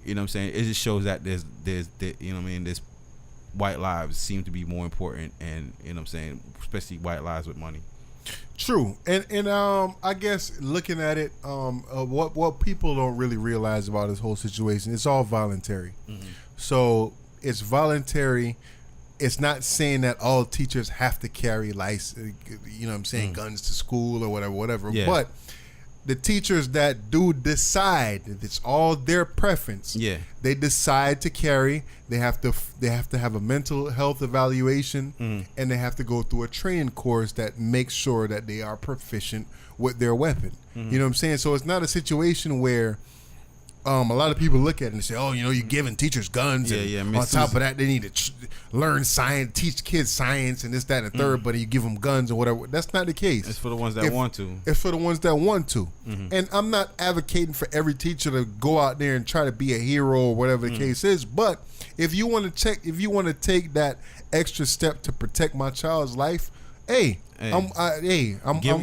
you know what I'm saying? It just shows that there's you know what I mean, this white lives seem to be more important, and you know what I'm saying, especially white lives with money. True, and I guess looking at it, what people don't really realize about this whole situation, it's all voluntary. So it's voluntary. It's not saying that all teachers have to carry license, you know what I'm saying, guns to school or whatever. Yeah. But the teachers that do decide, it's all their preference. Yeah, they decide to carry. They have to have a mental health evaluation, and they have to go through a training course that makes sure that they are proficient with their weapon. You know what I'm saying? So it's not a situation where a lot of people look at it and say, "Oh, you know, you're giving teachers guns, and on top of that, they need to learn science, teach kids science, and this, that, and the third." But you give them guns or whatever. That's not the case. It's for the ones that want to. It's for the ones that want to. And I'm not advocating for every teacher to go out there and try to be a hero or whatever the case is. But if you want to take that extra step to protect my child's life, I'm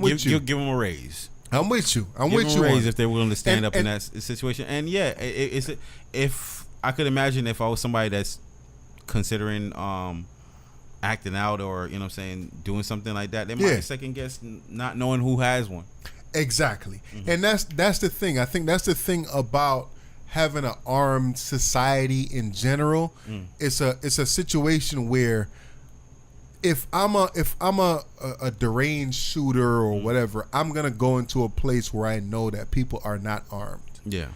with you. You'll give them a raise. I'm with you. I'm Give with them you. A raise if they're willing to stand up in that situation. And yeah, if I could imagine if I was somebody that's considering acting out, or you know what I'm saying, doing something like that, they might second guess not knowing who has one. Exactly. And that's the thing. I think that's the thing about having an armed society in general. It's a situation where if I'm a deranged shooter or whatever, I'm gonna go into a place where I know that people are not armed. Yeah.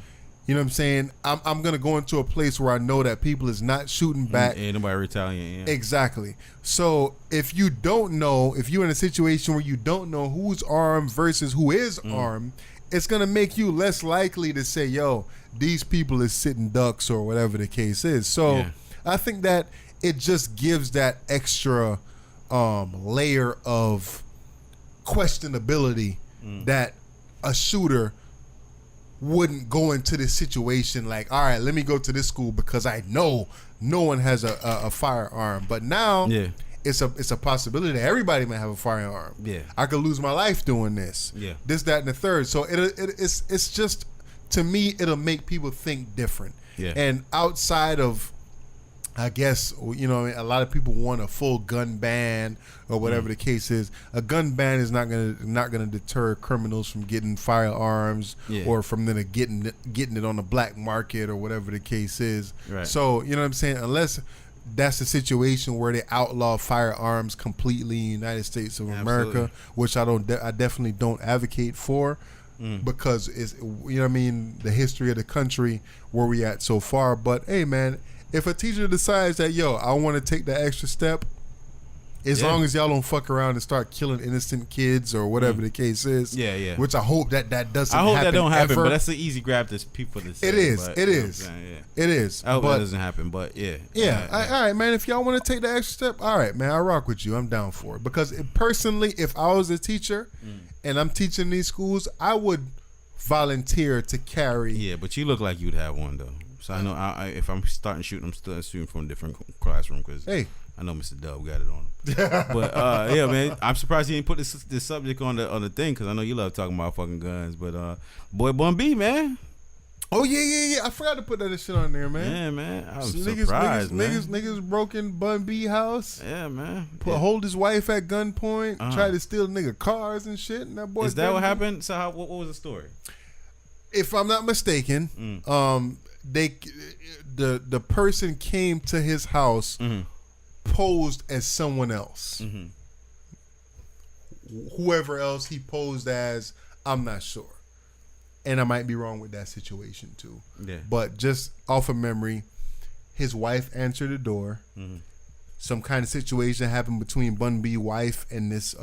You know what I'm saying? I'm gonna go into a place where I know that people is not shooting back. Ain't nobody retaliating. Yeah. Exactly. So if you're in a situation where you don't know who's armed versus who is armed, it's gonna make you less likely to say, "Yo, these people is sitting ducks" or whatever the case is. So I think that it just gives that extra layer of questionability that a shooter wouldn't go into this situation like, all right, let me go to this school because I know no one has a firearm. But now it's a possibility that everybody might have a firearm. Yeah, I could lose my life doing this. Yeah, this, that, and the third. So it's just, to me, it'll make people think different. Yeah, and outside of, I guess, you know, a lot of people want a full gun ban or whatever the case is. A gun ban is not gonna deter criminals from getting firearms or from them getting it on the black market or whatever the case is. Right. So you know what I'm saying? Unless that's a situation where they outlaw firearms completely in the United States of America, which I definitely don't advocate for. Because it's, you know what I mean, the history of the country where we at so far. But hey, man, if a teacher decides that, yo, I want to take that extra step, as long as y'all don't fuck around and start killing innocent kids or whatever the case is. Yeah, yeah. Which I hope that doesn't happen. I hope that don't happen, but that's an easy grab to people to say. It is. It is. I hope that doesn't happen, but yeah. Yeah. All right, man. If y'all want to take the extra step, all right, man. I rock with you. I'm down for it. Because personally, if I was a teacher and I'm teaching these schools, I would volunteer to carry. Yeah, but you look like you'd have one, though. So I know if I'm starting shooting, I'm still shooting from a different classroom because I know Mr. Dub got it on him. But yeah, man, I'm surprised he didn't put this subject on the thing because I know you love talking about fucking guns. But boy, Bun B, man. Oh yeah. I forgot to put that shit on there, man. Yeah, man. I was surprised, man. Niggas broke in Bun B house. Yeah, man. Hold his wife at gunpoint. Tried to steal nigga cars and shit. And that boy. Is that what happened? So what was the story? If I'm not mistaken, the person came to his house posed as someone else. Whoever else he posed as, I'm not sure. And I might be wrong with that situation too. Yeah. But just off of memory, his wife answered the door. Some kind of situation happened between Bun B's wife and this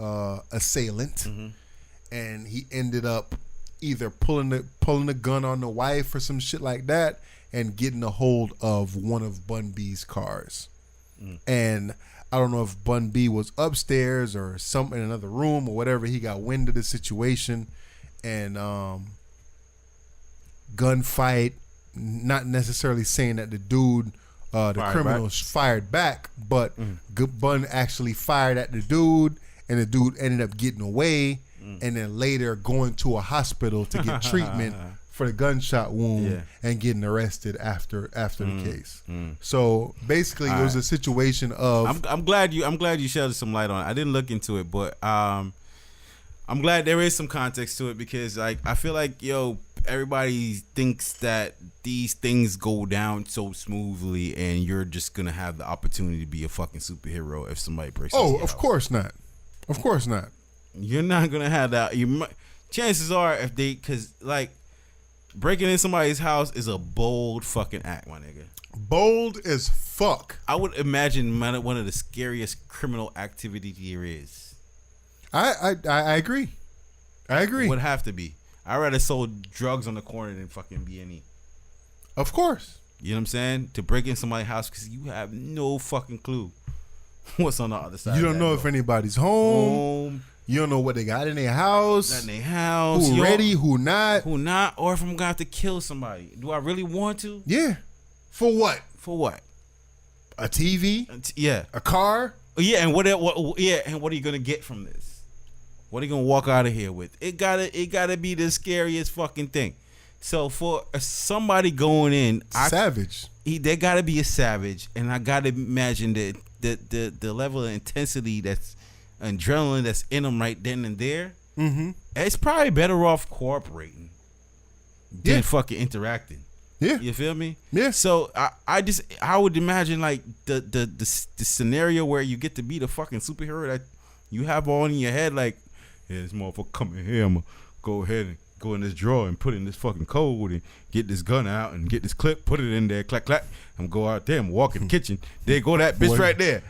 assailant. And he ended up either pulling the gun on the wife or some shit like that and getting a hold of one of Bun B's cars. And I don't know if Bun B was upstairs or some in another room or whatever. He got wind of the situation and gunfight. Not necessarily saying that the dude, the criminal, fired back, but Bun actually fired at the dude, and the dude ended up getting away, and then later going to a hospital to get treatment for the gunshot wound and getting arrested after the case. So basically, it was a situation of. I'm glad you shed some light on it. I didn't look into it, but I'm glad there is some context to it because like I feel like everybody thinks that these things go down so smoothly, and you're just gonna have the opportunity to be a fucking superhero if somebody breaks. Of course not. Of course not. You're not gonna have that. Chances are, if they, because like breaking in somebody's house is a bold fucking act, my nigga. Bold as fuck. I would imagine one of the scariest criminal activity there is. I agree. I agree. It would have to be. I'd rather sold drugs on the corner than fucking B&E. Of course. You know what I'm saying? To break in somebody's house because you have no fucking clue what's on the other side. You don't know if anybody's home. You don't know what they got in their house. Who ready, who not. Or if I'm going to have to kill somebody. Do I really want to? Yeah. For what? A TV? Yeah. A car? Yeah, and what are you going to get from this? What are you gonna walk out of here with? It gotta be the scariest fucking thing. So for somebody going in, savage. They gotta be a savage, and I gotta imagine that the level of intensity that's adrenaline that's in them right then and there. It's probably better off cooperating than fucking interacting. Yeah, you feel me? Yeah. So I would imagine like the scenario where you get to be the fucking superhero that you have on in your head, like. Yeah, this motherfucker come in here, I'm gonna go ahead and go in this drawer and put in this fucking code and get this gun out and get this clip, put it in there, clack, clack. I'm gonna go out there and walk in the kitchen. There go that bitch right there.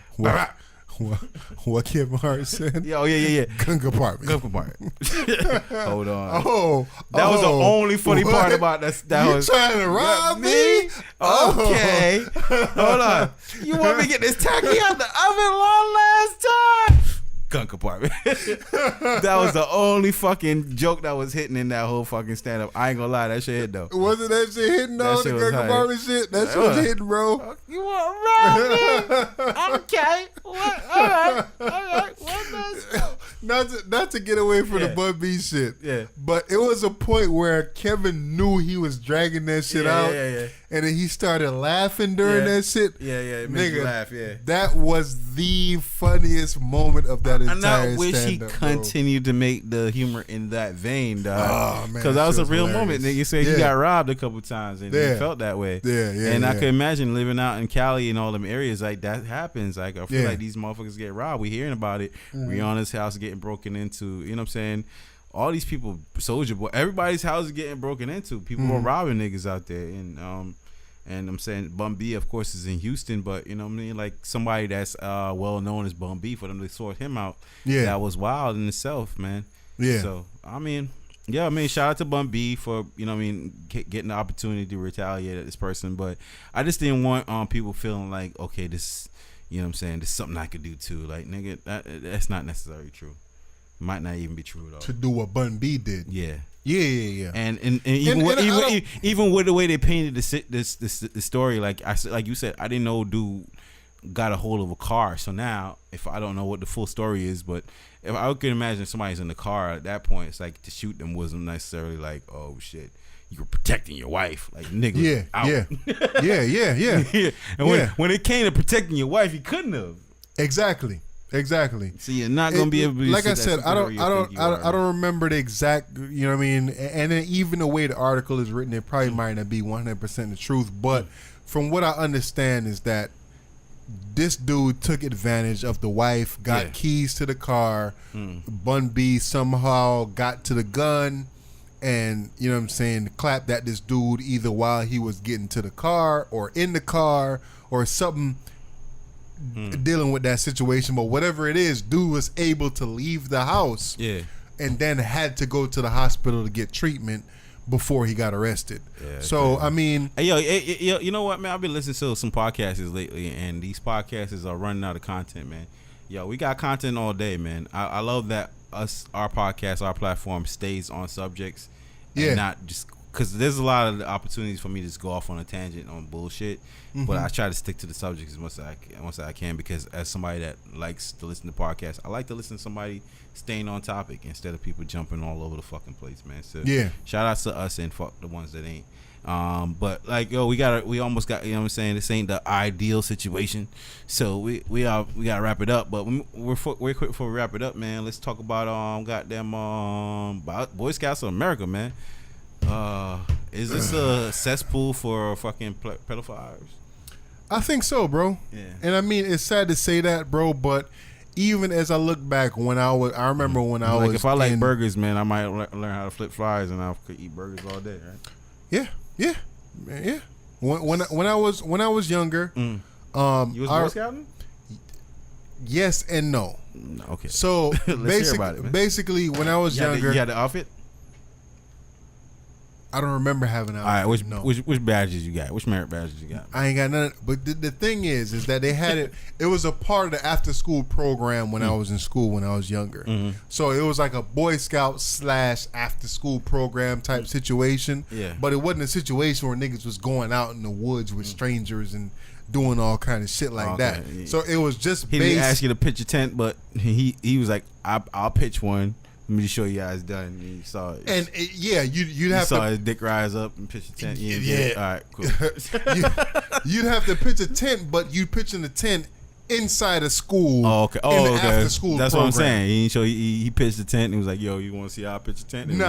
What Kevin Hart said? Yeah. Gun compartment. Hold on. That was the only funny part about that. You was trying to rob me? Okay. Hold on. You want me to get this tacky out the oven long last time? Gun compartment. That was the only fucking joke that was hitting in that whole fucking stand up. I ain't gonna lie, that shit hit though. Wasn't that shit hitting though? The gun compartment shit? That shit was hitting, bro. You want to rob me? Okay. What? All right. Not to get away from the Bun B shit. Yeah. But it was a point where Kevin knew he was dragging that shit out. Yeah. And then he started laughing during that shit. Yeah. It made you laugh, yeah. That was the funniest moment of that entire stand-up. And I wish he continued to make the humor in that vein, dog. Oh, man. Because that was a real moment. Nigga said he got robbed a couple times and he felt that way. Yeah. And I could imagine living out in Cali and all them areas, like that happens. Like I feel like these motherfuckers get robbed. We hearing about it. Rihanna's house getting broken into. You know what I'm saying? All these people, Soulja Boy, everybody's house is getting broken into. People are robbing niggas out there. And I'm saying Bun B, of course, is in Houston, but you know what I mean? Like somebody that's well known as Bun B, for them to sort him out, that was wild in itself, man. Yeah. So I mean, shout out to Bun B for, you know what I mean, getting the opportunity to retaliate at this person, but I just didn't want people feeling like, okay, this, you know what I'm saying, this is something I could do too. Like, nigga, that's not necessarily true. Might not even be true though. To do what Bun B did. Yeah. Yeah. And even with the way they painted the story, like you said, I didn't know dude got a hold of a car. So now, if I don't know what the full story is, but if I could imagine somebody's in the car at that point, it's like to shoot them wasn't necessarily like, oh shit, you were protecting your wife, like nigga. Yeah. And when it came to protecting your wife, you couldn't have. Exactly. Exactly. So you're not gonna be able to be like I said, I don't remember the exact, you know what I mean, and then even the way the article is written, it probably might not be 100% the truth, but from what I understand is that this dude took advantage of the wife, got keys to the car, Bun B somehow got to the gun, and you know what I'm saying, clapped at this dude either while he was getting to the car or in the car or something. Dealing with that situation, but whatever it is, dude was able to leave the house, and then had to go to the hospital to get treatment before he got arrested. So I mean, hey, yo, you know what, man? I've been listening to some podcasts lately, and these podcasts are running out of content, man. Yo, we got content all day, man. I love that our podcast, our platform stays on subjects, and not just. Because there's a lot of opportunities for me to just go off on a tangent on bullshit, but I try to stick to the subject as much as I can, because as somebody that likes to listen to podcasts, I like to listen to somebody staying on topic instead of people jumping all over the fucking place, man. So shout out to us and fuck the ones that ain't. But like, yo, we almost got, you know what I'm saying, this ain't the ideal situation, so we gotta wrap it up. But we're quick before we wrap it up, man. Let's talk about about Boy Scouts of America, man. Is this a cesspool for fucking pedophiles? I think so, bro. Yeah. And I mean, it's sad to say that, bro, but even as I look back when I remember when I was if I like burgers, man, I might learn how to flip fries and I could eat burgers all day, right? Yeah. When I was younger, you was Boy Scouting? Yes and no. Okay. So basically, when I was younger, you had the outfit. I don't remember having. All right, which badges you got? Which merit badges you got? I ain't got none. But the thing is that they had it. It was a part of the after school program when I was in school when I was younger. So it was like a Boy Scout / after school program type situation. Yeah. But it wasn't a situation where niggas was going out in the woods with strangers and doing all kind of shit like that. Yeah. So it was just. He didn't ask you to pitch a tent, but he was like, I'll pitch one. Let me just show you how it's done. You saw it. And you'd have saw his dick rise up and pitch a tent. Yeah. All right, cool. You'd have to pitch a tent, but you pitching the tent inside a school. Oh, okay. After school That's program. what I'm saying. He pitched the tent and he was like, yo, you want to see how I pitch a tent? And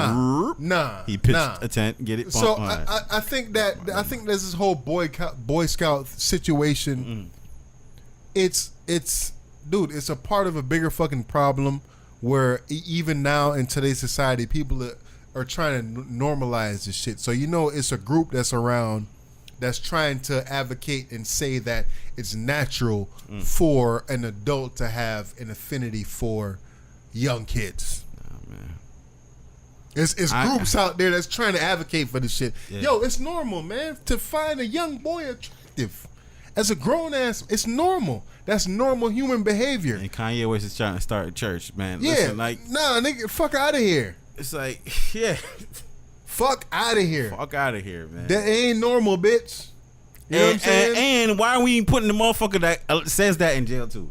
Nah. He pitched a tent, get it. So I think there's this whole Boy Scout situation. It's dude, it's a part of a bigger fucking problem. Where even now in today's society, people are trying to normalize this shit. So it's a group that's around that's trying to advocate and say that it's natural for an adult to have an affinity for young kids. Oh, man. It's groups out there that's trying to advocate for this shit. Yeah. Yo, it's normal, man, to find a young boy attractive. As a grown ass, it's normal. That's normal human behavior. And Kanye West is trying to start a church, man. Yeah, listen, like, nah, nigga, fuck out of here. It's like, yeah, fuck out of here. Fuck out of here, man. That ain't normal, bitch. You know what I'm saying? And why are we putting the motherfucker that says that in jail too?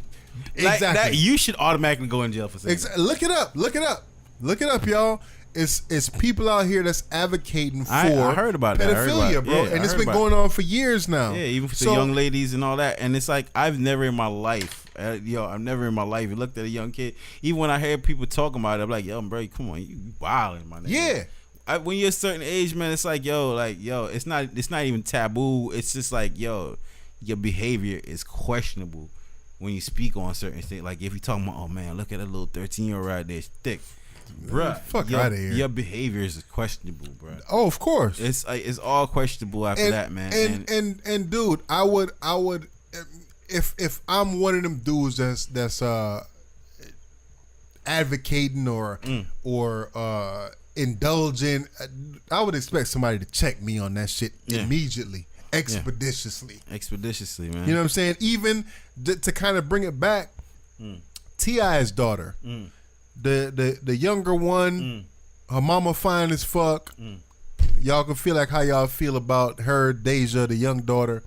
Exactly. Like, you should automatically go in jail for saying that. Look it up, y'all. It's people out here that's advocating for I heard about pedophilia, bro. Yeah, and it's been going on for years now. Yeah, even for the young ladies and all that. And it's like, I've never in my life looked at a young kid. Even when I hear people talking about it, I'm like, yo, bro, come on, you wilding, my nigga. Yeah. When you're a certain age, man, it's like, yo, it's not even taboo. It's just like, yo, your behavior is questionable when you speak on certain things. Like if you're talking about, oh man, look at that little 13-year-old right there, thick. Bruh, fuck out of here. Your behavior is questionable, bruh. Oh, of course. It's all questionable after that, man. And dude, I would if I'm one of them dudes that's advocating or indulging, I would expect somebody to check me on that shit immediately, expeditiously, man. You know what I'm saying? Even to kind of bring it back, T.I.'s daughter. The younger one, her mama fine as fuck. Y'all can feel like how y'all feel about her, Deja, the young daughter.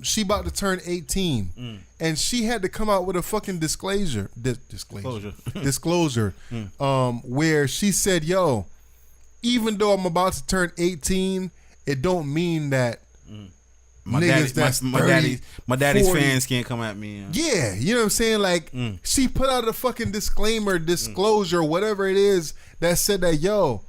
She about to turn 18, and she had to come out with a fucking disclosure, where she said, "Yo, even though I'm about to turn 18, it don't mean that my niggas daddy, my daddy's 40. Fans can't come at me. Yeah, you know what I'm saying? Like, she put out a fucking disclosure, whatever it is, that said that, yo,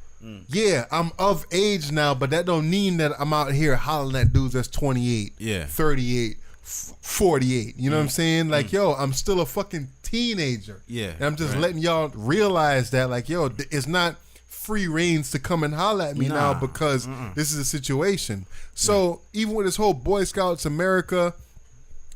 yeah, I'm of age now, but that don't mean that I'm out here hollering at dudes that's 28, 38, 48. You know what I'm saying? Like, yo, I'm still a fucking teenager. Yeah. And I'm just letting y'all realize that, like, yo, it's not free reigns to come and holler at me now because this is a situation. So even with this whole Boy Scouts America,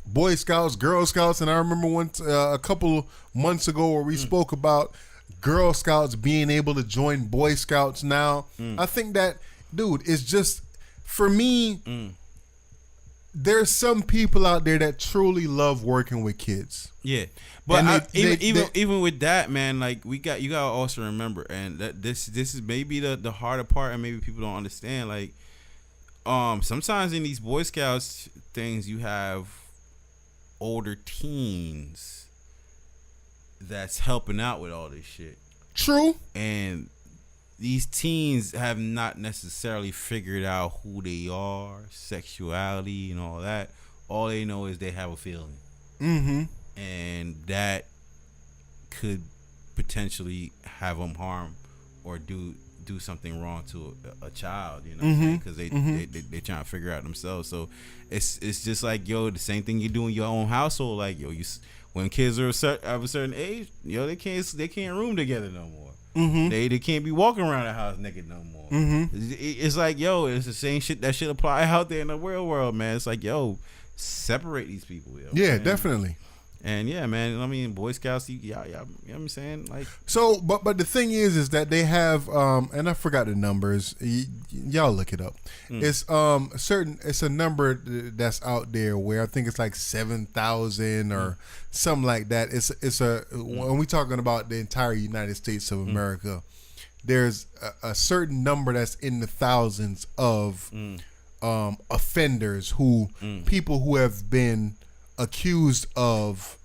Boy Scouts, Girl Scouts, and I remember a couple months ago where we spoke about Girl Scouts being able to join Boy Scouts now. I think that, dude, it's just, for me, there's some people out there that truly love working with kids. Yeah, but even with that, man, like you gotta also remember, and that this is maybe the harder part, and maybe people don't understand. Like, sometimes in these Boy Scouts things, you have older teens that's helping out with all this shit. True. And these teens have not necessarily figured out who they are, sexuality, and all that. All they know is they have a feeling. Mm-hmm. And that could potentially have them harm or do something wrong to a child, you know, because they're trying to figure out themselves. So it's just like, yo, the same thing you do in your own household. Like, yo, when kids are of a certain age, yo, they can't room together no more. They can't be walking around the house naked no more. It's like, yo, it's the same shit that should apply out there in the real world, man. It's like, yo, separate these people. Yo, yeah, man. Definitely. And yeah, man, I mean, Boy Scouts, you know what I'm saying? Like, so, but the thing is that they have, and I forgot the numbers. Y'all look it up. It's it's a number that's out there where I think it's like 7,000 or something like that. It's when we talking about the entire United States of America, there's a certain number that's in the thousands of offenders people who have been accused of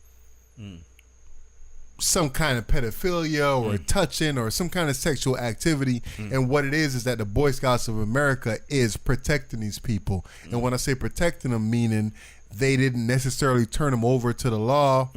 some kind of pedophilia or touching or some kind of sexual activity. And what it is that the Boy Scouts of America is protecting these people. And when I say protecting them, meaning they didn't necessarily turn them over to the law.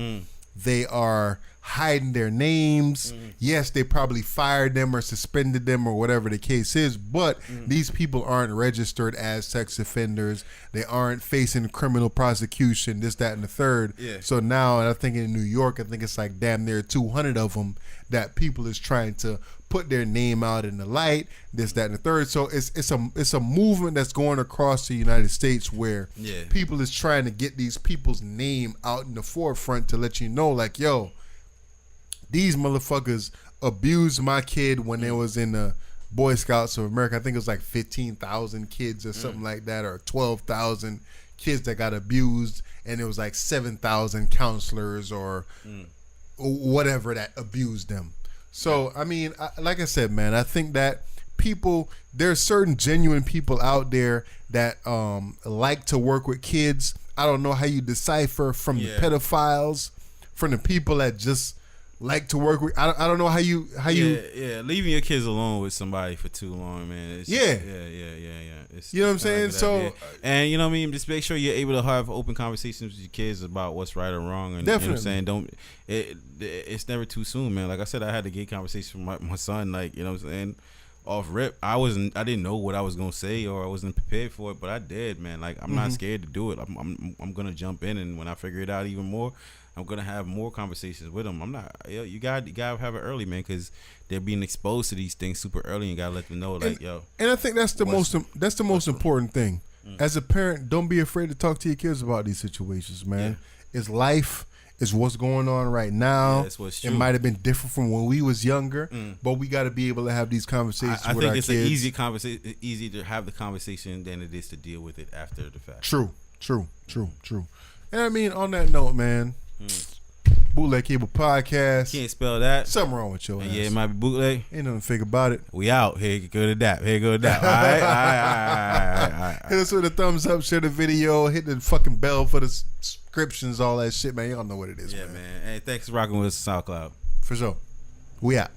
They are hiding their names. Yes, they probably fired them or suspended them or whatever the case is, but these people aren't registered as sex offenders. They aren't facing criminal prosecution, this, that, and the third. Yeah. So now, and I think in New York, I think it's like damn near 200 of them that people is trying to put their name out in the light, this, that, and the third. So it's a movement that's going across the United States where people is trying to get these people's name out in the forefront to let you know, like, yo, these motherfuckers abused my kid when they was in the Boy Scouts of America. I think it was like 15,000 kids or something like that, or 12,000 kids that got abused, and it was like 7,000 counselors or whatever that abused them. So, I mean, like I said, man, I think that there's certain genuine people out there that like to work with kids. I don't know how you decipher from the pedophiles, from the people that just like to work with. I don't know how you leaving your kids alone with somebody for too long, man. It's yeah. It's, you know what I'm saying? So, and you know what I mean, just make sure you're able to have open conversations with your kids about what's right or wrong. And definitely. You know what I'm saying? It's never too soon, man. Like I said, I had a gay conversation with my son, like, you know what I'm saying, off rip. I didn't know what I was gonna say, or I wasn't prepared for it, but I did, man. Like, I'm not scared to do it. I'm gonna jump in, and when I figure it out even more, I'm gonna have more conversations with them. I'm not. You gotta have it early, man, because they're being exposed to these things super early, and you gotta let them know, like, yo. And I think that's the most important thing. As a parent, don't be afraid to talk to your kids about these situations, man. Yeah. It's life. It's what's going on right now. Yeah, what's true. It might have been different from when we was younger, but we got to be able to have these conversations with our kids. I think it's an easy conversation, easy to have the conversation than it is to deal with it after the fact. True. And I mean, on that note, man, Bootleg Cable Podcast. Can't spell that. Something wrong with your ass. Yeah, it might be bootleg. Ain't nothing to think about it. We out. Here go to that. All right. Hit us with a thumbs up, share the video, hit the fucking bell for the subscriptions, all that shit, man. Y'all know what it is, man. Hey, thanks for rocking with us, SoundCloud. For sure. We out.